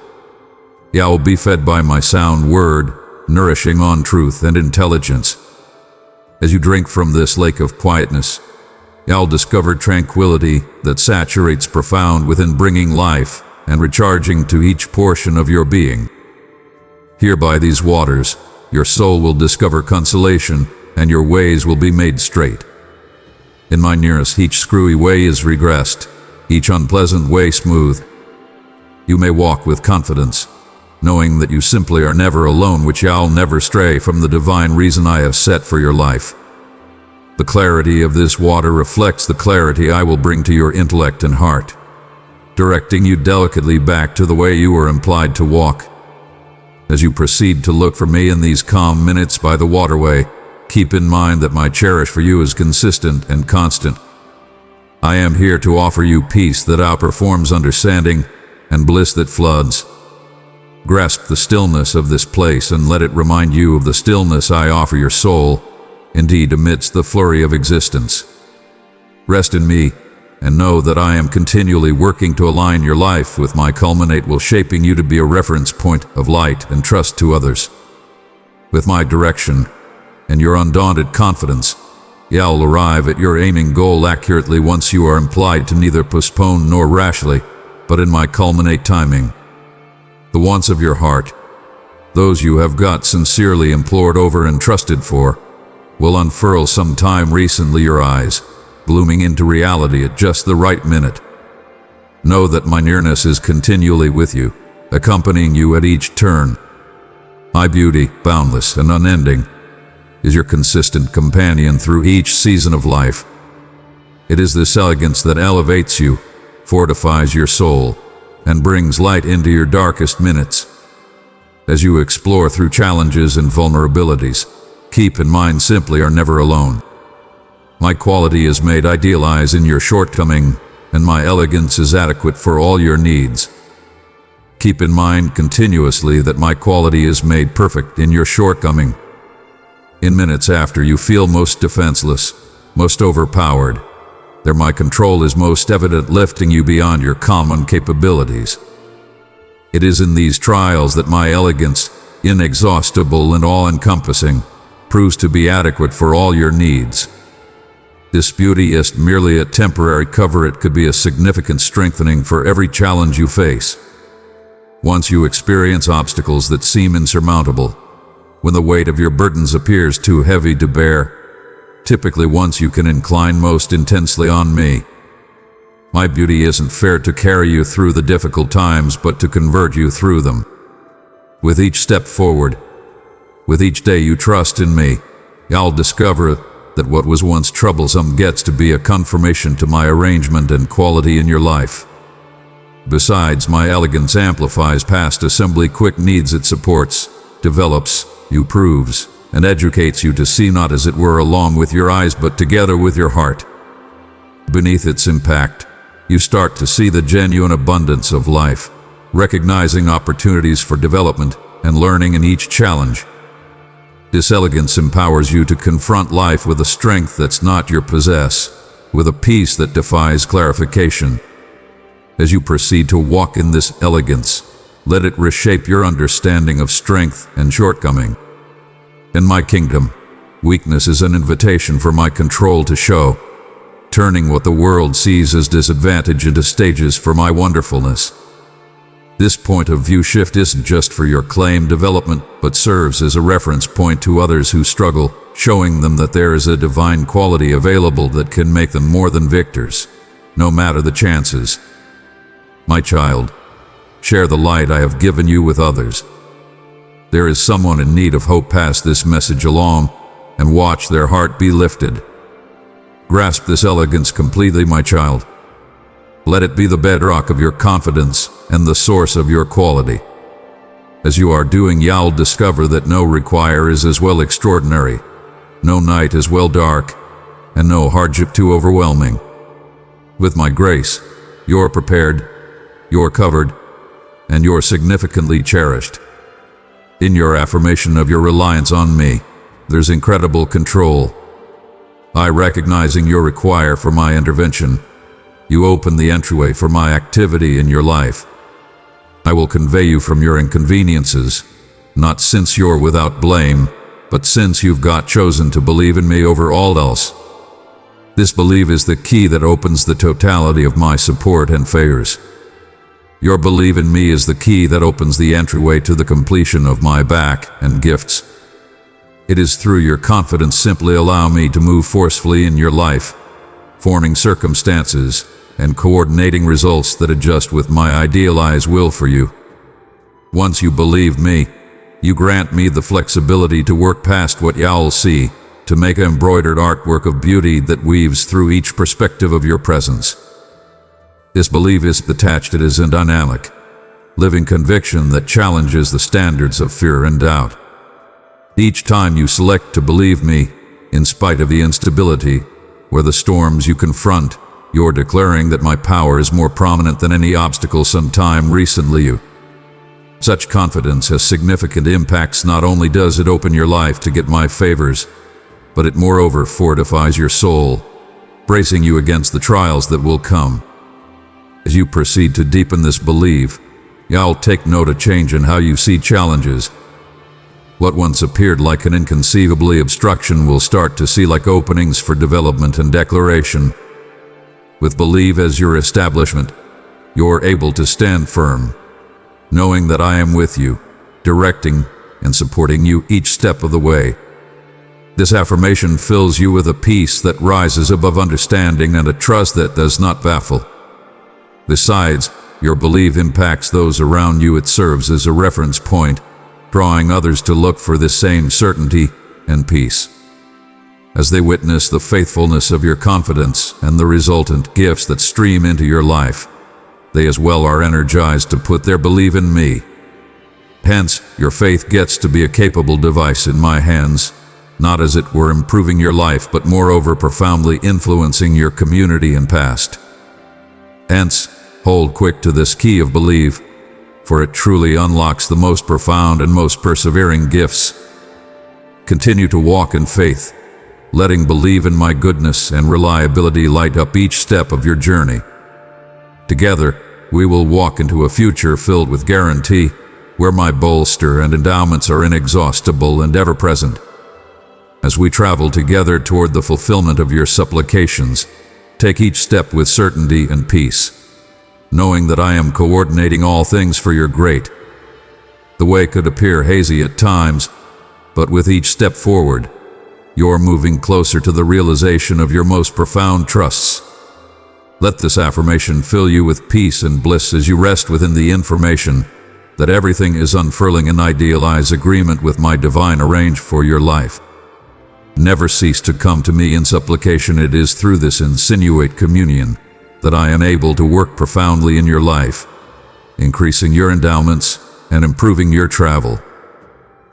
Speaker 1: Y'all will be fed by my sound word, nourishing on truth and intelligence. As you drink from this lake of quietness, y'all discover tranquility that saturates profound within, bringing life and recharging to each portion of your being. Here by these waters, your soul will discover consolation and your ways will be made straight. In my nearest, each screwy way is regressed, each unpleasant way smooth. You may walk with confidence, knowing that you simply are never alone, which y'all never stray from the divine reason I have set for your life. The clarity of this water reflects the clarity I will bring to your intellect and heart, directing you delicately back to the way you were implied to walk. As you proceed to look for me in these calm minutes by the waterway, keep in mind that my cherish for you is consistent and constant. I am here to offer you peace that outperforms understanding and bliss that floods. Grasp the stillness of this place and let it remind you of the stillness I offer your soul, indeed amidst the flurry of existence. Rest in me and know that I am continually working to align your life with my culminate will, shaping you to be a reference point of light and trust to others. With my direction and your undaunted confidence, y'all arrive at your aiming goal accurately once you are implied to neither postpone nor rashly, but in my culminate timing. The wants of your heart, those you have got sincerely implored over and trusted for, will unfurl sometime recently your eyes, blooming into reality at just the right minute. Know that my nearness is continually with you, accompanying you at each turn. My beauty, boundless and unending, is your consistent companion through each season of life. It is this elegance that elevates you, fortifies your soul, and brings light into your darkest minutes. As you explore through challenges and vulnerabilities, keep in mind simply are never alone. My quality is made idealized in your shortcoming, and my elegance is adequate for all your needs. Keep in mind continuously that my quality is made perfect in your shortcoming. In minutes after you feel most defenseless, most overpowered, there my control is most evident, lifting you beyond your common capabilities. It is in these trials that my elegance, inexhaustible and all-encompassing, proves to be adequate for all your needs. This beauty isn't merely a temporary cover, it could be a significant strengthening for every challenge you face. Once you experience obstacles that seem insurmountable, when the weight of your burdens appears too heavy to bear, typically once you can incline most intensely on me. My beauty isn't fair to carry you through the difficult times, but to convert you through them. With each step forward, with each day you trust in me, you'll discover that what was once troublesome gets to be a confirmation to my arrangement and quality in your life. Besides, my elegance amplifies past assembly quick needs. It supports, develops, improves, and educates you to see not as it were along with your eyes but together with your heart. Beneath its impact, you start to see the genuine abundance of life, recognizing opportunities for development and learning in each challenge. This elegance empowers you to confront life with a strength that's not your possess, with a peace that defies clarification. As you proceed to walk in this elegance, let it reshape your understanding of strength and shortcoming. In my kingdom, weakness is an invitation for my control to show, turning what the world sees as disadvantage into stages for my wonderfulness. This point of view shift isn't just for your claim development, but serves as a reference point to others who struggle, showing them that there is a divine quality available that can make them more than victors, no matter the chances. My child, share the light I have given you with others. There is someone in need of hope. Pass this message along and watch their heart be lifted. Grasp this elegance completely, my child. Let it be the bedrock of your confidence and the source of your quality. As you are doing, you'll discover that no require is as well extraordinary, no night is well dark, and no hardship too overwhelming. With my grace, you're prepared, you're covered, and you're significantly cherished. In your affirmation of your reliance on me, there's incredible control. By recognizing your require for my intervention, you open the entryway for my activity in your life. I will convey you from your inconveniences, not since you're without blame, but since you've got chosen to believe in me over all else. This belief is the key that opens the totality of my support and favors. Your belief in me is the key that opens the entryway to the completion of my back and gifts. It is through your confidence. Simply allow me to move forcefully in your life, forming circumstances and coordinating results that adjust with my idealized will for you. Once you believe me, you grant me the flexibility to work past what you'll see, to make an embroidered artwork of beauty that weaves through each perspective of your presence. This belief is detached. It is a dynamic, living conviction that challenges the standards of fear and doubt. Each time you select to believe me, in spite of the instability or the storms you confront, you're declaring that my power is more prominent than any obstacle sometime recently. Such confidence has significant impacts. Not only does it open your life to get my favors, but it moreover fortifies your soul, bracing you against the trials that will come. As you proceed to deepen this belief, you'll take note of change in how you see challenges. What once appeared like an inconceivably obstruction will start to see like openings for development and declaration. With belief as your establishment, you're able to stand firm, knowing that I am with you, directing and supporting you each step of the way. This affirmation fills you with a peace that rises above understanding and a trust that does not baffle. Besides, your belief impacts those around you. It serves as a reference point, drawing others to look for this same certainty and peace. As they witness the faithfulness of your confidence and the resultant gifts that stream into your life, they as well are energized to put their belief in me. Hence, your faith gets to be a capable device in my hands, not as it were improving your life, but moreover profoundly influencing your community and past. Hence, hold quick to this key of belief, for it truly unlocks the most profound and most persevering gifts. Continue to walk in faith, letting believe in my goodness and reliability light up each step of your journey. Together, we will walk into a future filled with guarantee, where my bolster and endowments are inexhaustible and ever-present. As we travel together toward the fulfillment of your supplications, take each step with certainty and peace, knowing that I am coordinating all things for your great. The way could appear hazy at times, but with each step forward, you're moving closer to the realization of your most profound trusts. Let this affirmation fill you with peace and bliss as you rest within the information that everything is unfurling in idealized agreement with my divine arrange for your life. Never cease to come to me in supplication. It is through this insinuate communion that I am able to work profoundly in your life, increasing your endowments and improving your travel.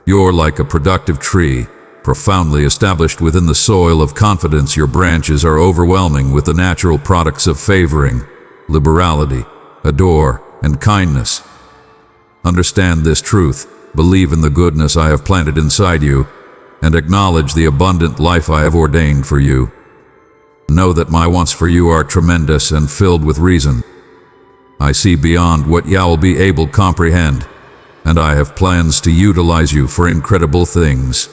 Speaker 1: You're like a productive tree, profoundly established within the soil of confidence. Your branches are overwhelming with the natural products of favoring, liberality, adore, and kindness. Understand this truth, believe in the goodness I have planted inside you, and acknowledge the abundant life I have ordained for you. Know that my wants for you are tremendous and filled with reason. I see beyond what you'll be able to comprehend, and I have plans to utilize you for incredible things.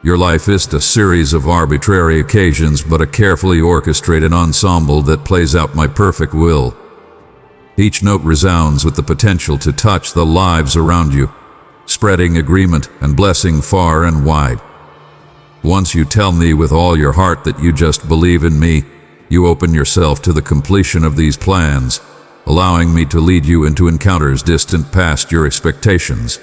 Speaker 1: Your life isn't a series of arbitrary occasions, but a carefully orchestrated ensemble that plays out my perfect will. Each note resounds with the potential to touch the lives around you, spreading agreement and blessing far and wide. Once you tell me with all your heart that you just believe in me, you open yourself to the completion of these plans, allowing me to lead you into encounters distant past your expectations.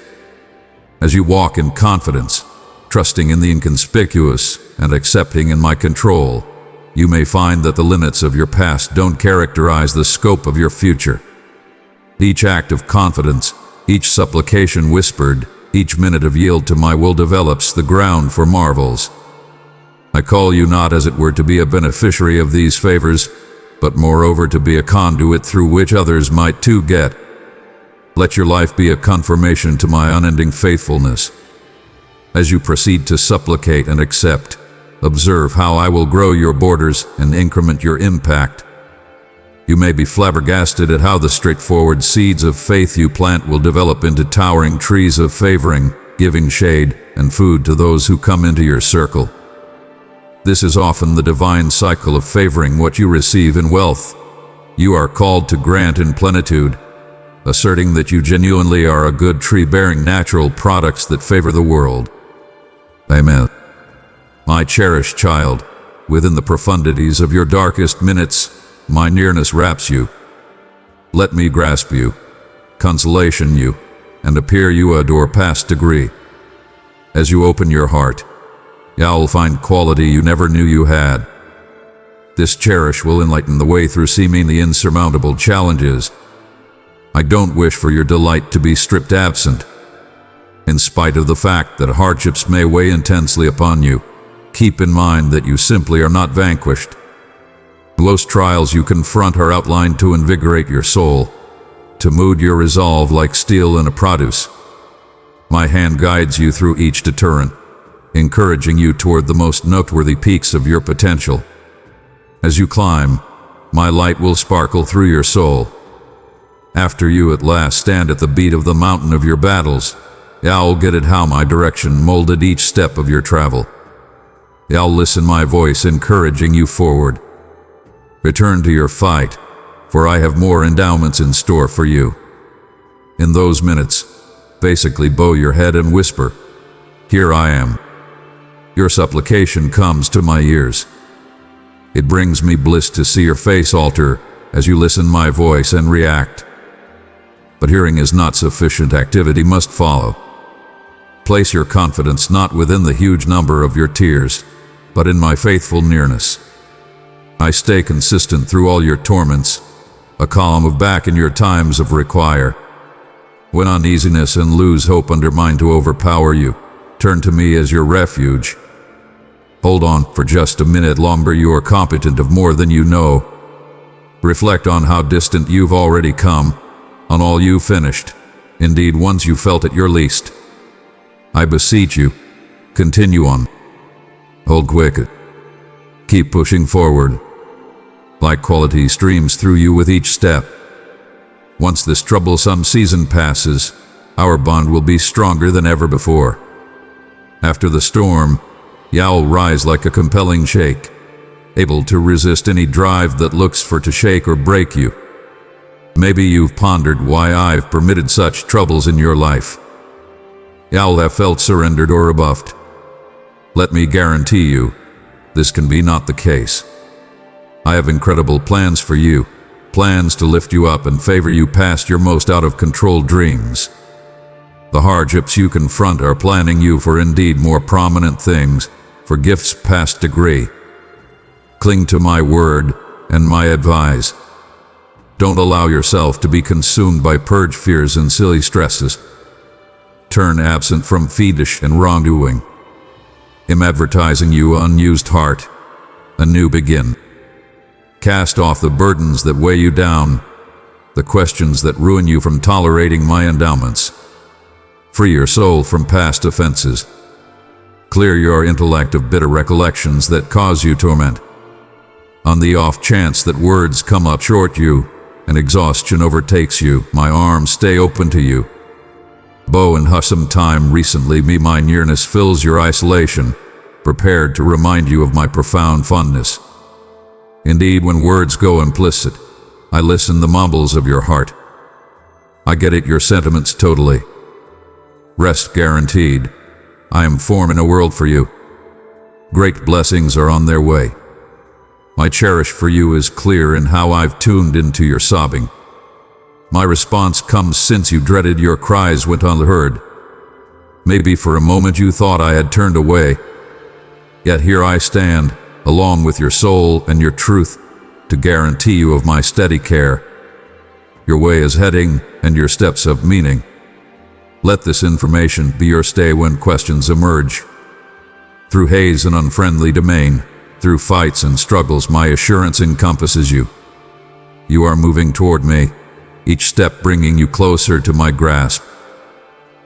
Speaker 1: As you walk in confidence, trusting in the inconspicuous and accepting in my control, you may find that the limits of your past don't characterize the scope of your future. Each act of confidence, each supplication whispered, each minute of yield to my will develops the ground for marvels. I call you not as it were to be a beneficiary of these favors, but moreover to be a conduit through which others might too get. Let your life be a confirmation to my unending faithfulness. As you proceed to supplicate and accept, observe how I will grow your borders and increment your impact. You may be flabbergasted at how the straightforward seeds of faith you plant will develop into towering trees of favoring, giving shade and food to those who come into your circle. This is often the divine cycle of favoring what you receive in wealth. You are called to grant in plenitude, asserting that you genuinely are a good tree bearing natural products that favor the world. Amen. My cherished child, within the profundities of your darkest minutes, my nearness wraps you. Let me grasp you, consolation you, and appear you adore past degree. As you open your heart, you'll find quality you never knew you had. This cherish will enlighten the way through seemingly insurmountable challenges. I don't wish for your delight to be stripped absent. In spite of the fact that hardships may weigh intensely upon you, keep in mind that you simply are not vanquished. Most trials you confront are outlined to invigorate your soul, to mold your resolve like steel in a produce. My hand guides you through each deterrent, encouraging you toward the most noteworthy peaks of your potential. As you climb, my light will sparkle through your soul. After you at last stand at the beat of the mountain of your battles, you'll get it how my direction molded each step of your travel. You'll listen my voice encouraging you forward. Return to your fight, for I have more endowments in store for you. In those minutes, basically bow your head and whisper, "Here I am." Your supplication comes to my ears. It brings me bliss to see your face alter as you listen my voice and react. But hearing is not sufficient, activity must follow. Place your confidence not within the huge number of your tears, but in my faithful nearness. I stay consistent through all your torments, a column of back in your times of require. When uneasiness and lose hope undermine to overpower you, turn to me as your refuge. Hold on for just a minute longer. You are competent of more than you know. Reflect on how distant you've already come, on all you finished, indeed once you felt at your least. I beseech you, continue on. Hold quick. Keep pushing forward. Like quality streams through you with each step. Once this troublesome season passes, our bond will be stronger than ever before. After the storm, you'll rise like a compelling shake, able to resist any drive that looks for to shake or break you. Maybe you've pondered why I've permitted such troubles in your life. You'll have felt surrendered or rebuffed. Let me guarantee you, this can be not the case. I have incredible plans for you, plans to lift you up and favor you past your most out-of-control dreams. The hardships you confront are planning you for indeed more prominent things, for gifts past degree. Cling to my word and my advice. Don't allow yourself to be consumed by purge fears and silly stresses. Turn absent from fetish and wrongdoing. Am advertising you unused heart, anew begin. Cast off the burdens that weigh you down, the questions that ruin you from tolerating my endowments. Free your soul from past offenses. Clear your intellect of bitter recollections that cause you torment. On the off chance that words come up short you, and exhaustion overtakes you, my arms stay open to you. Bow and hussom time recently me my nearness fills your isolation, prepared to remind you of my profound fondness. Indeed, when words go implicit, I listen the mumbles of your heart. I get at your sentiments totally. Rest guaranteed. I am forming a world for you. Great blessings are on their way. My cherish for you is clear in how I've tuned into your sobbing. My response comes since you dreaded your cries went unheard. Maybe for a moment you thought I had turned away. Yet here I stand, along with your soul and your truth, to guarantee you of my steady care. Your way is heading, and your steps have meaning. Let this information be your stay when questions emerge. Through haze and unfriendly domain, through fights and struggles, my assurance encompasses you. You are moving toward me, each step bringing you closer to my grasp.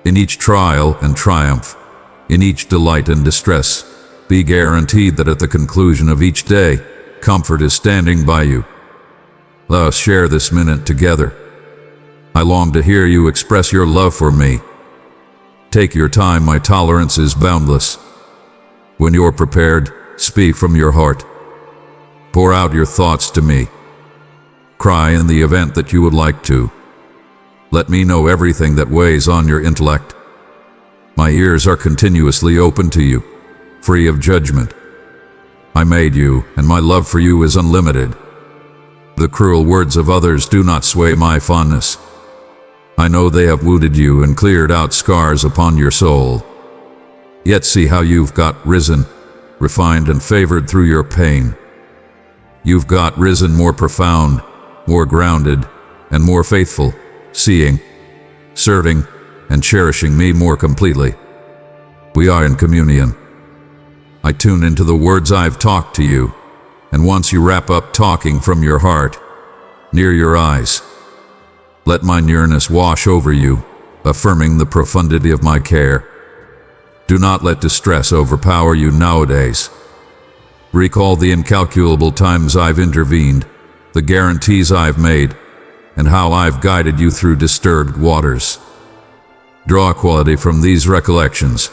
Speaker 1: In each trial and triumph, in each delight and distress, be guaranteed that at the conclusion of each day, comfort is standing by you. Let us share this minute together. I long to hear you express your love for me. Take your time, my tolerance is boundless. When you're prepared, speak from your heart. Pour out your thoughts to me. Cry in the event that you would like to. Let me know everything that weighs on your intellect. My ears are continuously open to you, free of judgment. I made you, and my love for you is unlimited. The cruel words of others do not sway my fondness. I know they have wounded you and cleared out scars upon your soul. Yet see how you've got risen, refined and favored through your pain. You've got risen more profound, more grounded, and more faithful, seeing, serving, and cherishing me more completely. We are in communion. I tune into the words I've talked to you, and once you wrap up talking from your heart, near your eyes, let my nearness wash over you, affirming the profundity of my care. Do not let distress overpower you nowadays. Recall the incalculable times I've intervened, the guarantees I've made, and how I've guided you through disturbed waters. Draw quality from these recollections.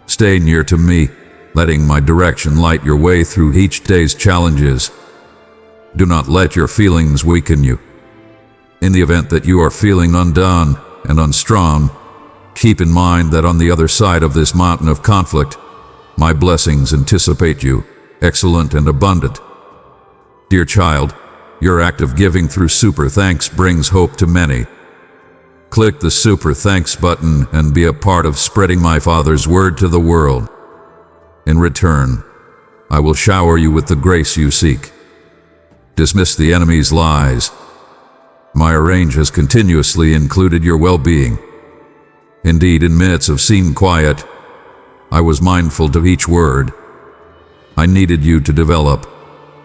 Speaker 1: Stay near to me, letting my direction light your way through each day's challenges. Do not let your feelings weaken you. In the event that you are feeling undone and unstrung, keep in mind that on the other side of this mountain of conflict, my blessings anticipate you, excellent and abundant. Dear child, your act of giving through Super Thanks brings hope to many. Click the Super Thanks button and be a part of spreading my Father's word to the world. In return, I will shower you with the grace you seek. Dismiss the enemy's lies. My arrange has continuously included your well-being. Indeed, in minutes of seeming quiet, I was mindful of each word. I needed you to develop,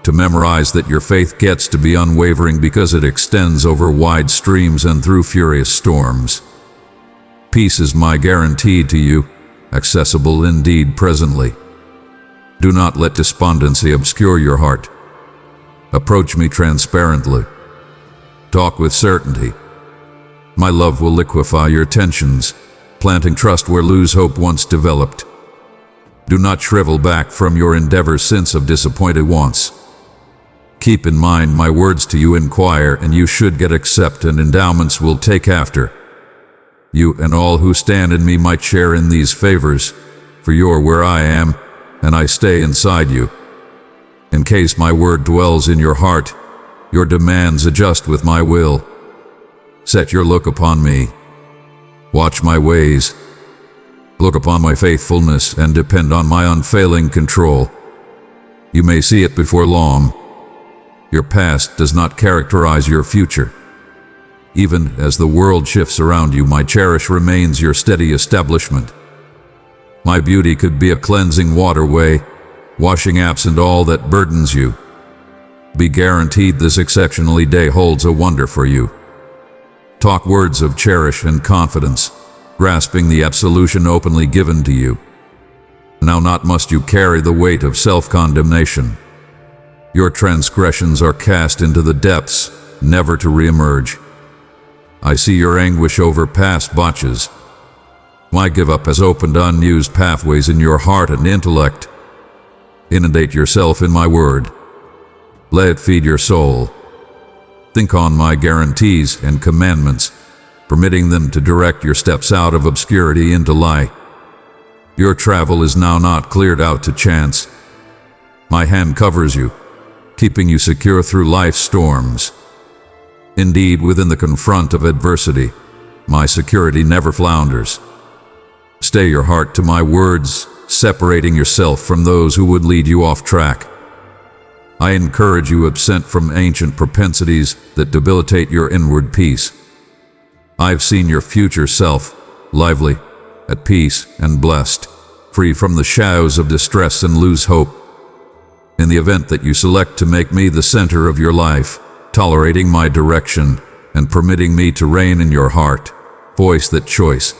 Speaker 1: to memorize that your faith gets to be unwavering because it extends over wide streams and through furious storms. Peace is my guarantee to you, accessible indeed presently. Do not let despondency obscure your heart. Approach me transparently. Talk with certainty. My love will liquefy your tensions, planting trust where loose hope once developed. Do not shrivel back from your endeavors since of disappointed wants. Keep in mind my words to you inquire, and you should get accept, and endowments will take after. You and all who stand in me might share in these favors, for you're where I am, and I stay inside you. In case my word dwells in your heart, your demands adjust with my will. Set your look upon me. Watch my ways. Look upon my faithfulness and depend on my unfailing control. You may see it before long. Your past does not characterize your future. Even as the world shifts around you, my cherish remains your steady establishment. My beauty could be a cleansing waterway, washing absent all that burdens you. Be guaranteed this exceptionally day holds a wonder for you. Talk words of cherish and confidence, grasping the absolution openly given to you. Now not must you carry the weight of self-condemnation. Your transgressions are cast into the depths, never to re-emerge. I see your anguish over past botches. My give-up has opened unused pathways in your heart and intellect. Inundate yourself in my word. Let it feed your soul. Think on my guarantees and commandments, permitting them to direct your steps out of obscurity into light. Your travel is now not cleared out to chance. My hand covers you, keeping you secure through life's storms. Indeed, within the confront of adversity, my security never flounders. Stay your heart to my words, separating yourself from those who would lead you off track. I encourage you absent from ancient propensities that debilitate your inward peace. I've seen your future self, lively, at peace and blessed, free from the shadows of distress and lose hope. In the event that you select to make me the center of your life, tolerating my direction and permitting me to reign in your heart, voice that choice.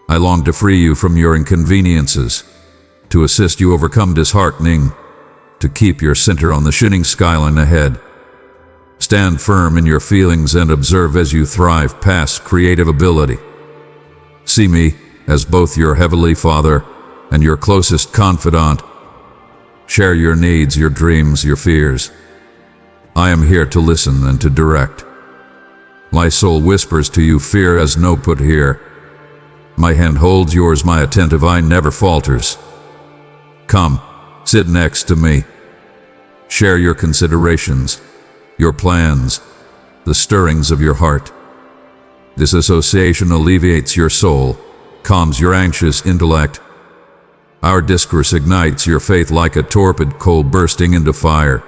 Speaker 1: I long to free you from your inconveniences, to assist you overcome disheartening, to keep your center on the shining skyline ahead. Stand firm in your feelings and observe as you thrive past creative ability. See me as both your heavenly Father and your closest confidant. Share your needs, your dreams, your fears. I am here to listen and to direct. My soul whispers to you, fear has no put here. My hand holds yours, my attentive eye never falters. Come, sit next to me. Share your considerations, your plans, the stirrings of your heart. This association alleviates your soul, calms your anxious intellect. Our discourse ignites your faith like a torpid coal bursting into fire.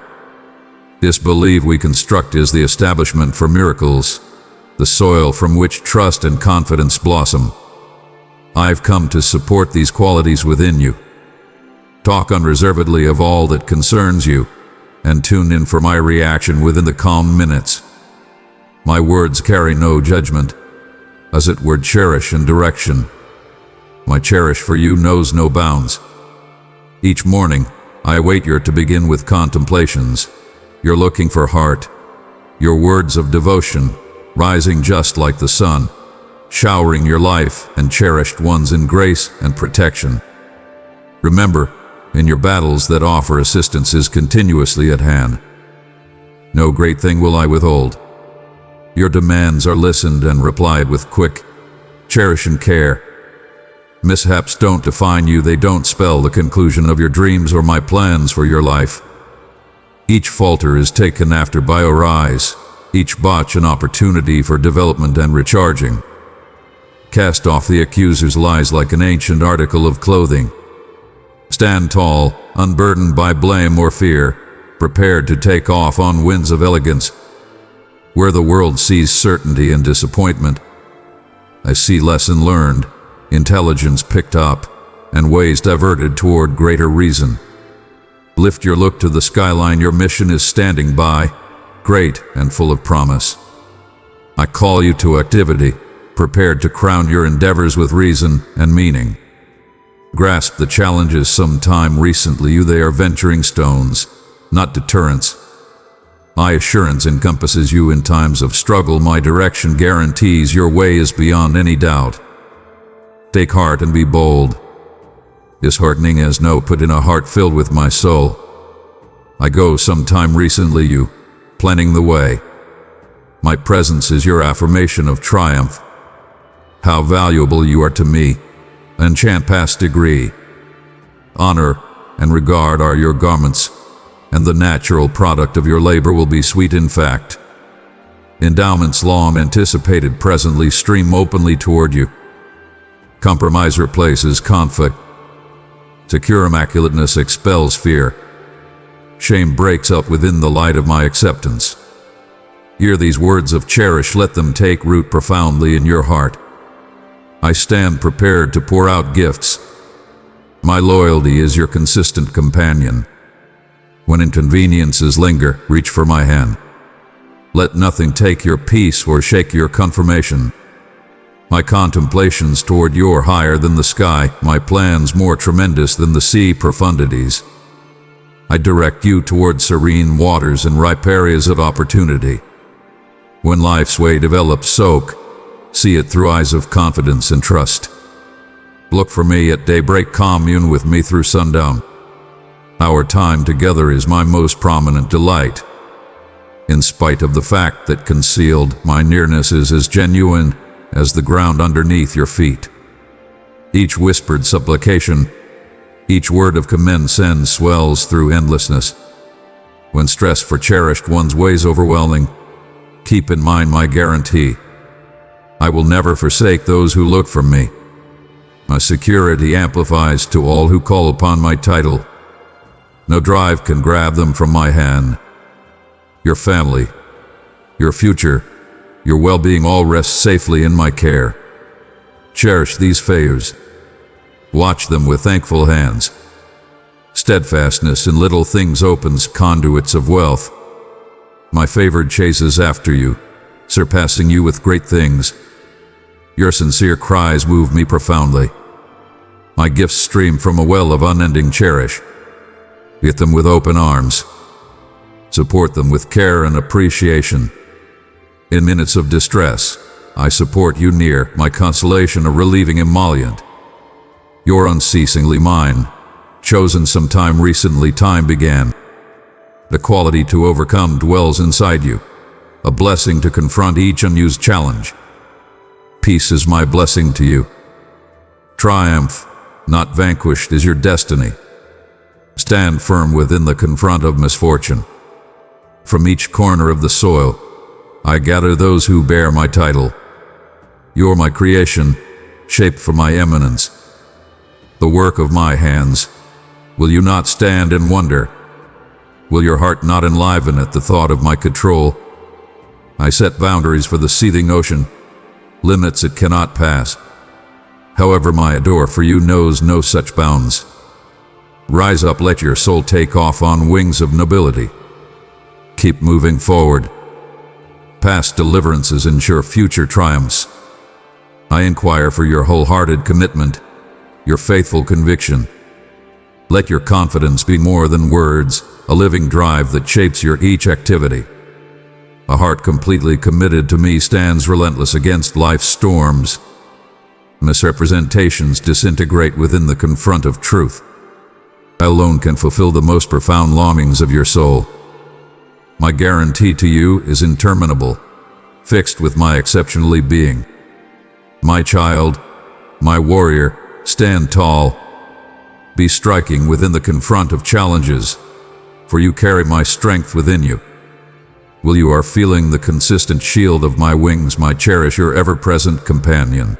Speaker 1: This belief we construct is the establishment for miracles, the soil from which trust and confidence blossom. I've come to support these qualities within you. Talk unreservedly of all that concerns you, and tune in for my reaction within the calm minutes. My words carry no judgment, as it were cherish and direction. My cherish for you knows no bounds. Each morning, I await you to begin with contemplations. You're looking for heart, your words of devotion, rising just like the sun, showering your life and cherished ones in grace and protection. Remember, in your battles that offer assistance is continuously at hand. No great thing will I withhold. Your demands are listened and replied with quick, cherish and care. Mishaps don't define you, they don't spell the conclusion of your dreams or my plans for your life. Each falter is taken after by a rise, each botch an opportunity for development and recharging. Cast off the accuser's lies like an ancient article of clothing. Stand tall, unburdened by blame or fear, prepared to take off on winds of elegance. Where the world sees certainty and disappointment, I see lesson learned, intelligence picked up, and ways diverted toward greater reason. Lift your look to the skyline, your mission is standing by, great and full of promise. I call you to activity, prepared to crown your endeavors with reason and meaning. Grasp the challenges sometime recently you, they are venturing stones, not deterrents. My assurance encompasses you in times of struggle, my direction guarantees your way is beyond any doubt. Take heart and be bold. Disheartening as no put in a heart filled with my soul. I go sometime recently you, planning the way. My presence is your affirmation of triumph. How valuable you are to me, enchant past degree. Honor and regard are your garments. and the natural product of your labor will be sweet in fact. Endowments long anticipated presently stream openly toward you. Compromise replaces conflict. Secure immaculateness expels fear. Shame breaks up within the light of my acceptance. Hear these words of cherish, let them take root profoundly in your heart. I stand prepared to pour out gifts. My loyalty is your consistent companion. When inconveniences linger, reach for my hand. Let nothing take your peace or shake your confirmation. My contemplations toward you are higher than the sky, my plans more tremendous than the sea profundities. I direct you toward serene waters and ripe areas of opportunity. When life's way develops, soak, see it through eyes of confidence and trust. Look for me at daybreak, commune with me through sundown. Our time together is my most prominent delight. In spite of the fact that concealed, my nearness is as genuine as the ground underneath your feet. Each whispered supplication, each word of commend swells through endlessness. When stress for cherished ones weighs overwhelming, keep in mind my guarantee. I will never forsake those who look for me. My security amplifies to all who call upon my title. No drive can grab them from my hand. Your family, your future, your well-being all rest safely in my care. Cherish these favors. Watch them with thankful hands. Steadfastness in little things opens conduits of wealth. My favored chases after you, surpassing you with great things. Your sincere cries move me profoundly. My gifts stream from a well of unending cherish. Get them with open arms. Support them with care and appreciation. In minutes of distress, I support you near, my consolation a relieving emollient. You're unceasingly mine, chosen sometime recently time began. The quality to overcome dwells inside you, a blessing to confront each unused challenge. Peace is my blessing to you. Triumph, not vanquished, is your destiny. Stand firm within the confront of misfortune. From each corner of the soil, I gather those who bear my title. You're my creation, shaped for my eminence. The work of my hands. Will you not stand and wonder? Will your heart not enliven at the thought of my control? I set boundaries for the seething ocean, limits it cannot pass. However, my adore for you knows no such bounds. Rise up, let your soul take off on wings of nobility. Keep moving forward. Past deliverances ensure future triumphs. I inquire for your wholehearted commitment, your faithful conviction. Let your confidence be more than words, a living drive that shapes your each activity. A heart completely committed to me stands relentless against life's storms. Misrepresentations disintegrate within the confront of truth. I alone can fulfill the most profound longings of your soul. My guarantee to you is interminable, fixed with my exceptionally being. My child, my warrior, stand tall. Be striking within the confront of challenges, for you carry my strength within you. Will you are feeling the consistent shield of my wings, my cherish, your ever-present companion.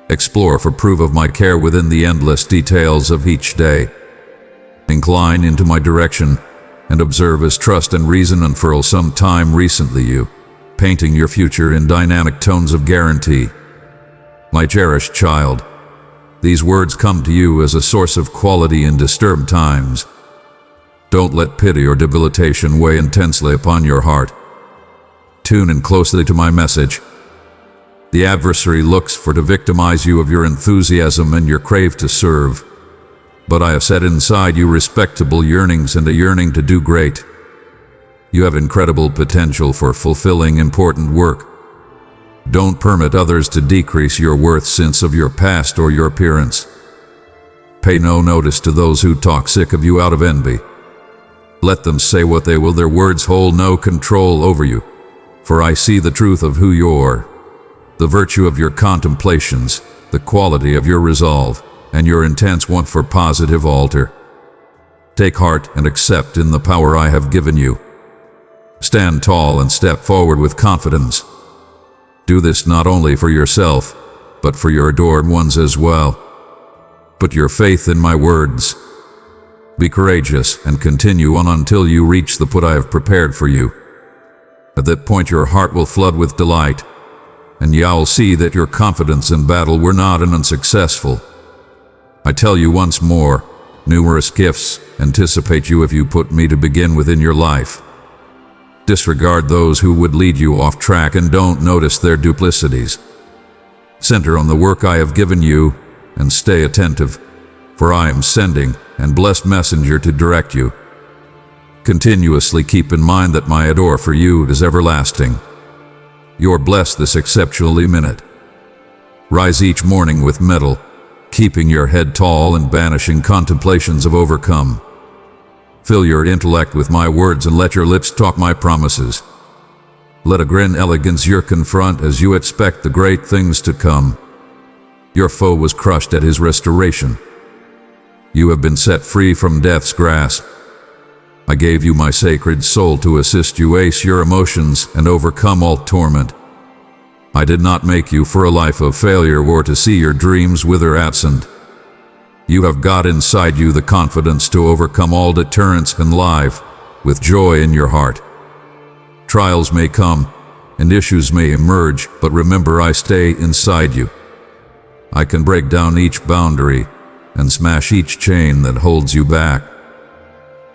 Speaker 1: Explore for proof of my care within the endless details of each day. Incline into my direction and observe as trust and reason unfurl some time recently you, painting your future in dynamic tones of guarantee. My cherished child, these words come to you as a source of quality in disturbed times. Don't let pity or debilitation weigh intensely upon your heart. Tune in closely to my message. The adversary looks for to victimize you of your enthusiasm and your crave to serve. But I have set inside you respectable yearnings and a yearning to do great. You have incredible potential for fulfilling important work. Don't permit others to decrease your worth sense of your past or your appearance. Pay no notice to those who talk sick of you out of envy. Let them say what they will, their words hold no control over you. For I see the truth of who you are, the virtue of your contemplations, the quality of your resolve, and your intense want for positive alter. Take heart and accept in the power I have given you. Stand tall and step forward with confidence. Do this not only for yourself, but for your adored ones as well. Put your faith in my words. Be courageous and continue on until you reach the put I have prepared for you. At that point your heart will flood with delight, and you will see that your confidence in battle were not unsuccessful. I tell you once more, numerous gifts anticipate you if you put me to begin within your life. Disregard those who would lead you off track and don't notice their duplicities. Center on the work I have given you and stay attentive, for I am sending and blessed messenger to direct you. Continuously keep in mind that my adore for you is everlasting. You're blessed this exceptionally minute. Rise each morning with mettle, keeping your head tall and banishing contemplations of overcome. Fill your intellect with my words and let your lips talk my promises. Let a grin elegance your confront as you expect the great things to come. Your foe was crushed at his restoration. You have been set free from death's grasp. I gave you my sacred soul to assist you ace your emotions and overcome all torment. I did not make you for a life of failure or to see your dreams wither absent. You have got inside you the confidence to overcome all deterrents and live with joy in your heart. Trials may come and issues may emerge, but remember I stay inside you. I can break down each boundary and smash each chain that holds you back.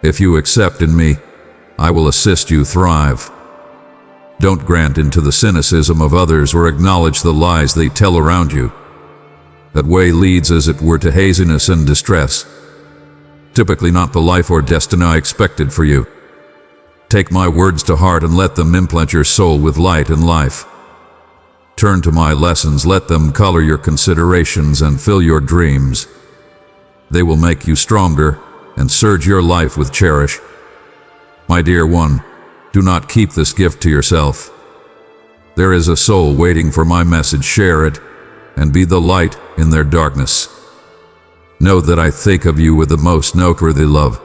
Speaker 1: If you accept in me, I will assist you thrive. Don't grant into the cynicism of others or acknowledge the lies they tell around you. That way leads as it were to haziness and distress. Typically not the life or destiny I expected for you. Take my words to heart and let them implant your soul with light and life. Turn to my lessons, let them color your considerations and fill your dreams. They will make you stronger and surge your life with cherish. My dear one, do not keep this gift to yourself. There is a soul waiting for my message. Share it and be the light in their darkness. Know that I think of you with the most noteworthy love.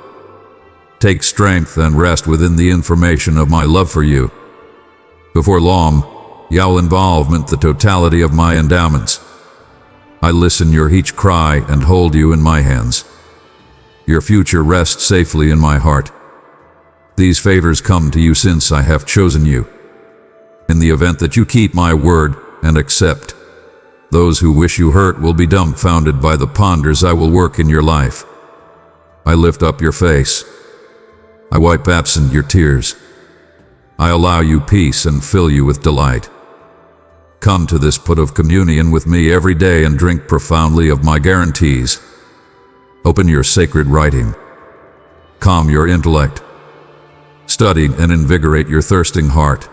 Speaker 1: Take strength and rest within the information of my love for you. Before long, you'll involvement the totality of my endowments. I listen your each cry and hold you in my hands. Your future rests safely in my heart. These favors come to you since I have chosen you. In the event that you keep my word and accept, those who wish you hurt will be dumbfounded by the ponders I will work in your life. I lift up your face. I wipe absent your tears. I allow you peace and fill you with delight. Come to this put of communion with me every day and drink profoundly of my guarantees. Open your sacred writing. Calm your intellect. Study and invigorate your thirsting heart.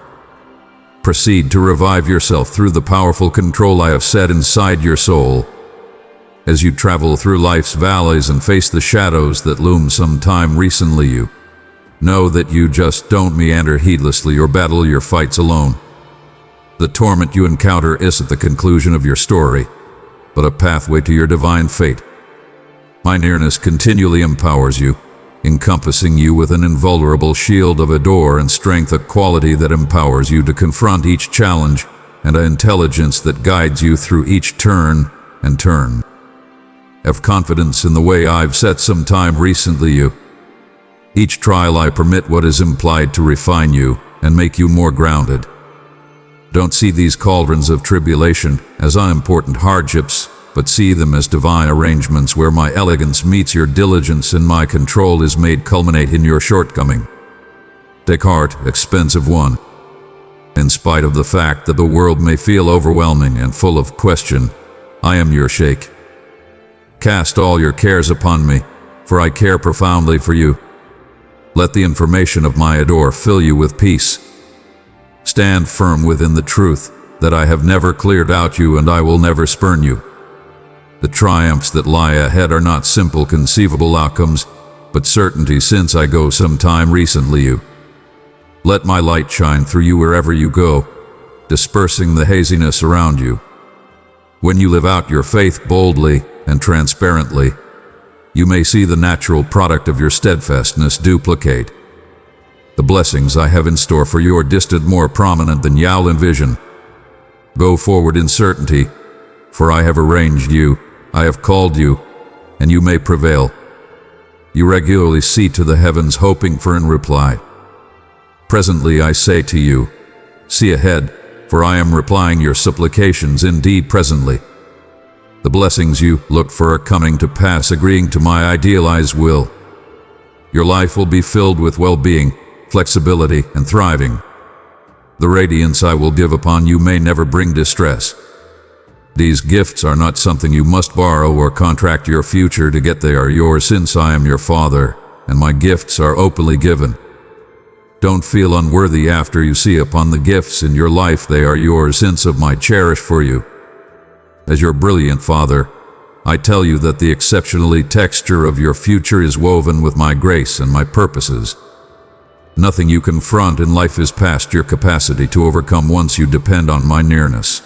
Speaker 1: Proceed to revive yourself through the powerful control I have set inside your soul. As you travel through life's valleys and face the shadows that loom sometime recently, you know that you just don't meander heedlessly or battle your fights alone. The torment you encounter isn't the conclusion of your story, but a pathway to your divine fate. My nearness continually empowers you, encompassing you with an invulnerable shield of adore and strength, a quality that empowers you to confront each challenge, and an intelligence that guides you through each turn and turn. Have confidence in the way I've set some time recently you. Each trial I permit what is implied to refine you and make you more grounded. Don't see these cauldrons of tribulation as unimportant hardships, but see them as divine arrangements where my elegance meets your diligence and my control is made culminate in your shortcoming. Take heart, expensive one. In spite of the fact that the world may feel overwhelming and full of question, I am your sheikh. Cast all your cares upon me, for I care profoundly for you. Let the information of my adore fill you with peace. Stand firm within the truth that I have never cleared out you and I will never spurn you. The triumphs that lie ahead are not simple conceivable outcomes, but certainty since I go some time recently you. Let my light shine through you wherever you go, dispersing the haziness around you. When you live out your faith boldly and transparently, you may see the natural product of your steadfastness duplicate. The blessings I have in store for you are distant more prominent than Yao envision. Go forward in certainty, for I have arranged you, I have called you, and you may prevail. You regularly see to the heavens hoping for in reply. Presently I say to you, see ahead, for I am replying your supplications indeed presently. The blessings you look for are coming to pass agreeing to my idealized will. Your life will be filled with well-being, flexibility, and thriving. The radiance I will give upon you may never bring distress. These gifts are not something you must borrow or contract your future to get. They are yours since I am your Father, and my gifts are openly given. Don't feel unworthy after you see upon the gifts in your life. They are yours since of my cherish for you. As your brilliant Father, I tell you that the exceptionally texture of your future is woven with my grace and my purposes. Nothing you confront in life is past your capacity to overcome once you depend on my nearness.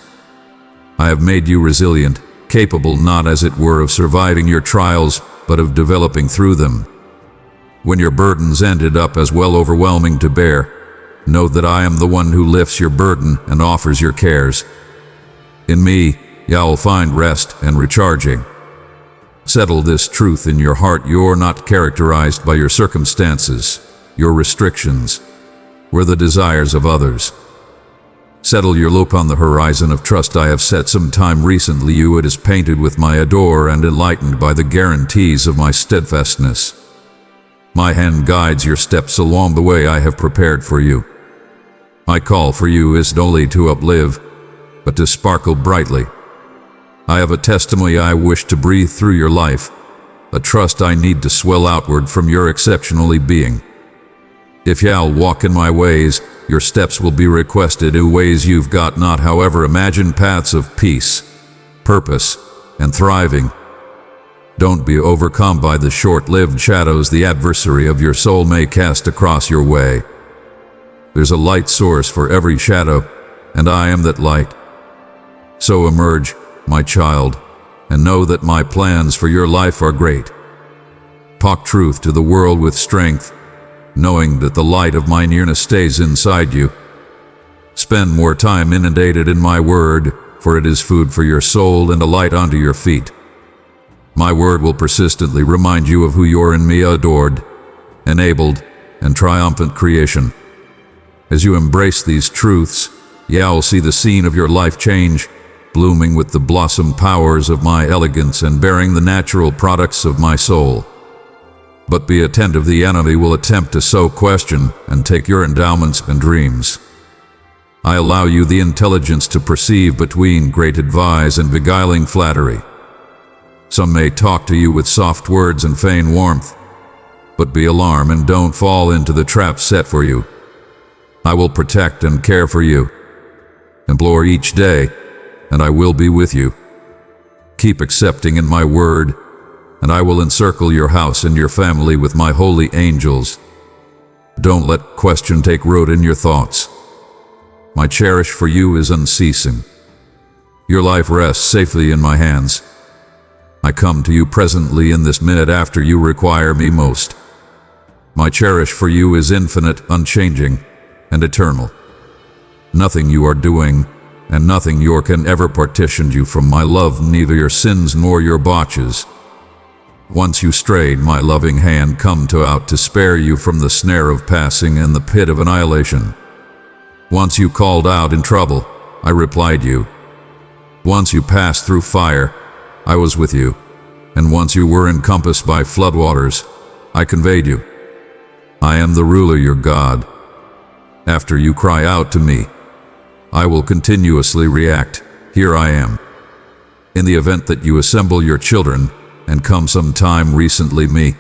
Speaker 1: I have made you resilient, capable not as it were of surviving your trials, but of developing through them. When your burdens ended up as well overwhelming to bear, know that I am the one who lifts your burden and offers your cares. In me, you'll find rest and recharging. Settle this truth in your heart: you're not characterized by your circumstances, your restrictions, or the desires of others. Settle your loop on the horizon of trust I have set some time recently. It is painted with my adore and enlightened by the guarantees of my steadfastness. My hand guides your steps along the way I have prepared for you. My call for you is not only to uplive, but to sparkle brightly. I have a testimony I wish to breathe through your life, a trust I need to swell outward from your exceptionally being. If you'll walk in my ways, your steps will be requested in ways you've got not. However, imagine paths of peace, purpose, and thriving. Don't be overcome by the short-lived shadows the adversary of your soul may cast across your way. There's a light source for every shadow, and I am that light. So emerge, my child, and know that my plans for your life are great. Talk truth to the world with strength, knowing that the light of my nearness stays inside you. Spend more time inundated in my word, for it is food for your soul and a light unto your feet. My word will persistently remind you of who you're in me, adored, enabled, and triumphant creation. As you embrace these truths, you'll see the scene of your life change, blooming with the blossom powers of my elegance and bearing the natural products of my soul. But be attentive: the enemy will attempt to sow question and take your endowments and dreams. I allow you the intelligence to perceive between great advice and beguiling flattery. Some may talk to you with soft words and feign warmth, but be alarmed and don't fall into the trap set for you. I will protect and care for you. Implore each day, and I will be with you. Keep accepting in my word, and I will encircle your house and your family with my holy angels. Don't let question take root in your thoughts. My cherish for you is unceasing. Your life rests safely in my hands. I come to you presently in this minute after you require me most. My cherish for you is infinite, unchanging, and eternal. Nothing you are doing, and nothing your can ever partition you from my love, neither your sins nor your botches. Once you strayed, my loving hand come out to spare you from the snare of passing and the pit of annihilation. Once you called out in trouble, I replied you. Once you passed through fire, I was with you. And once you were encompassed by floodwaters, I conveyed you. I am the ruler, your God. After you cry out to me, I will continuously react. Here I am. In the event that you assemble your children, and come some time recently me,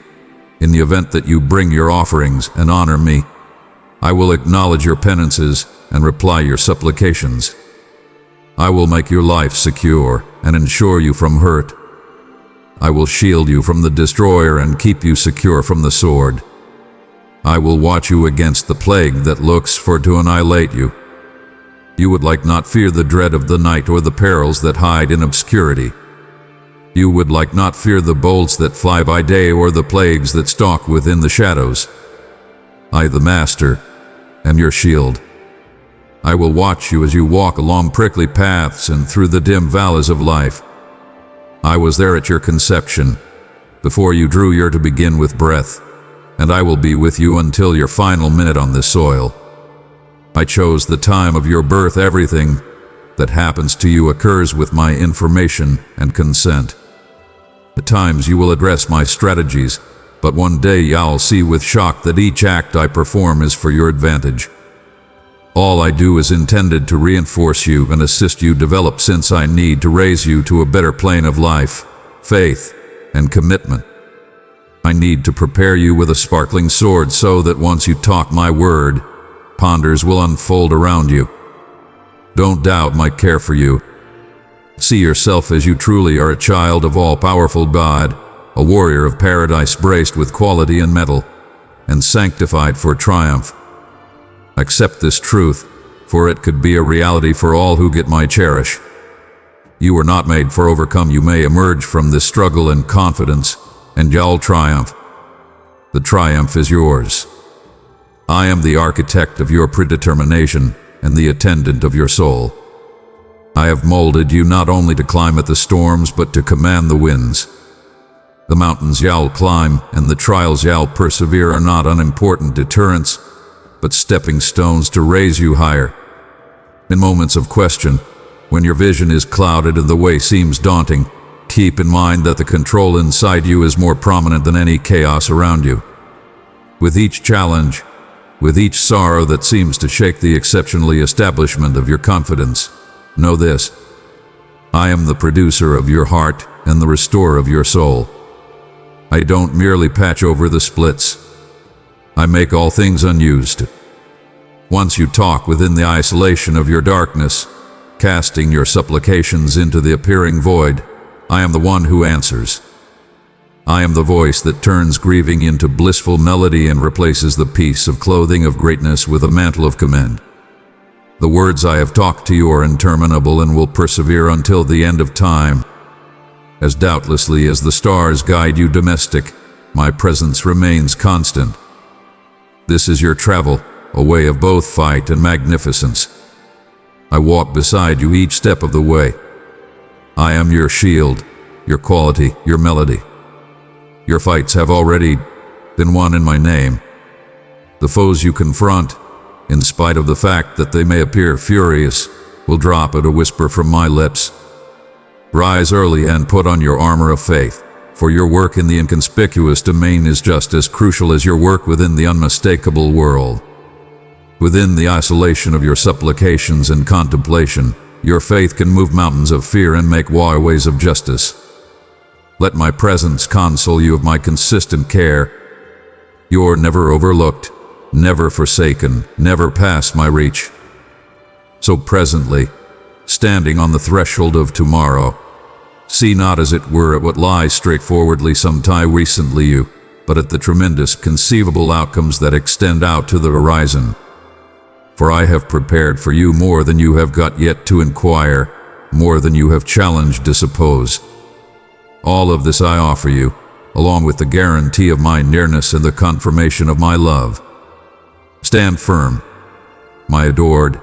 Speaker 1: in the event that you bring your offerings and honor me, I will acknowledge your penances and reply your supplications. I will make your life secure and ensure you from hurt. I will shield you from the destroyer and keep you secure from the sword. I will watch you against the plague that looks for to annihilate you. You would like not fear the dread of the night or the perils that hide in obscurity. You would like not fear the bolts that fly by day or the plagues that stalk within the shadows. I, the Master, am your shield. I will watch you as you walk along prickly paths and through the dim valleys of life. I was there at your conception, before you drew your to begin with breath, and I will be with you until your final minute on this soil. I chose the time of your birth. Everything that happens to you occurs with my information and consent. At times you will address my strategies, but one day you'll see with shock that each act I perform is for your advantage. All I do is intended to reinforce you and assist you develop, since I need to raise you to a better plane of life, faith, and commitment. I need to prepare you with a sparkling sword so that once you talk my word, ponders will unfold around you. Don't doubt my care for you. See yourself as you truly are, a child of all-powerful God, a warrior of paradise braced with quality and metal, and sanctified for triumph. Accept this truth, for it could be a reality for all who get my cherish. You were not made for overcome. You may emerge from this struggle in confidence, and you'll triumph. The triumph is yours. I am the architect of your predetermination and the attendant of your soul. I have molded you not only to climb at the storms, but to command the winds. The mountains you'll climb and the trials you'll persevere are not unimportant deterrents, but stepping stones to raise you higher. In moments of question, when your vision is clouded and the way seems daunting, keep in mind that the control inside you is more prominent than any chaos around you. With each challenge, with each sorrow that seems to shake the exceptionally establishment of your confidence, know this: I am the producer of your heart and the restorer of your soul. I don't merely patch over the splits. I make all things unused. Once you talk within the isolation of your darkness, casting your supplications into the appearing void, I am the one who answers. I am the voice that turns grieving into blissful melody and replaces the piece of clothing of greatness with a mantle of command. The words I have talked to you are interminable and will persevere until the end of time. As doubtlessly as the stars guide you domestic, my presence remains constant. This is your travel, a way of both fight and magnificence. I walk beside you each step of the way. I am your shield, your quality, your melody. Your fights have already been won in my name. The foes you confront, in spite of the fact that they may appear furious, will drop at a whisper from my lips. Rise early and put on your armor of faith, for your work in the inconspicuous domain is just as crucial as your work within the unmistakable world. Within the isolation of your supplications and contemplation, your faith can move mountains of fear and make waterways of justice. Let my presence console you of my consistent care. You're never overlooked, never forsaken, never past my reach. So presently, standing on the threshold of tomorrow, see not as it were at what lies straightforwardly sometime recently you, but at the tremendous conceivable outcomes that extend out to the horizon. For I have prepared for you more than you have got yet to inquire, more than you have challenged to suppose. All of this I offer you, along with the guarantee of my nearness and the confirmation of my love. Stand firm, my adored,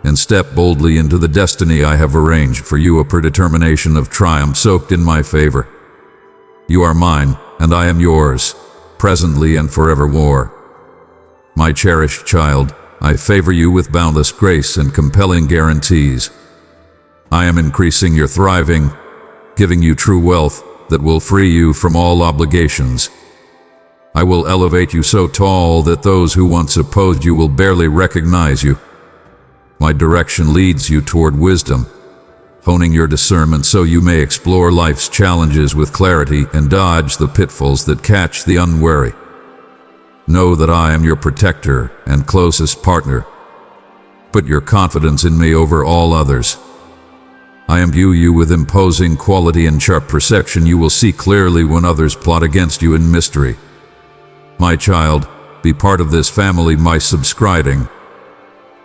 Speaker 1: and step boldly into the destiny I have arranged for you, a predetermination of triumph soaked in my favor. You are mine, and I am yours, presently and forevermore. My cherished child, I favor you with boundless grace and compelling guarantees. I am increasing your thriving, giving you true wealth that will free you from all obligations. I will elevate you so tall that those who once opposed you will barely recognize you. My direction leads you toward wisdom, honing your discernment so you may explore life's challenges with clarity and dodge the pitfalls that catch the unwary. Know that I am your protector and closest partner. Put your confidence in me over all others. I imbue you with imposing quality and sharp perception. You will see clearly when others plot against you in mystery. My child, be part of this family by subscribing.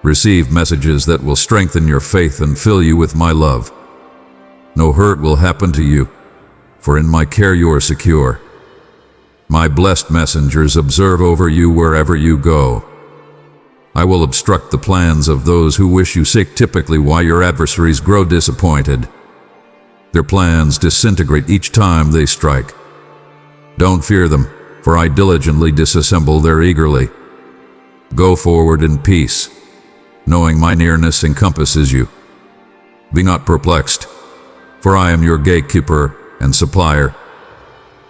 Speaker 1: Receive messages that will strengthen your faith and fill you with my love. No hurt will happen to you. for in my care you are secure. My blessed messengers observe over you wherever you go. I will obstruct the plans of those who wish you sick, typically why your adversaries grow disappointed. Their plans disintegrate each time they strike. Don't fear them, for I diligently disassemble their eagerly. Go forward in peace, knowing my nearness encompasses you. Be not perplexed, for I am your gatekeeper and supplier.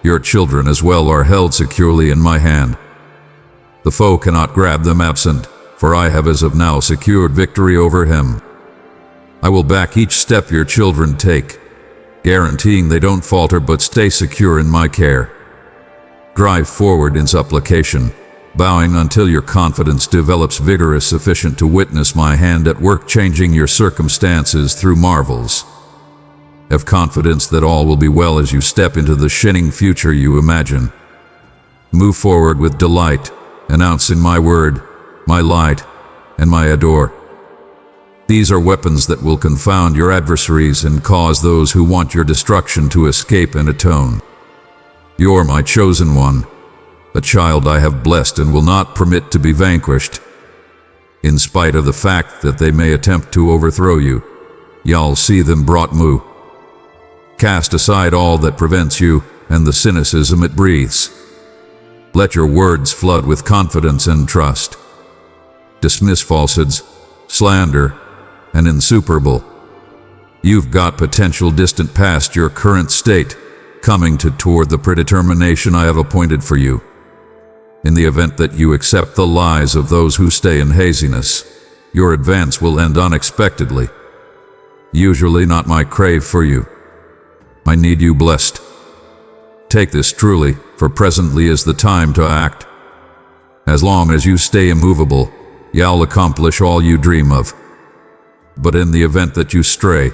Speaker 1: Your children as well are held securely in my hand. The foe cannot grab them absent, for I have as of now secured victory over him. I will back each step your children take, guaranteeing they don't falter but stay secure in my care. Drive forward in supplication, bowing until your confidence develops vigorous sufficient to witness my hand at work changing your circumstances through marvels. Have confidence that all will be well as you step into the shining future you imagine. Move forward with delight, announcing my word, my light, and my adore. These are weapons that will confound your adversaries and cause those who want your destruction to escape and atone. You're my chosen one, a child I have blessed and will not permit to be vanquished. In spite of the fact that they may attempt to overthrow you, y'all see them brought moo. Cast aside all that prevents you and the cynicism it breathes. Let your words flood with confidence and trust. Dismiss falsehoods, slander, and insuperable. You've got potential distant past your current state, coming toward the predetermination I have appointed for you. In the event that you accept the lies of those who stay in haziness, your advance will end unexpectedly. Usually not my crave for you. I need you blessed. Take this truly, for presently is the time to act. As long as you stay immovable, y'all accomplish all you dream of. But in the event that you stray,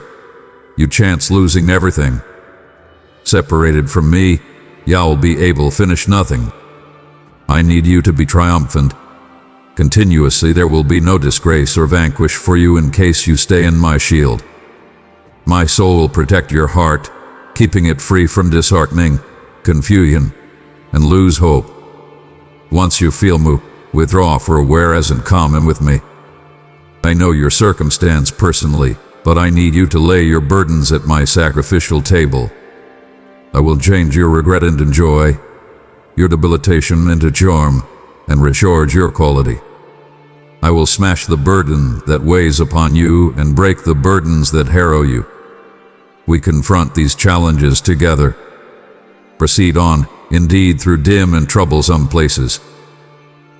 Speaker 1: you chance losing everything. Separated from me, y'all be able finish nothing. I need you to be triumphant. Continuously there will be no disgrace or vanquish for you in case you stay in my shield. My soul will protect your heart, keeping it free from disheartening, confusion, and lose hope. Once you feel moo, withdraw for whereas in common with me. I know your circumstance personally, but I need you to lay your burdens at my sacrificial table. I will change your regret into joy, your debilitation into charm, and recharge your quality. I will smash the burden that weighs upon you and break the burdens that harrow you. We confront these challenges together. Proceed on, indeed, through dim and troublesome places.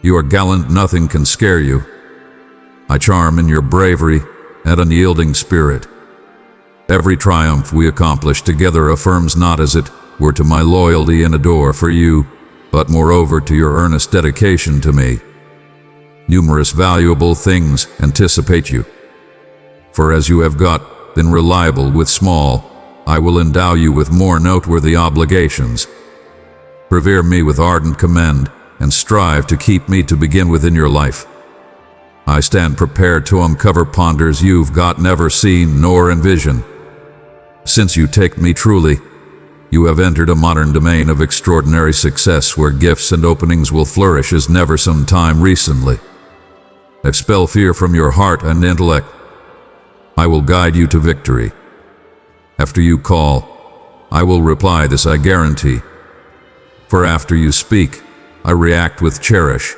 Speaker 1: You are gallant, nothing can scare you. I charm in your bravery and unyielding spirit. Every triumph we accomplish together affirms not as it were to my loyalty and adore for you, but moreover to your earnest dedication to me. Numerous valuable things anticipate you. For as you have been reliable with small, I will endow you with more noteworthy obligations. Revere me with ardent commend, and strive to keep me to begin within your life. I stand prepared to uncover ponders you've never seen nor envision. Since you take me truly, you have entered a modern domain of extraordinary success where gifts and openings will flourish as never some time recently. Expel fear from your heart and intellect. I will guide you to victory. After you call, I will reply, this I guarantee. For after you speak, I react with cherish,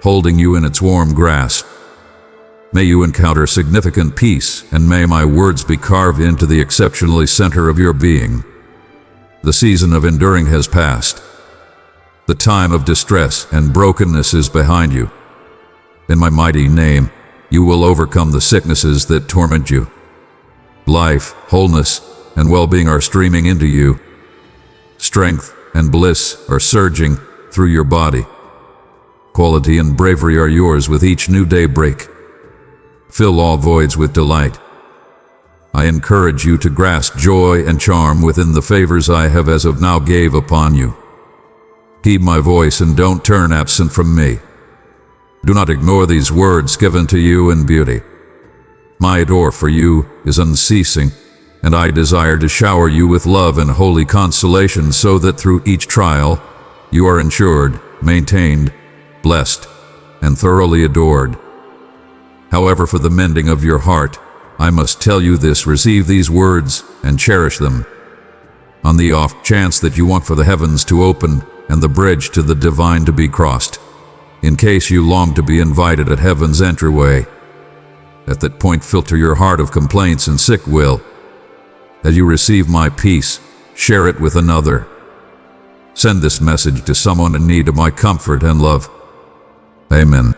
Speaker 1: holding you in its warm grasp. May you encounter significant peace, and may my words be carved into the exceptionally center of your being. The season of enduring has passed. The time of distress and brokenness is behind you. In my mighty name, you will overcome the sicknesses that torment you. Life, wholeness, and well-being are streaming into you. Strength and bliss are surging through your body. Quality and bravery are yours with each new daybreak. Fill all voids with delight. I encourage you to grasp joy and charm within the favors I have as of now gave upon you. Heed my voice and don't turn absent from me. Do not ignore these words given to you in beauty. My adore for you is unceasing, and I desire to shower you with love and holy consolation so that through each trial you are ensured, maintained, blessed, and thoroughly adored. However, for the mending of your heart, I must tell you this: receive these words and cherish them. On the off chance that you want for the heavens to open and the bridge to the divine to be crossed, in case you long to be invited at heaven's entryway. At that point, filter your heart of complaints and sick will. As you receive my peace, share it with another. Send this message to someone in need of my comfort and love. Amen.